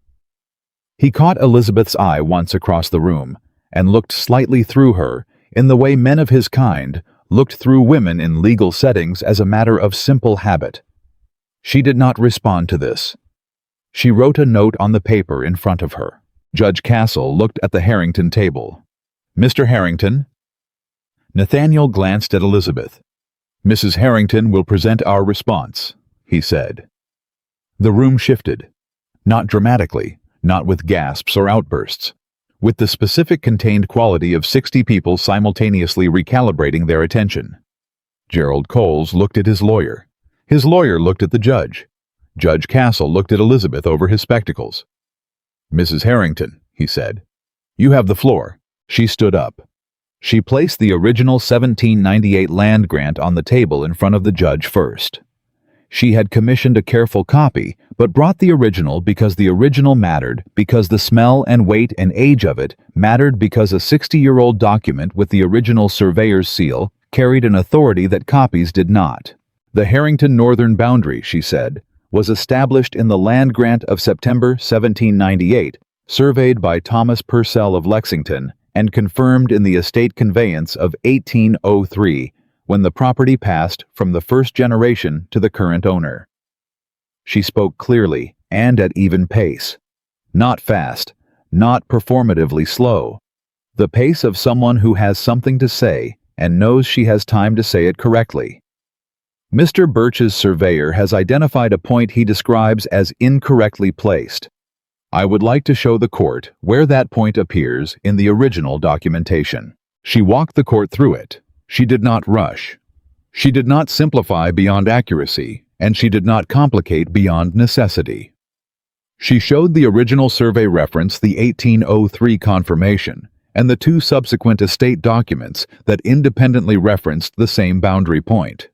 [SPEAKER 1] He caught Elizabeth's eye once across the room and looked slightly through her in the way men of his kind looked through women in legal settings as a matter of simple habit. She did not respond to this. She wrote a note on the paper in front of her. Judge Castle looked at the Harrington table. "Mr. Harrington?" Nathaniel glanced at Elizabeth. "Mrs. Harrington will present our response," he said. The room shifted. Not dramatically, not with gasps or outbursts, with the specific contained quality of 60 people simultaneously recalibrating their attention. Gerald Coles looked at his lawyer. His lawyer looked at the judge. Judge Castle looked at Elizabeth over his spectacles. "Mrs. Harrington," he said, "you have the floor." She stood up. She placed the original 1798 land grant on the table in front of the judge first. She had commissioned a careful copy, but brought the original because the original mattered, because the smell and weight and age of it mattered, because a 60-year-old document with the original surveyor's seal carried an authority that copies did not. The Harrington northern boundary, she said, was established in the land grant of September 1798, surveyed by Thomas Purcell of Lexington, and confirmed in the estate conveyance of 1803, when the property passed from the first generation to the current owner. She spoke clearly and at even pace. Not fast, not performatively slow. The pace of someone who has something to say and knows she has time to say it correctly. Mr. Birch's surveyor has identified a point he describes as incorrectly placed. I would like to show the court where that point appears in the original documentation. She walked the court through it. She did not rush. She did not simplify beyond accuracy, and she did not complicate beyond necessity. She showed the original survey reference, the 1803 confirmation, and the 2 subsequent estate documents that independently referenced the same boundary point.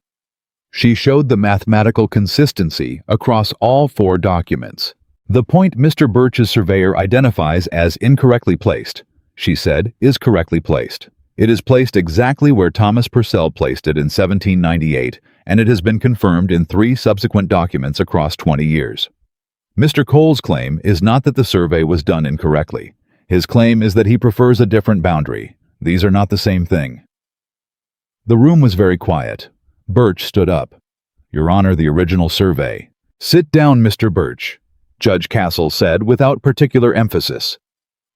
[SPEAKER 1] She showed the mathematical consistency across all 4 documents. The point Mr. Birch's surveyor identifies as incorrectly placed, she said, is correctly placed. It is placed exactly where Thomas Purcell placed it in 1798, and it has been confirmed in 3 subsequent documents across 20 years. Mr. Coles' claim is not that the survey was done incorrectly. His claim is that he prefers a different boundary. These are not the same thing. The room was very quiet. Birch stood up. "Your Honor, the original survey." "Sit down, Mr. Birch," Judge Castle said without particular emphasis.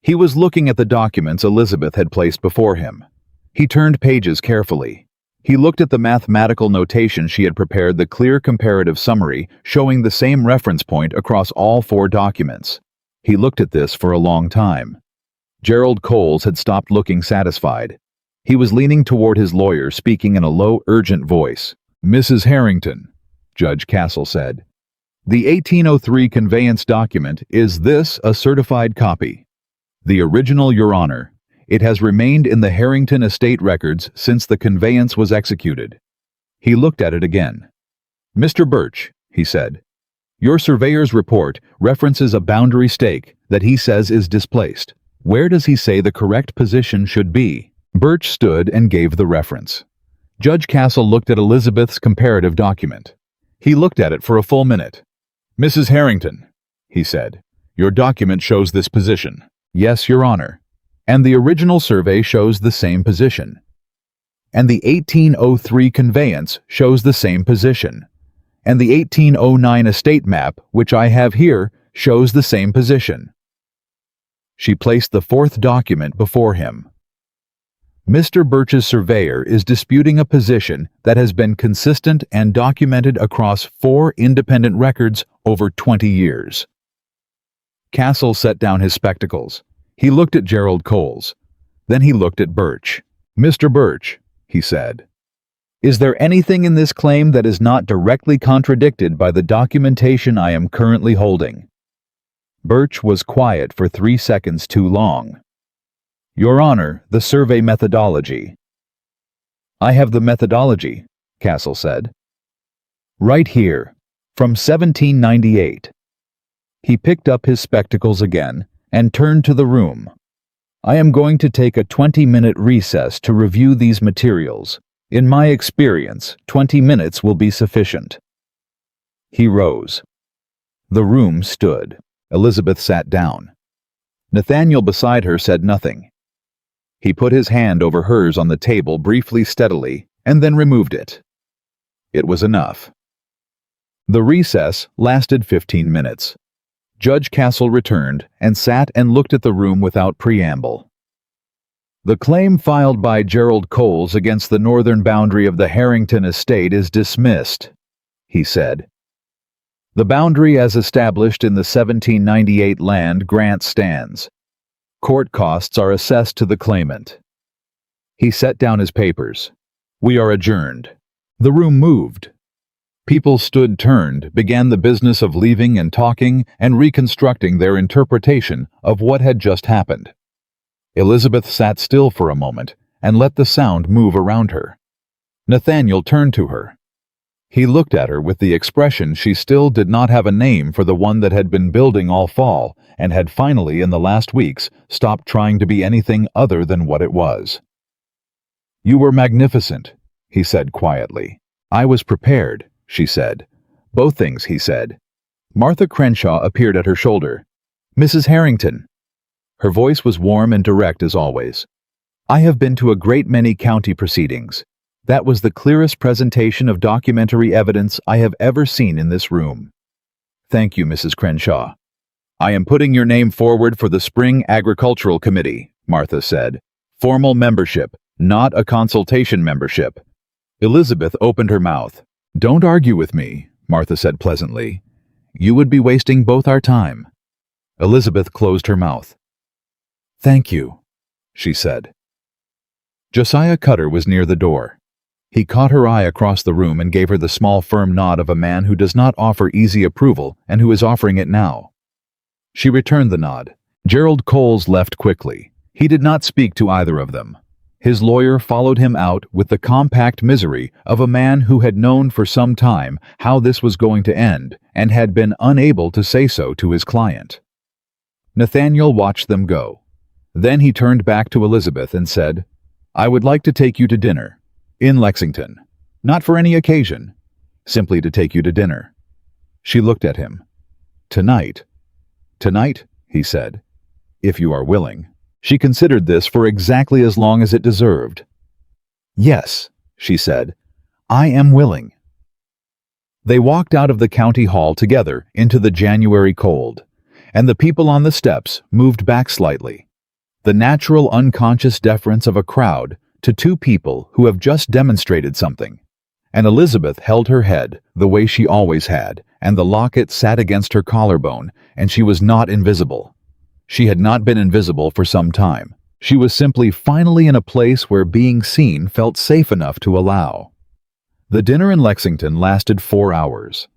[SPEAKER 1] He was looking at the documents Elizabeth had placed before him. He turned pages carefully. He looked at the mathematical notation she had prepared, the clear comparative summary showing the same reference point across all 4 documents. He looked at this for a long time. Gerald Coles had stopped looking satisfied. He was leaning toward his lawyer, speaking in a low, urgent voice. "Mrs. Harrington," Judge Castle said, "the 1803 conveyance document, is this a certified copy?" "The original, Your Honor. It has remained in the Harrington estate records since the conveyance was executed." He looked at it again. "Mr. Birch," he said, "your surveyor's report references a boundary stake that he says is displaced. Where does he say the correct position should be?" Birch stood and gave the reference. Judge Castle looked at Elizabeth's comparative document. He looked at it for a full minute. "Mrs. Harrington," he said, "your document shows this position." "Yes, Your Honor." "And the original survey shows the same position." "And the 1803 conveyance shows the same position." "And the 1809 estate map, which I have here, shows the same position." She placed the fourth document before him. Mr. Birch's surveyor is disputing a position that has been consistent and documented across 4 independent records over 20 years. Castle set down his spectacles. He looked at Gerald Coles. Then he looked at Birch. "Mr. Birch," he said, "is there anything in this claim that is not directly contradicted by the documentation I am currently holding?" Birch was quiet for 3 seconds too long. "Your Honor, the survey methodology." "I have the methodology," Castle said. "Right here, from 1798. He picked up his spectacles again and turned to the room. "I am going to take a 20-minute recess to review these materials. In my experience, 20 minutes will be sufficient." He rose. The room stood. Elizabeth sat down. Nathaniel beside her said nothing. He put his hand over hers on the table briefly, steadily, and then removed it. It was enough. The recess lasted 15 minutes. Judge Castle returned and sat and looked at the room without preamble. "The claim filed by Gerald Coles against the northern boundary of the Harrington estate is dismissed," he said. "The boundary as established in the 1798 land grant stands. Court costs are assessed to the claimant." He set down his papers. "We are adjourned." The room moved. People stood turned, began the business of leaving and talking and reconstructing their interpretation of what had just happened. Elizabeth sat still for a moment and let the sound move around her. Nathaniel turned to her. He looked at her with the expression she still did not have a name for the one that had been building all fall and had finally, in the last weeks, stopped trying to be anything other than what it was. "You were magnificent," he said quietly. "I was prepared," she said. "Both things," he said. Martha Crenshaw appeared at her shoulder. "Mrs. Harrington." Her voice was warm and direct as always. "I have been to a great many county proceedings. That was the clearest presentation of documentary evidence I have ever seen in this room." "Thank you, Mrs. Crenshaw." "I am putting your name forward for the Spring Agricultural Committee," Martha said. "Formal membership, not a consultation membership." Elizabeth opened her mouth. "Don't argue with me," Martha said pleasantly. "You would be wasting both our time." Elizabeth closed her mouth. "Thank you," she said. Josiah Cutter was near the door. He caught her eye across the room and gave her the small firm nod of a man who does not offer easy approval and who is offering it now. She returned the nod. Gerald Coles left quickly. He did not speak to either of them. His lawyer followed him out with the compact misery of a man who had known for some time how this was going to end and had been unable to say so to his client. Nathaniel watched them go. Then he turned back to Elizabeth and said, "I would like to take you to dinner. In Lexington. Not for any occasion. Simply to take you to dinner." She looked at him. "Tonight?" "Tonight," he said, "if you are willing." She considered this for exactly as long as it deserved. "Yes," she said, "I am willing." They walked out of the county hall together into the January cold, and the people on the steps moved back slightly. The natural unconscious deference of a crowd to two people who have just demonstrated something. And Elizabeth held her head the way she always had, and the locket sat against her collarbone, and she was not invisible. She had not been invisible for some time. She was simply finally in a place where being seen felt safe enough to allow. The dinner in Lexington lasted 4 hours.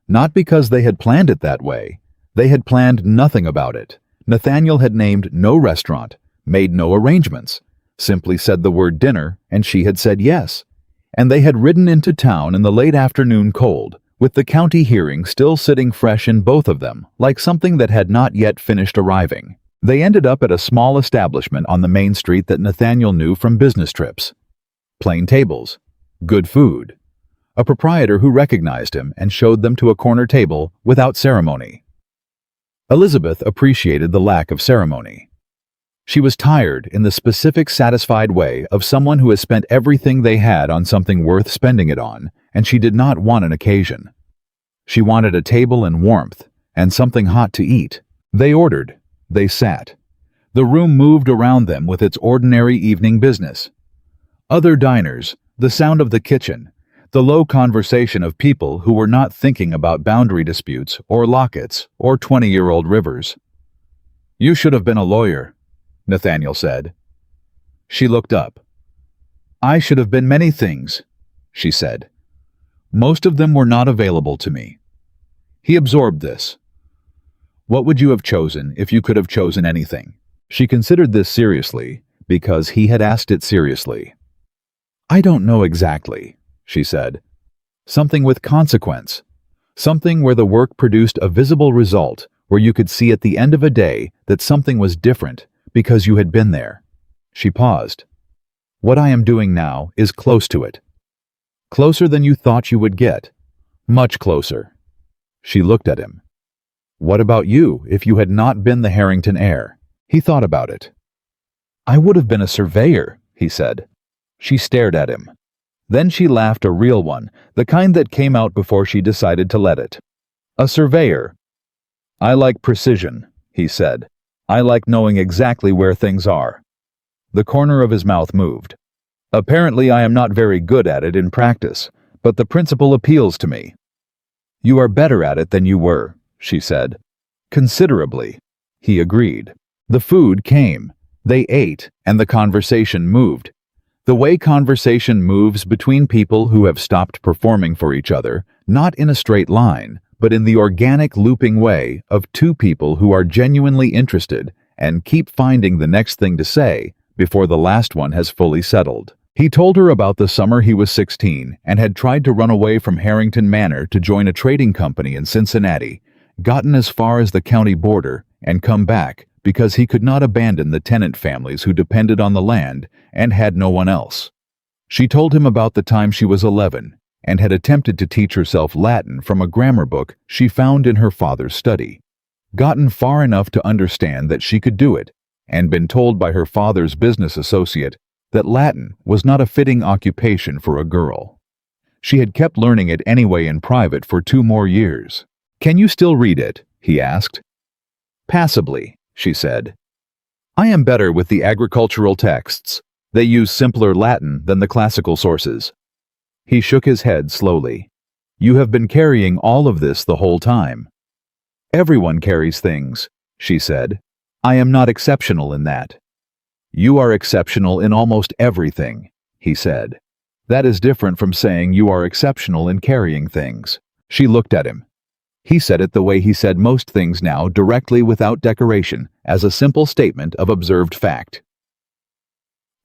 [SPEAKER 1] Not because they had planned it that way. They had planned nothing about it. Nathaniel had named no restaurant, made no arrangements, simply said the word dinner, and she had said yes. And they had ridden into town in the late afternoon cold, with the county hearing still sitting fresh in both of them, like something that had not yet finished arriving. They ended up at a small establishment on the main street that Nathaniel knew from business trips. Plain tables. Good food. A proprietor who recognized him and showed them to a corner table without ceremony. Elizabeth appreciated the lack of ceremony. She was tired in the specific satisfied way of someone who has spent everything they had on something worth spending it on, and she did not want an occasion. She wanted a table and warmth, and something hot to eat. They ordered. They sat. The room moved around them with its ordinary evening business. Other diners, the sound of the kitchen, the low conversation of people who were not thinking about boundary disputes or Lockets or 20-year-old rivers. "You should have been a lawyer," Nathaniel said. She looked up. "I should have been many things," she said. "Most of them were not available to me." He absorbed this. "What would you have chosen if you could have chosen anything?" She considered this seriously because he had asked it seriously. "I don't know exactly," she said. "Something with consequence. Something where the work produced a visible result, where you could see at the end of a day that something was different because you had been there." She paused. "What I am doing now is close to it. Closer than you thought you would get. Much closer." She looked at him. "What about you if you had not been the Harrington heir?" He thought about it. "I would have been a surveyor," he said. She stared at him. Then she laughed, a real one, the kind that came out before she decided to let it. "A surveyor. I like precision," he said. "I like knowing exactly where things are." The corner of his mouth moved. "Apparently I am not very good at it in practice, but the principle appeals to me." "You are better at it than you were," she said. "Considerably," he agreed. The food came. They ate, and the conversation moved. The way conversation moves between people who have stopped performing for each other, not in a straight line, but in the organic looping way of two people who are genuinely interested and keep finding the next thing to say before the last one has fully settled. He told her about the summer he was 16 and had tried to run away from Harrington Manor to join a trading company in Cincinnati, gotten as far as the county border, and come back because he could not abandon the tenant families who depended on the land and had no one else. She told him about the time she was 11 and had attempted to teach herself Latin from a grammar book she found in her father's study, gotten far enough to understand that she could do it, and been told by her father's business associate that Latin was not a fitting occupation for a girl. She had kept learning it anyway in private for 2 more years. "Can you still read it?" he asked. "Passably," she said. "I am better with the agricultural texts. They use simpler Latin than the classical sources." He shook his head slowly. "You have been carrying all of this the whole time." "Everyone carries things," she said. "I am not exceptional in that." "You are exceptional in almost everything," he said. "That is different from saying you are exceptional in carrying things." She looked at him. He said it the way he said most things now, directly without decoration, as a simple statement of observed fact.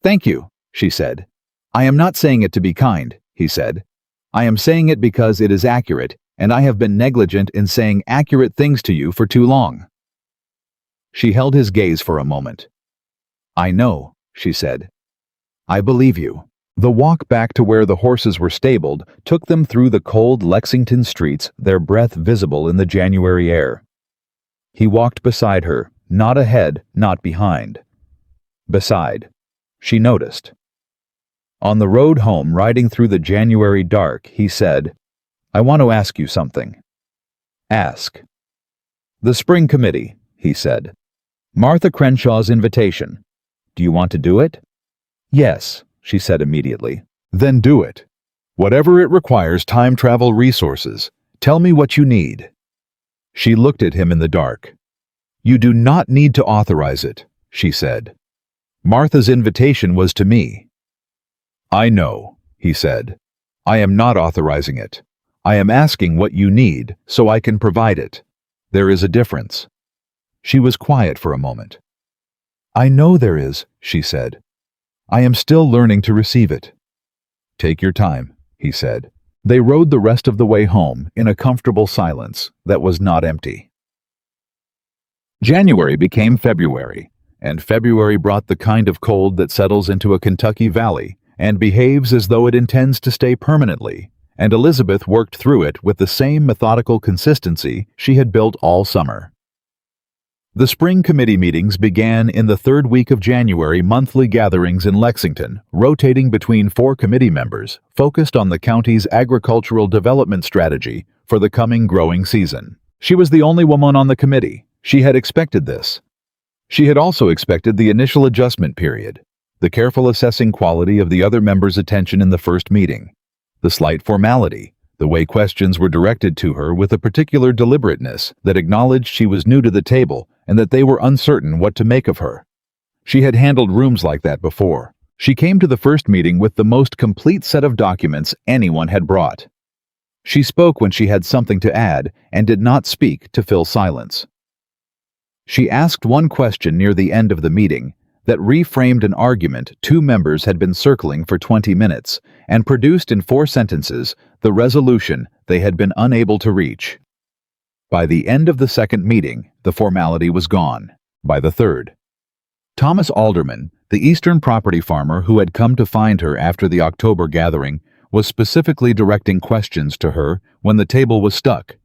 [SPEAKER 1] "Thank you," she said. "I am not saying it to be kind," he said. "I am saying it because it is accurate, and I have been negligent in saying accurate things to you for too long." She held his gaze for a moment. "I know," she said. "I believe you." The walk back to where the horses were stabled took them through the cold Lexington streets, their breath visible in the January air. He walked beside her, not ahead, not behind. Beside. She noticed. On the road home, riding through the January dark, he said, "I want to ask you something." "Ask." "The spring committee," he said. "Martha Crenshaw's invitation. Do you want to do it?" "Yes," she said immediately. "Then do it. Whatever it requires time travel resources. Tell me what you need." She looked at him in the dark. "You do not need to authorize it," she said. "Martha's invitation was to me." "I know," he said. "I am not authorizing it. I am asking what you need so I can provide it. There is a difference." She was quiet for a moment. "I know there is," she said. "I am still learning to receive it." "Take your time," he said. They rode the rest of the way home in a comfortable silence that was not empty. January became February, and February brought the kind of cold that settles into a Kentucky valley and behaves as though it intends to stay permanently, and Elizabeth worked through it with the same methodical consistency she had built all summer. The spring committee meetings began in the third week of January, monthly gatherings in Lexington, rotating between 4 committee members, focused on the county's agricultural development strategy for the coming growing season. She was the only woman on the committee. She had expected this. She had also expected the initial adjustment period, the careful assessing quality of the other members' attention in the first meeting, the slight formality, the way questions were directed to her with a particular deliberateness that acknowledged she was new to the table and that they were uncertain what to make of her. She had handled rooms like that before. She came to the first meeting with the most complete set of documents anyone had brought. She spoke when she had something to add and did not speak to fill silence. She asked one question near the end of the meeting that reframed an argument 2 members had been circling for 20 minutes and produced in 4 sentences the resolution they had been unable to reach. By the end of the second meeting, the formality was gone. By the third, Thomas Alderman, the Eastern property farmer who had come to find her after the October gathering, was specifically directing questions to her when the table was stuck.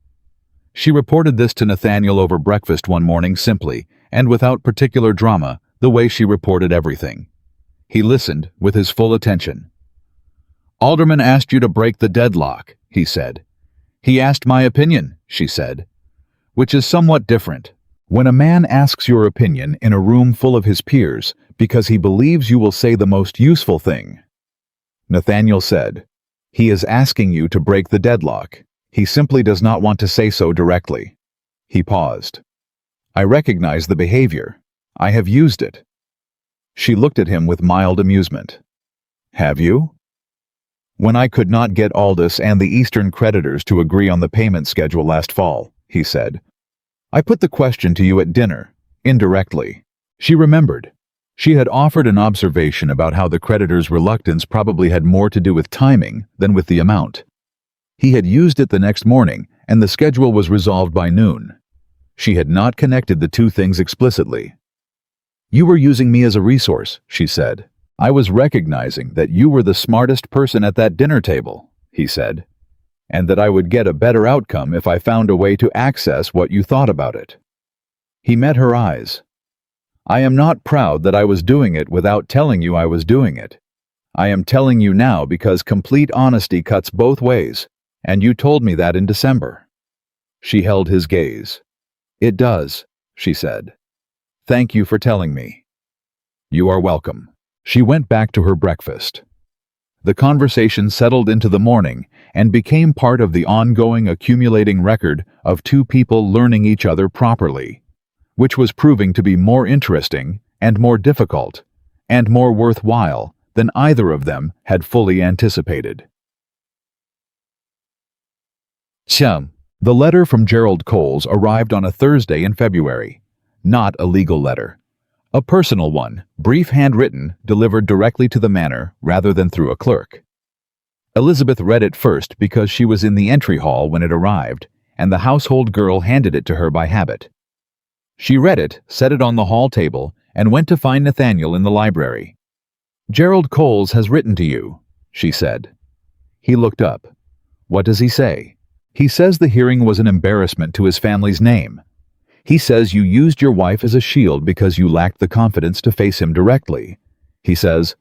[SPEAKER 1] She reported this to Nathaniel over breakfast one morning simply, and without particular drama, the way she reported everything. He listened with his full attention. "Alderman asked you to break the deadlock," he said. "He asked my opinion," she said, which is somewhat different. When a man asks your opinion in a room full of his peers because he believes you will say the most useful thing, Nathaniel said, he is asking you to break the deadlock. He simply does not want to say so directly. He paused. "I recognize the behavior. I have used it." She looked at him with mild amusement. "Have you?" "When I could not get Aldous and the Eastern creditors to agree on the payment schedule last fall," he said. "I put the question to you at dinner, indirectly." She remembered. She had offered an observation about how the creditors' reluctance probably had more to do with timing than with the amount. He had used it the next morning, and the schedule was resolved by noon. She had not connected the 2 things explicitly. "You were using me as a resource," she said. "I was recognizing that you were the smartest person at that dinner table," he said, "and that I would get a better outcome if I found a way to access what you thought about it." He met her eyes. "I am not proud that I was doing it without telling you I was doing it. I am telling you now because complete honesty cuts both ways, and you told me that in December." She held his gaze. "It does," she said. "Thank you for telling me." "You are welcome." She went back to her breakfast. The conversation settled into the morning and became part of the ongoing accumulating record of 2 people learning each other properly, which was proving to be more interesting and more difficult and more worthwhile than either of them had fully anticipated. Chum. The letter from Gerald Coles arrived on a Thursday in February. Not a legal letter. A personal one, brief handwritten, delivered directly to the manor rather than through a clerk. Elizabeth read it first because she was in the entry hall when it arrived, and the household girl handed it to her by habit. She read it, set it on the hall table, and went to find Nathaniel in the library. "Gerald Coles has written to you," she said. He looked up. "What does he say?" "He says the hearing was an embarrassment to his family's name. He says you used your wife as a shield because you lacked the confidence to face him directly. He says—"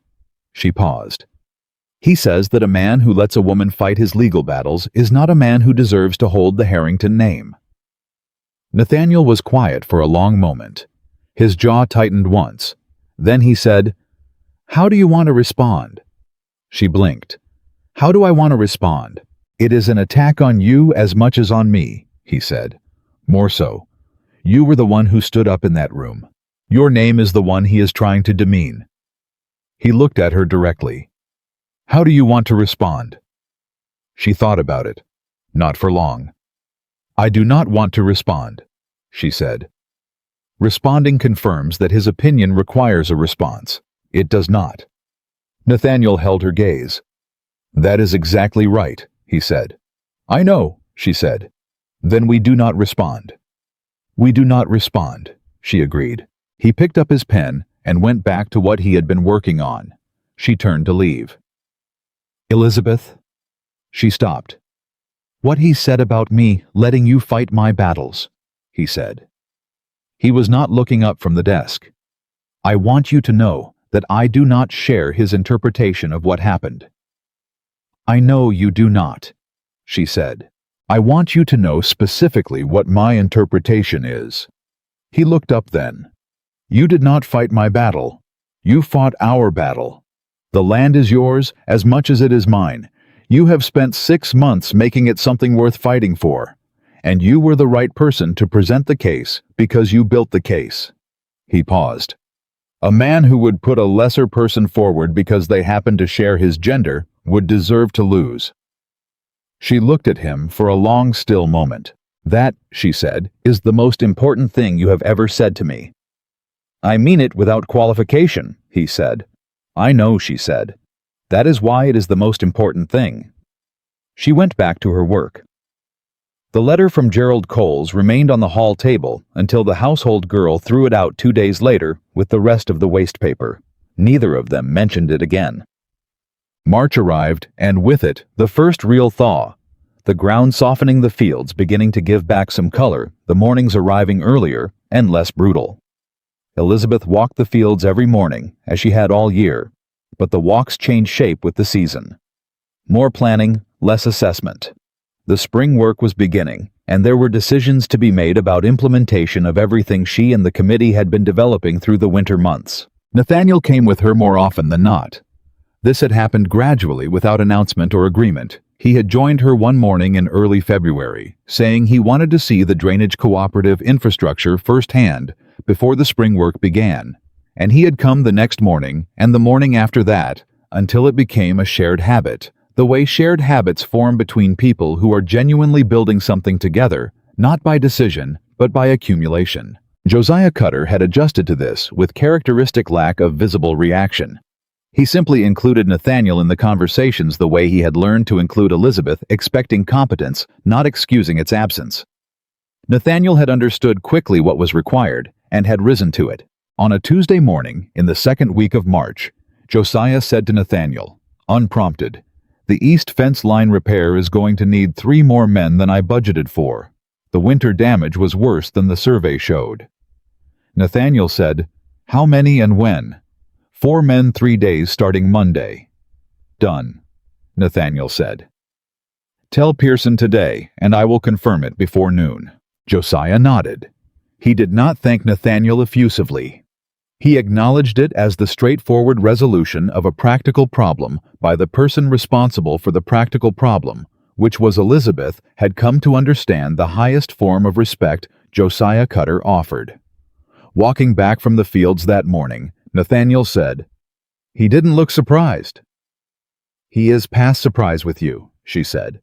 [SPEAKER 1] She paused. "He says that a man who lets a woman fight his legal battles is not a man who deserves to hold the Harrington name." Nathaniel was quiet for a long moment. His jaw tightened once. Then he said, "How do you want to respond?" She blinked. "How do I want to respond? It is an attack on you as much as on me," he said. "More so. You were the one who stood up in that room. Your name is the one he is trying to demean." He looked at her directly. "How do you want to respond?" She thought about it. Not for long. "I do not want to respond," she said. Responding confirms that his opinion requires a response. It does not. Nathaniel held her gaze. "That is exactly right," he said. "I know," she said. "Then we do not respond." "We do not respond," she agreed. He picked up his pen and went back to what he had been working on. She turned to leave. Elizabeth? She stopped. What he said about me letting you fight my battles, he said. He was not looking up from the desk. I want you to know that I do not share his interpretation of what happened. I know you do not, she said. I want you to know specifically what my interpretation is. He looked up then. You did not fight my battle. You fought our battle. The land is yours as much as it is mine. You have spent 6 months making it something worth fighting for. And you were the right person to present the case because you built the case. He paused. A man who would put a lesser person forward because they happened to share his gender would deserve to lose. She looked at him for a long, still moment. That, she said, is the most important thing you have ever said to me. I mean it without qualification, he said. I know, she said. That is why it is the most important thing. She went back to her work. The letter from Gerald Coles remained on the hall table until the household girl threw it out 2 days later with the rest of the waste paper. Neither of them mentioned it again. March arrived, and with it, the first real thaw. The ground softening, the fields beginning to give back some color, the mornings arriving earlier and less brutal. Elizabeth walked the fields every morning, as she had all year, but the walks changed shape with the season. More planning, less assessment. The spring work was beginning, and there were decisions to be made about implementation of everything she and the committee had been developing through the winter months. Nathaniel came with her more often than not. This had happened gradually without announcement or agreement. He had joined her one morning in early February, saying he wanted to see the drainage cooperative infrastructure firsthand before the spring work began, and he had come the next morning and the morning after that until it became a shared habit, the way shared habits form between people who are genuinely building something together, not by decision, but by accumulation. Josiah Cutter had adjusted to this with characteristic lack of visible reaction. He simply included Nathaniel in the conversations the way he had learned to include Elizabeth, expecting competence, not excusing its absence. Nathaniel had understood quickly what was required and had risen to it. On a Tuesday morning, in the second week of March, Josiah said to Nathaniel, unprompted, "The east fence line repair is going to need 3 more men than I budgeted for. The winter damage was worse than the survey showed." Nathaniel said, "How many and when?" 4 men 3 days starting Monday. Done, Nathaniel said. Tell Pearson today, and I will confirm it before noon. Josiah nodded. He did not thank Nathaniel effusively. He acknowledged it as the straightforward resolution of a practical problem by the person responsible for the practical problem, which was Elizabeth had come to understand the highest form of respect Josiah Cutter offered. Walking back from the fields that morning, Nathaniel said, "He didn't look surprised." "He is past surprise with you," she said.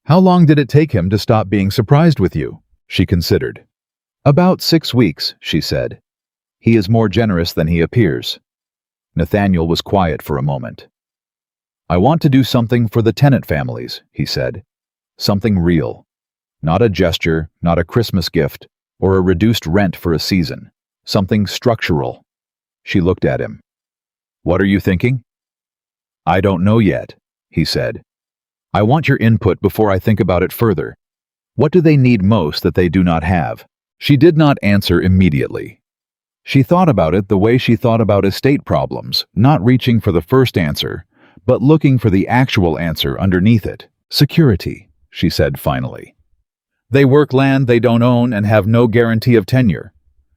[SPEAKER 1] "How long did it take him to stop being surprised with you?" She considered. "About 6 weeks," she said. "He is more generous than he appears." Nathaniel was quiet for a moment. "I want to do something for the tenant families," he said. "Something real. Not a gesture, not a Christmas gift, or a reduced rent for a season. Something structural." She looked at him. "What are you thinking?" "I don't know yet," he said. "I want your input before I think about it further. What do they need most that they do not have?" She did not answer immediately. She thought about it the way she thought about estate problems, not reaching for the first answer, but looking for the actual answer underneath it. "Security," she said finally. "They work land they don't own and have no guarantee of tenure.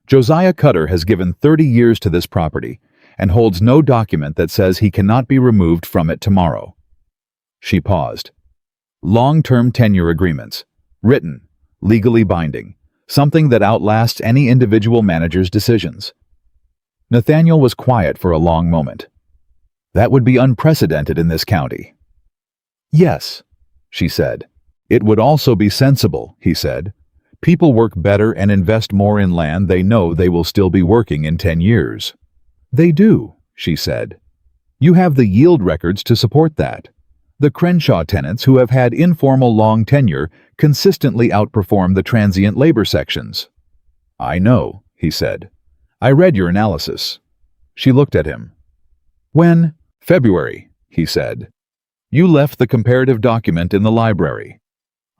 [SPEAKER 1] Josiah Cutter has given 30 years to this property and holds no document that says he cannot be removed from it tomorrow." She paused. "Long-term tenure agreements. Written, legally binding. Something that outlasts any individual manager's decisions." Nathaniel was quiet for a long moment. "That would be unprecedented in this county." "Yes," she said. "It would also be sensible," he said. "People work better and invest more in land they know they will still be working in 10 years. "They do," she said. "You have the yield records to support that. The Crenshaw tenants who have had informal long tenure consistently outperform the transient labor sections." "I know," he said. "I read your analysis." She looked at him. "When?" "February," he said. You left the comparative document in the library.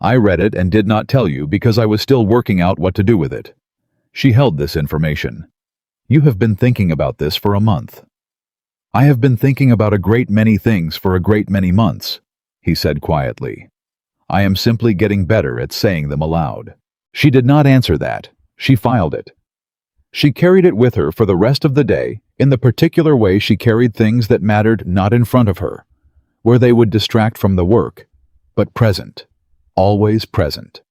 [SPEAKER 1] I read it and did not tell you because I was still working out what to do with it. She held this information. You have been thinking about this for a month. I have been thinking about a great many things for a great many months, he said quietly. I am simply getting better at saying them aloud. She did not answer that. She filed it. She carried it with her for the rest of the day in the particular way she carried things that mattered not in front of her, where they would distract from the work, but present, always present.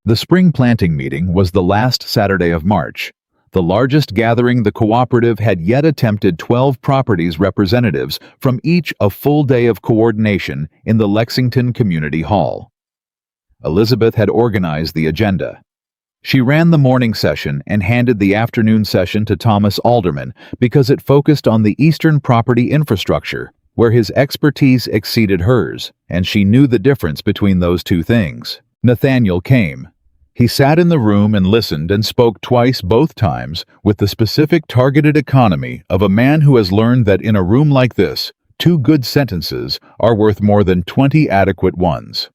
[SPEAKER 1] The spring planting meeting was the last Saturday of March, the largest gathering the cooperative had yet attempted. 12 properties representatives from each a full day of coordination in the Lexington Community Hall. Elizabeth had organized the agenda. She ran the morning session and handed the afternoon session to Thomas Alderman because it focused on the Eastern property infrastructure, where his expertise exceeded hers, and she knew the difference between those two things. Nathaniel came. He sat in the room and listened and spoke twice, both times, with the specific targeted economy of a man who has learned that in a room like this, 2 good sentences are worth more than 20 adequate ones.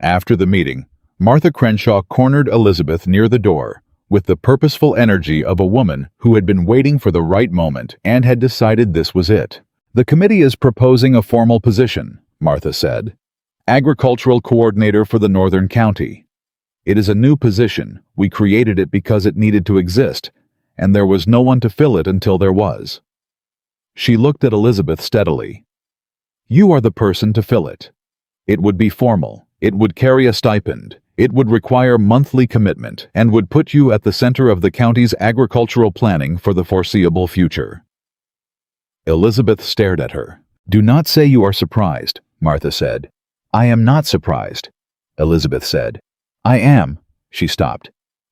[SPEAKER 1] After the meeting, Martha Crenshaw cornered Elizabeth near the door, with the purposeful energy of a woman who had been waiting for the right moment and had decided this was it. The committee is proposing a formal position, Martha said. Agricultural coordinator for the Northern County. It is a new position. We created it because it needed to exist, and there was no one to fill it until there was. She looked at Elizabeth steadily. You are the person to fill it. It would be formal. It would carry a stipend. It would require monthly commitment and would put you at the center of the county's agricultural planning for the foreseeable future. Elizabeth stared at her. Do not say you are surprised, Martha said. I am not surprised, Elizabeth said. I am. She stopped.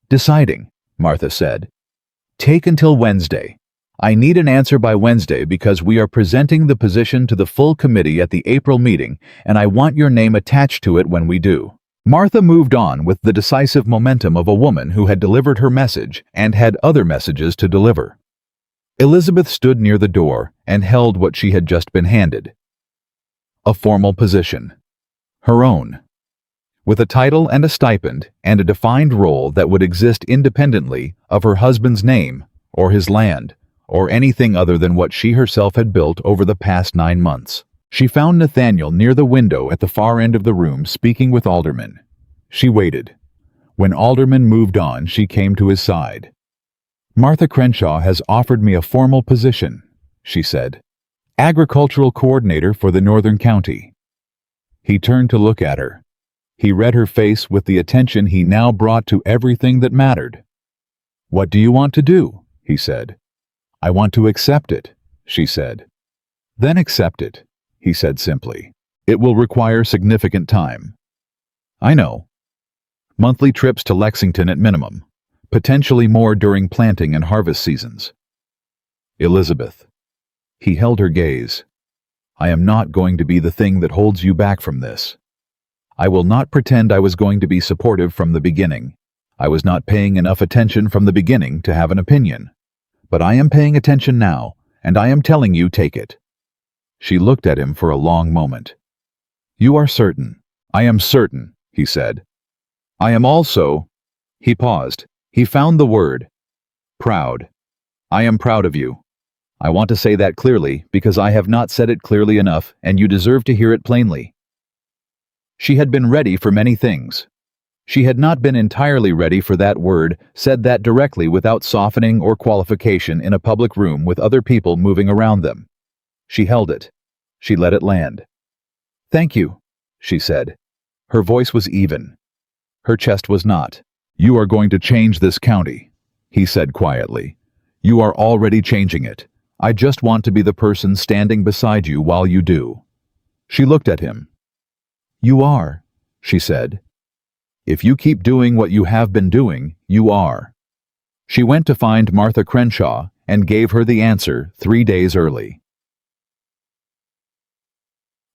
[SPEAKER 1] Deciding, Martha said. Take until Wednesday. I need an answer by Wednesday because we are presenting the position to the full committee at the April meeting, and I want your name attached to it when we do. Martha moved on with the decisive momentum of a woman who had delivered her message and had other messages to deliver. Elizabeth stood near the door and held what she had just been handed. A formal position. Her own. With a title and a stipend and a defined role that would exist independently of her husband's name or his land or anything other than what she herself had built over the past 9 months. She found Nathaniel near the window at the far end of the room speaking with Alderman. She waited. When Alderman moved on, she came to his side. Martha Crenshaw has offered me a formal position, she said. Agricultural coordinator for the Northern County. He turned to look at her. He read her face with the attention he now brought to everything that mattered. What do you want to do? He said. I want to accept it, she said. Then accept it, he said simply. It will require significant time. I know. Monthly trips to Lexington at minimum, potentially more during planting and harvest seasons. Elizabeth. He held her gaze. I am not going to be the thing that holds you back from this. I will not pretend I was going to be supportive from the beginning. I was not paying enough attention from the beginning to have an opinion. But I am paying attention now, and I am telling you take it. She looked at him for a long moment. You are certain. I am certain, he said. I am also... He paused. He found the word. Proud. I am proud of you. I want to say that clearly because I have not said it clearly enough, and you deserve to hear it plainly. She had been ready for many things. She had not been entirely ready for that word, said that directly without softening or qualification in a public room with other people moving around them. She held it. She let it land. Thank you, she said. Her voice was even. Her chest was not. You are going to change this county, he said quietly. You are already changing it. I just want to be the person standing beside you while you do. She looked at him. You are, she said. If you keep doing what you have been doing, you are. She went to find Martha Crenshaw and gave her the answer 3 days early.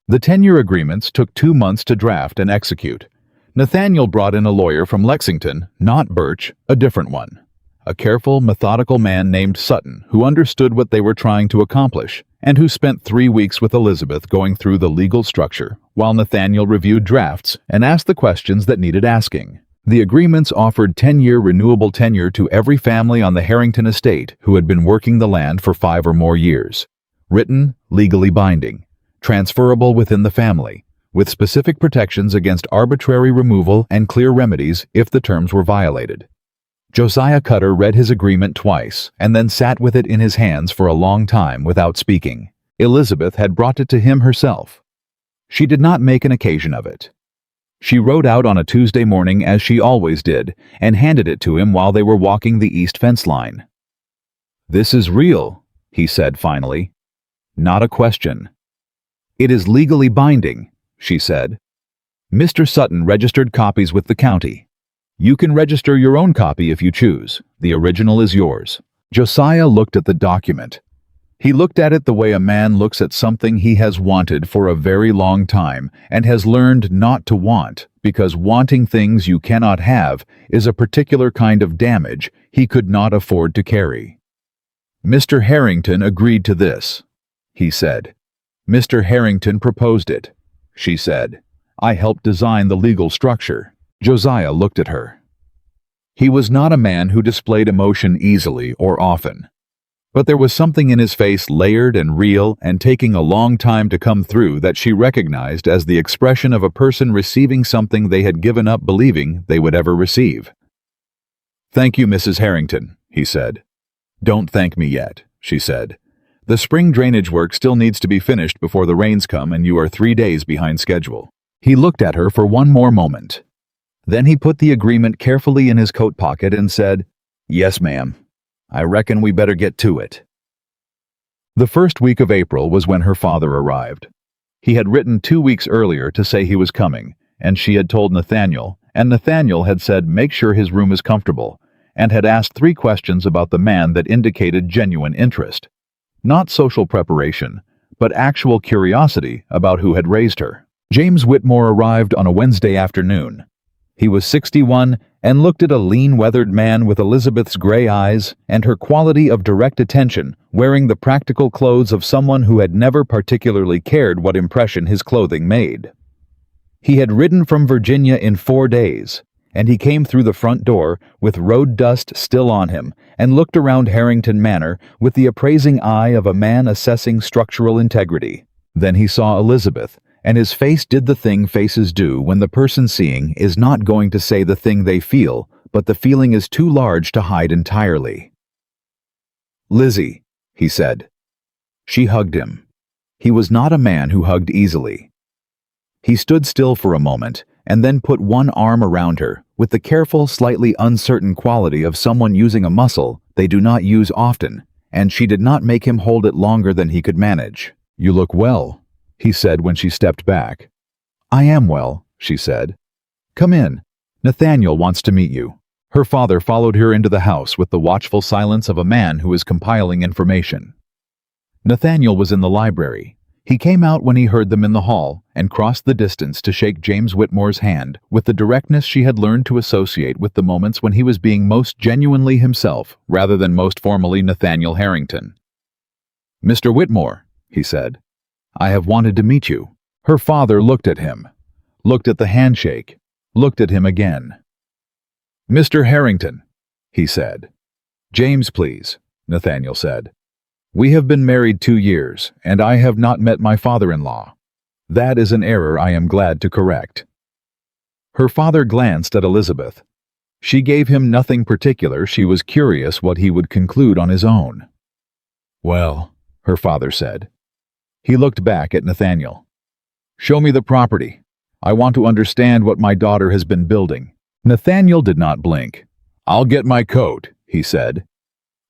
[SPEAKER 1] The tenure agreements took 2 months to draft and execute. Nathaniel brought in a lawyer from Lexington, not Birch, a different one. A careful, methodical man named Sutton who understood what they were trying to accomplish and who spent 3 weeks with Elizabeth going through the legal structure, while Nathaniel reviewed drafts and asked the questions that needed asking. The agreements offered 10-year renewable tenure to every family on the Harrington estate who had been working the land for 5 or more years. Written, legally binding, transferable within the family, with specific protections against arbitrary removal and clear remedies if the terms were violated. Josiah Cutter read his agreement twice and then sat with it in his hands for a long time without speaking. Elizabeth had brought it to him herself. She did not make an occasion of it. She rode out on a Tuesday morning as she always did and handed it to him while they were walking the east fence line. "This is real," he said finally. "Not a question." "It is legally binding," she said. "Mr. Sutton registered copies with the county. You can register your own copy if you choose. The original is yours." Josiah looked at the document. He looked at it the way a man looks at something he has wanted for a very long time and has learned not to want, because wanting things you cannot have is a particular kind of damage he could not afford to carry. "Mr. Harrington agreed to this," he said. "Mr. Harrington proposed it," she said. "I helped design the legal structure." Josiah looked at her. He was not a man who displayed emotion easily or often. But there was something in his face layered and real and taking a long time to come through that she recognized as the expression of a person receiving something they had given up believing they would ever receive. "Thank you, Mrs. Harrington," he said. "Don't thank me yet," she said. "The spring drainage work still needs to be finished before the rains come and you are 3 days behind schedule." He looked at her for one more moment. Then he put the agreement carefully in his coat pocket and said, "Yes, ma'am. I reckon we better get to it." The first week of April was when her father arrived. He had written 2 weeks earlier to say he was coming, and she had told Nathaniel, and Nathaniel had said make sure his room is comfortable, and had asked 3 questions about the man that indicated genuine interest. Not social preparation, but actual curiosity about who had raised her. James Whitmore arrived on a Wednesday afternoon. He was 61 and looked at a lean, weathered man with Elizabeth's gray eyes and her quality of direct attention, wearing the practical clothes of someone who had never particularly cared what impression his clothing made. He had ridden from Virginia in 4 days, and he came through the front door with road dust still on him and looked around Harrington Manor with the appraising eye of a man assessing structural integrity. Then he saw Elizabeth, and his face did the thing faces do when the person seeing is not going to say the thing they feel, but the feeling is too large to hide entirely. "Lizzie," he said. She hugged him. He was not a man who hugged easily. He stood still for a moment and then put one arm around her, with the careful, slightly uncertain quality of someone using a muscle they do not use often, and she did not make him hold it longer than he could manage. "You look well," he said when she stepped back. "I am well," she said. "Come in. Nathaniel wants to meet you." Her father followed her into the house with the watchful silence of a man who is compiling information. Nathaniel was in the library. He came out when he heard them in the hall and crossed the distance to shake James Whitmore's hand with the directness she had learned to associate with the moments when he was being most genuinely himself rather than most formally Nathaniel Harrington. "Mr. Whitmore," he said. "I have wanted to meet you." Her father looked at him, looked at the handshake, looked at him again. "Mr. Harrington," he said. "James, please," Nathaniel said. "We have been married 2 years, and I have not met my father-in-law. That is an error I am glad to correct." Her father glanced at Elizabeth. She gave him nothing particular. She was curious what he would conclude on his own. "Well," her father said. He looked back at Nathaniel. "Show me the property. I want to understand what my daughter has been building." Nathaniel did not blink. "I'll get my coat," he said.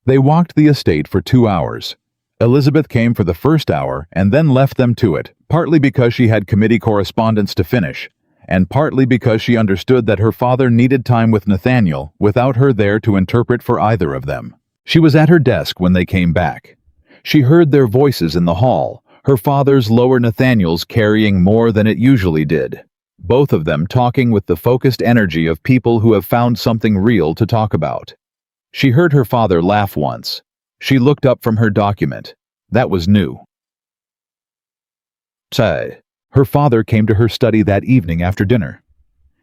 [SPEAKER 1] They walked the estate for 2 hours. Elizabeth came for the first hour and then left them to it, partly because she had committee correspondence to finish, and partly because she understood that her father needed time with Nathaniel without her there to interpret for either of them. She was at her desk when they came back. She heard their voices in the hall, her father's lower Nathaniel's carrying more than it usually did, both of them talking with the focused energy of people who have found something real to talk about. She heard her father laugh once. She looked up from her document. That was new. Say. Her father came to her study that evening after dinner.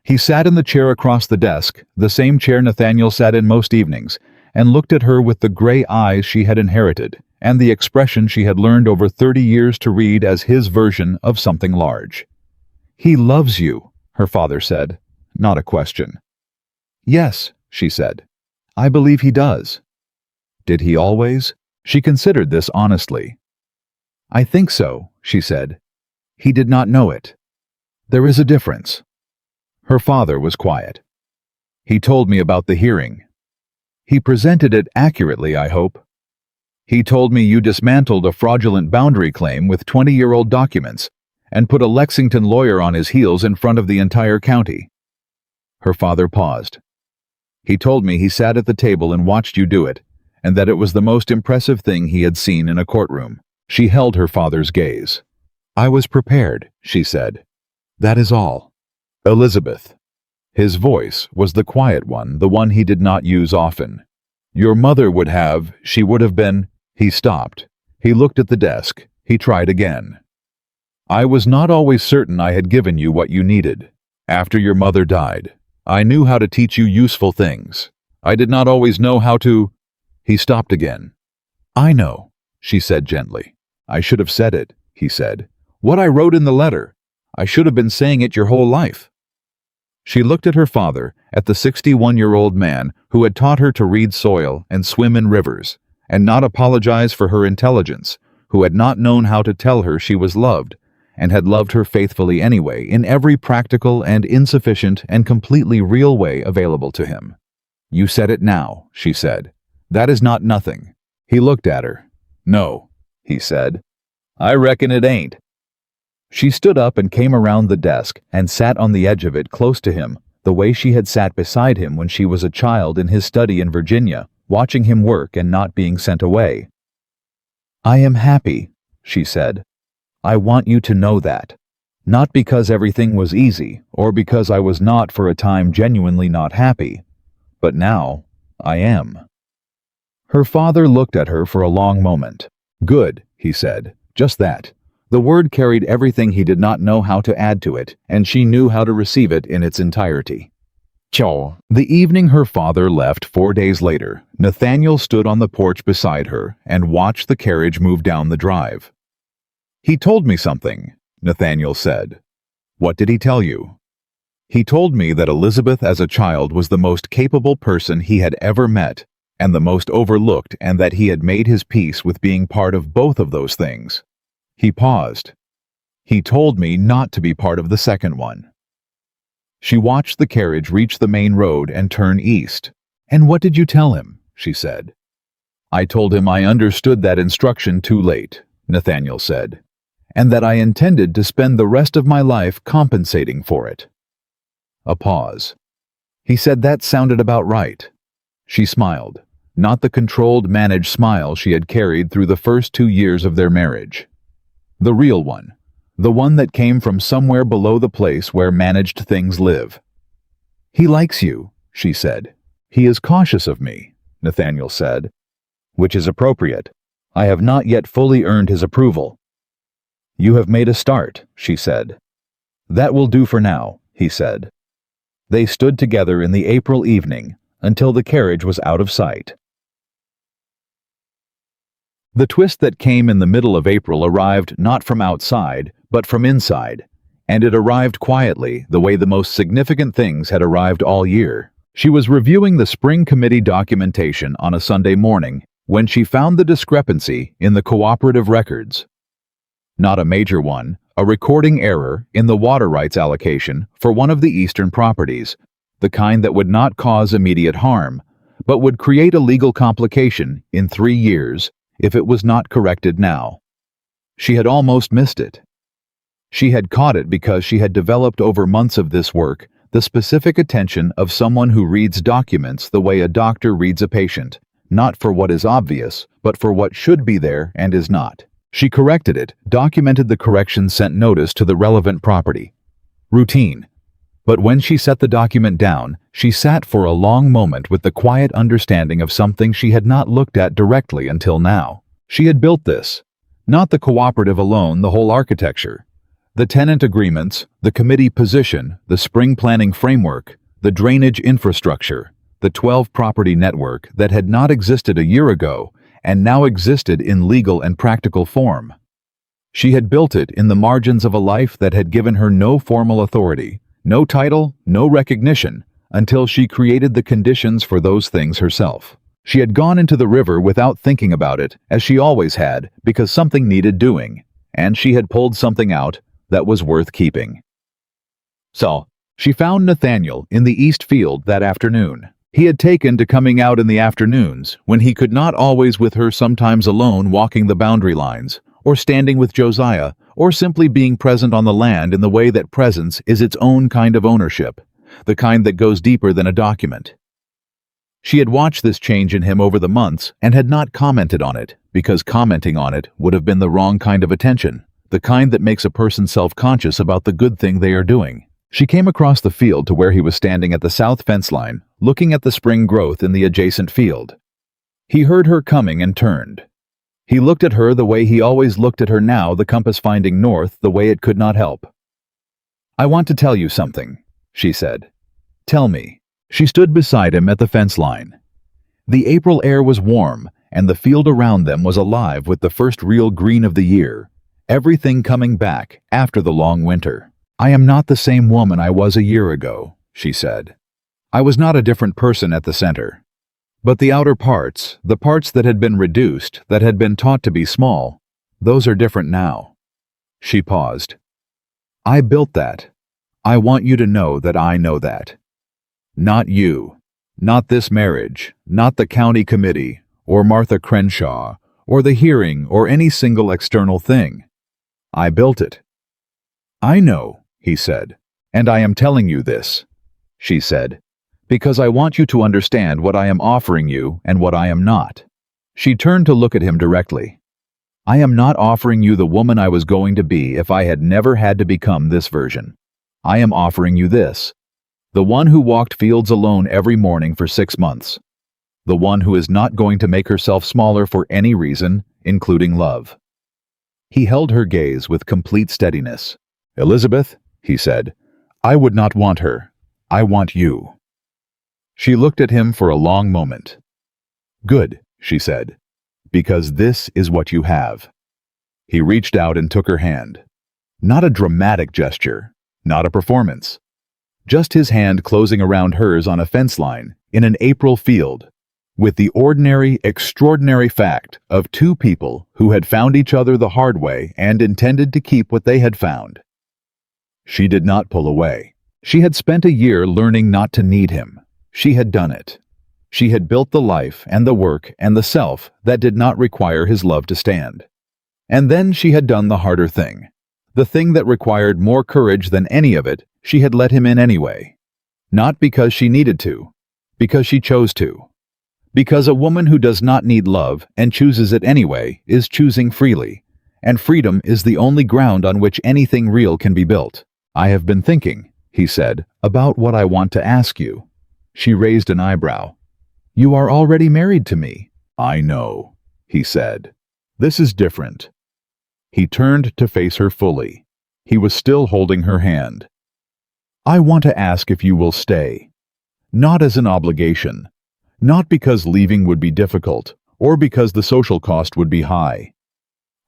[SPEAKER 1] He sat in the chair across the desk, the same chair Nathaniel sat in most evenings, and looked at her with the gray eyes she had inherited, and the expression she had learned over 30 years to read as his version of something large. "He loves you," her father said, not a question. "Yes," she said. "I believe he does." Did he always? She considered this honestly. "I think so," she said. "He did not know it. There is a difference." Her father was quiet. "He told me about the hearing. He presented it accurately, I hope. He told me you dismantled a fraudulent boundary claim with 20-year-old documents and put a Lexington lawyer on his heels in front of the entire county." Her father paused. "He told me he sat at the table and watched you do it, and that it was the most impressive thing he had seen in a courtroom." She held her father's gaze. "I was prepared," she said. "That is all." "Elizabeth." His voice was the quiet one, the one he did not use often. "Your mother she would have been—" He stopped. He looked at the desk. He tried again. "I was not always certain I had given you what you needed. After your mother died, I knew how to teach you useful things. I did not always know how to—" He stopped again. "I know," she said gently. "I should have said it," he said. "What I wrote in the letter. I should have been saying it your whole life." She looked at her father, at the 61-year-old man who had taught her to read soil and swim in rivers, and not apologize for her intelligence, who had not known how to tell her she was loved, and had loved her faithfully anyway in every practical and insufficient and completely real way available to him. "You said it now," she said. "That is not nothing." He looked at her. "No," he said. "I reckon it ain't." She stood up and came around the desk and sat on the edge of it close to him, the way she had sat beside him when she was a child in his study in Virginia, watching him work and not being sent away. "I am happy," she said. "I want you to know that. Not because everything was easy, or because I was not for a time genuinely not happy, but now I am." Her father looked at her for a long moment. "Good," he said. "Just that." The word carried everything he did not know how to add to it, and she knew how to receive it in its entirety. Ciao. The evening her father left 4 days later, Nathaniel stood on the porch beside her and watched the carriage move down the drive. "He told me something," Nathaniel said. "What did he tell you?" "He told me that Elizabeth as a child was the most capable person he had ever met, and the most overlooked, and that he had made his peace with being part of both of those things." He paused. "He told me not to be part of the second one." She watched the carriage reach the main road and turn east. "And what did you tell him?" she said. "I told him I understood that instruction too late," Nathaniel said, "and that I intended to spend the rest of my life compensating for it." A pause. He said that sounded about right. She smiled, not the controlled, managed smile she had carried through the first 2 years of their marriage. The real one, the one that came from somewhere below the place where managed things live. "He likes you," she said. "He is cautious of me," Nathaniel said. "Which is appropriate. I have not yet fully earned his approval." "You have made a start," she said. "That will do for now," he said. They stood together in the April evening until the carriage was out of sight. The twist that came in the middle of April arrived not from outside, but from inside, and it arrived quietly, the way the most significant things had arrived all year. She was reviewing the spring committee documentation on a Sunday morning when she found the discrepancy in the cooperative records. Not a major one, a recording error in the water rights allocation for one of the eastern properties, the kind that would not cause immediate harm, but would create a legal complication in 3 years if it was not corrected now. She had almost missed it. She had caught it because she had developed over months of this work the specific attention of someone who reads documents the way a doctor reads a patient, not for what is obvious, but for what should be there and is not. She corrected it, documented the correction, sent notice to the relevant property. Routine. But when she set the document down, she sat for a long moment with the quiet understanding of something she had not looked at directly until now. She had built this. Not the cooperative alone, the whole architecture. The tenant agreements, the committee position, the spring planning framework, the drainage infrastructure, the 12-property network that had not existed a year ago and now existed in legal and practical form. She had built it in the margins of a life that had given her no formal authority, no title, no recognition, until she created the conditions for those things herself. She had gone into the river without thinking about it, as she always had, because something needed doing, and she had pulled something out that was worth keeping. So, she found Nathaniel in the east field that afternoon. He had taken to coming out in the afternoons, when he could not always with her, sometimes alone walking the boundary lines, or standing with Josiah, or simply being present on the land in the way that presence is its own kind of ownership, the kind that goes deeper than a document. She had watched this change in him over the months and had not commented on it, because commenting on it would have been the wrong kind of attention, the kind that makes a person self-conscious about the good thing they are doing. She came across the field to where he was standing at the south fence line, looking at the spring growth in the adjacent field. He heard her coming and turned. He looked at her the way he always looked at her now, the compass finding north the way it could not help. "I want to tell you something," she said. "Tell me." She stood beside him at the fence line. The April air was warm, and the field around them was alive with the first real green of the year, everything coming back after the long winter. "I am not the same woman I was a year ago," she said. "I was not a different person at the center. But the outer parts, the parts that had been reduced, that had been taught to be small, those are different now." She paused. "I built that. I want you to know that I know that. Not you, not this marriage, not the county committee, or Martha Crenshaw, or the hearing, or any single external thing. I built it." "I know," he said, "and I am telling you this," she said, "because I want you to understand what I am offering you and what I am not." She turned to look at him directly. "I am not offering you the woman I was going to be if I had never had to become this version. I am offering you this. The one who walked fields alone every morning for 6 months. The one who is not going to make herself smaller for any reason, including love." He held her gaze with complete steadiness. "Elizabeth," he said, "I would not want her. I want you." She looked at him for a long moment. "Good," she said, "because this is what you have." He reached out and took her hand. Not a dramatic gesture, not a performance. Just his hand closing around hers on a fence line in an April field, with the ordinary, extraordinary fact of two people who had found each other the hard way and intended to keep what they had found. She did not pull away. She had spent a year learning not to need him. She had done it. She had built the life and the work and the self that did not require his love to stand. And then she had done the harder thing. The thing that required more courage than any of it, she had let him in anyway. Not because she needed to, because she chose to. Because a woman who does not need love and chooses it anyway is choosing freely, and freedom is the only ground on which anything real can be built. "I have been thinking," he said, "about what I want to ask you." She raised an eyebrow. "You are already married to me." "I know," he said. "This is different." He turned to face her fully. He was still holding her hand. "I want to ask if you will stay. Not as an obligation. Not because leaving would be difficult, or because the social cost would be high.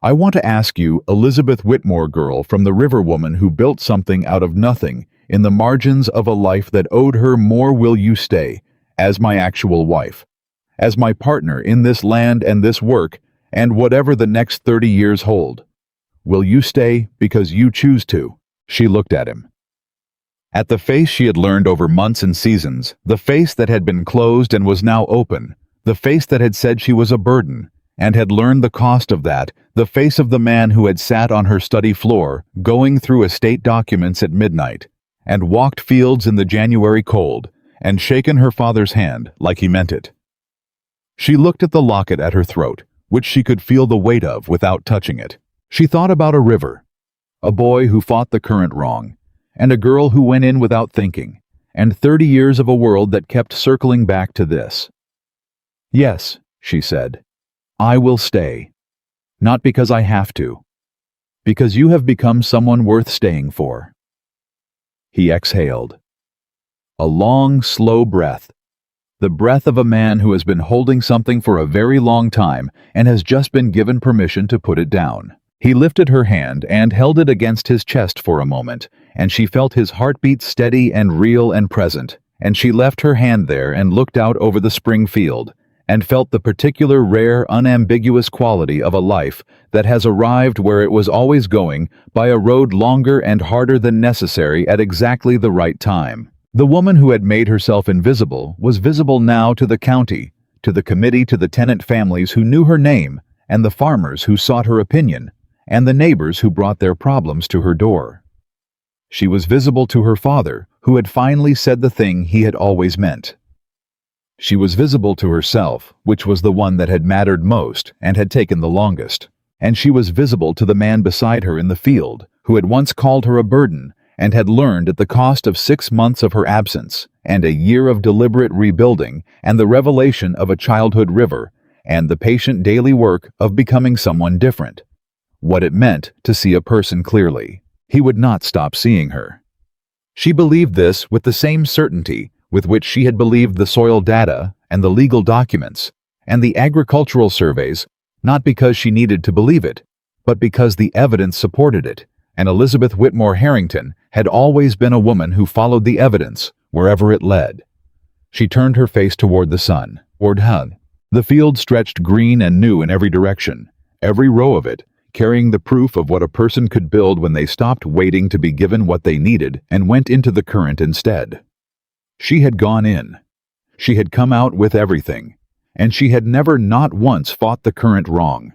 [SPEAKER 1] I want to ask you, Elizabeth Whitmore girl from the river woman who built something out of nothing in the margins of a life that owed her more, will you stay, as my actual wife, as my partner in this land and this work, and whatever the next 30 years hold? Will you stay because you choose to?" She looked at him. At the face she had learned over months and seasons, the face that had been closed and was now open, the face that had said she was a burden, and had learned the cost of that, the face of the man who had sat on her study floor, going through estate documents at midnight, and walked fields in the January cold, and shaken her father's hand like he meant it. She looked at the locket at her throat, which she could feel the weight of without touching it. She thought about a river, a boy who fought the current wrong, and a girl who went in without thinking, and 30 years of a world that kept circling back to this. "Yes," she said, "I will stay. Not because I have to. because you have become someone worth staying for." He exhaled. A long, slow breath. The breath of a man who has been holding something for a very long time and has just been given permission to put it down. He lifted her hand and held it against his chest for a moment, and she felt his heartbeat steady and real and present, and she left her hand there and looked out over the spring field, and felt the particular rare, unambiguous quality of a life that has arrived where it was always going by a road longer and harder than necessary at exactly the right time. The woman who had made herself invisible was visible now to the county, to the committee, to the tenant families who knew her name, and the farmers who sought her opinion, and the neighbors who brought their problems to her door. She was visible to her father, who had finally said the thing he had always meant. She was visible to herself, which was the one that had mattered most and had taken the longest. And she was visible to the man beside her in the field, who had once called her a burden, and had learned at the cost of 6 months of her absence, and a year of deliberate rebuilding, and the revelation of a childhood river, and the patient daily work of becoming someone different, what it meant to see a person clearly. He would not stop seeing her. She believed this with the same certainty with which she had believed the soil data and the legal documents and the agricultural surveys, not because she needed to believe it, but because the evidence supported it, and Elizabeth Whitmore Harrington had always been a woman who followed the evidence wherever it led. She turned her face toward the sun, toward Hun. The field stretched green and new in every direction, every row of it carrying the proof of what a person could build when they stopped waiting to be given what they needed and went into the current instead. She had gone in. She had come out with everything, and she had never not once fought the current wrong.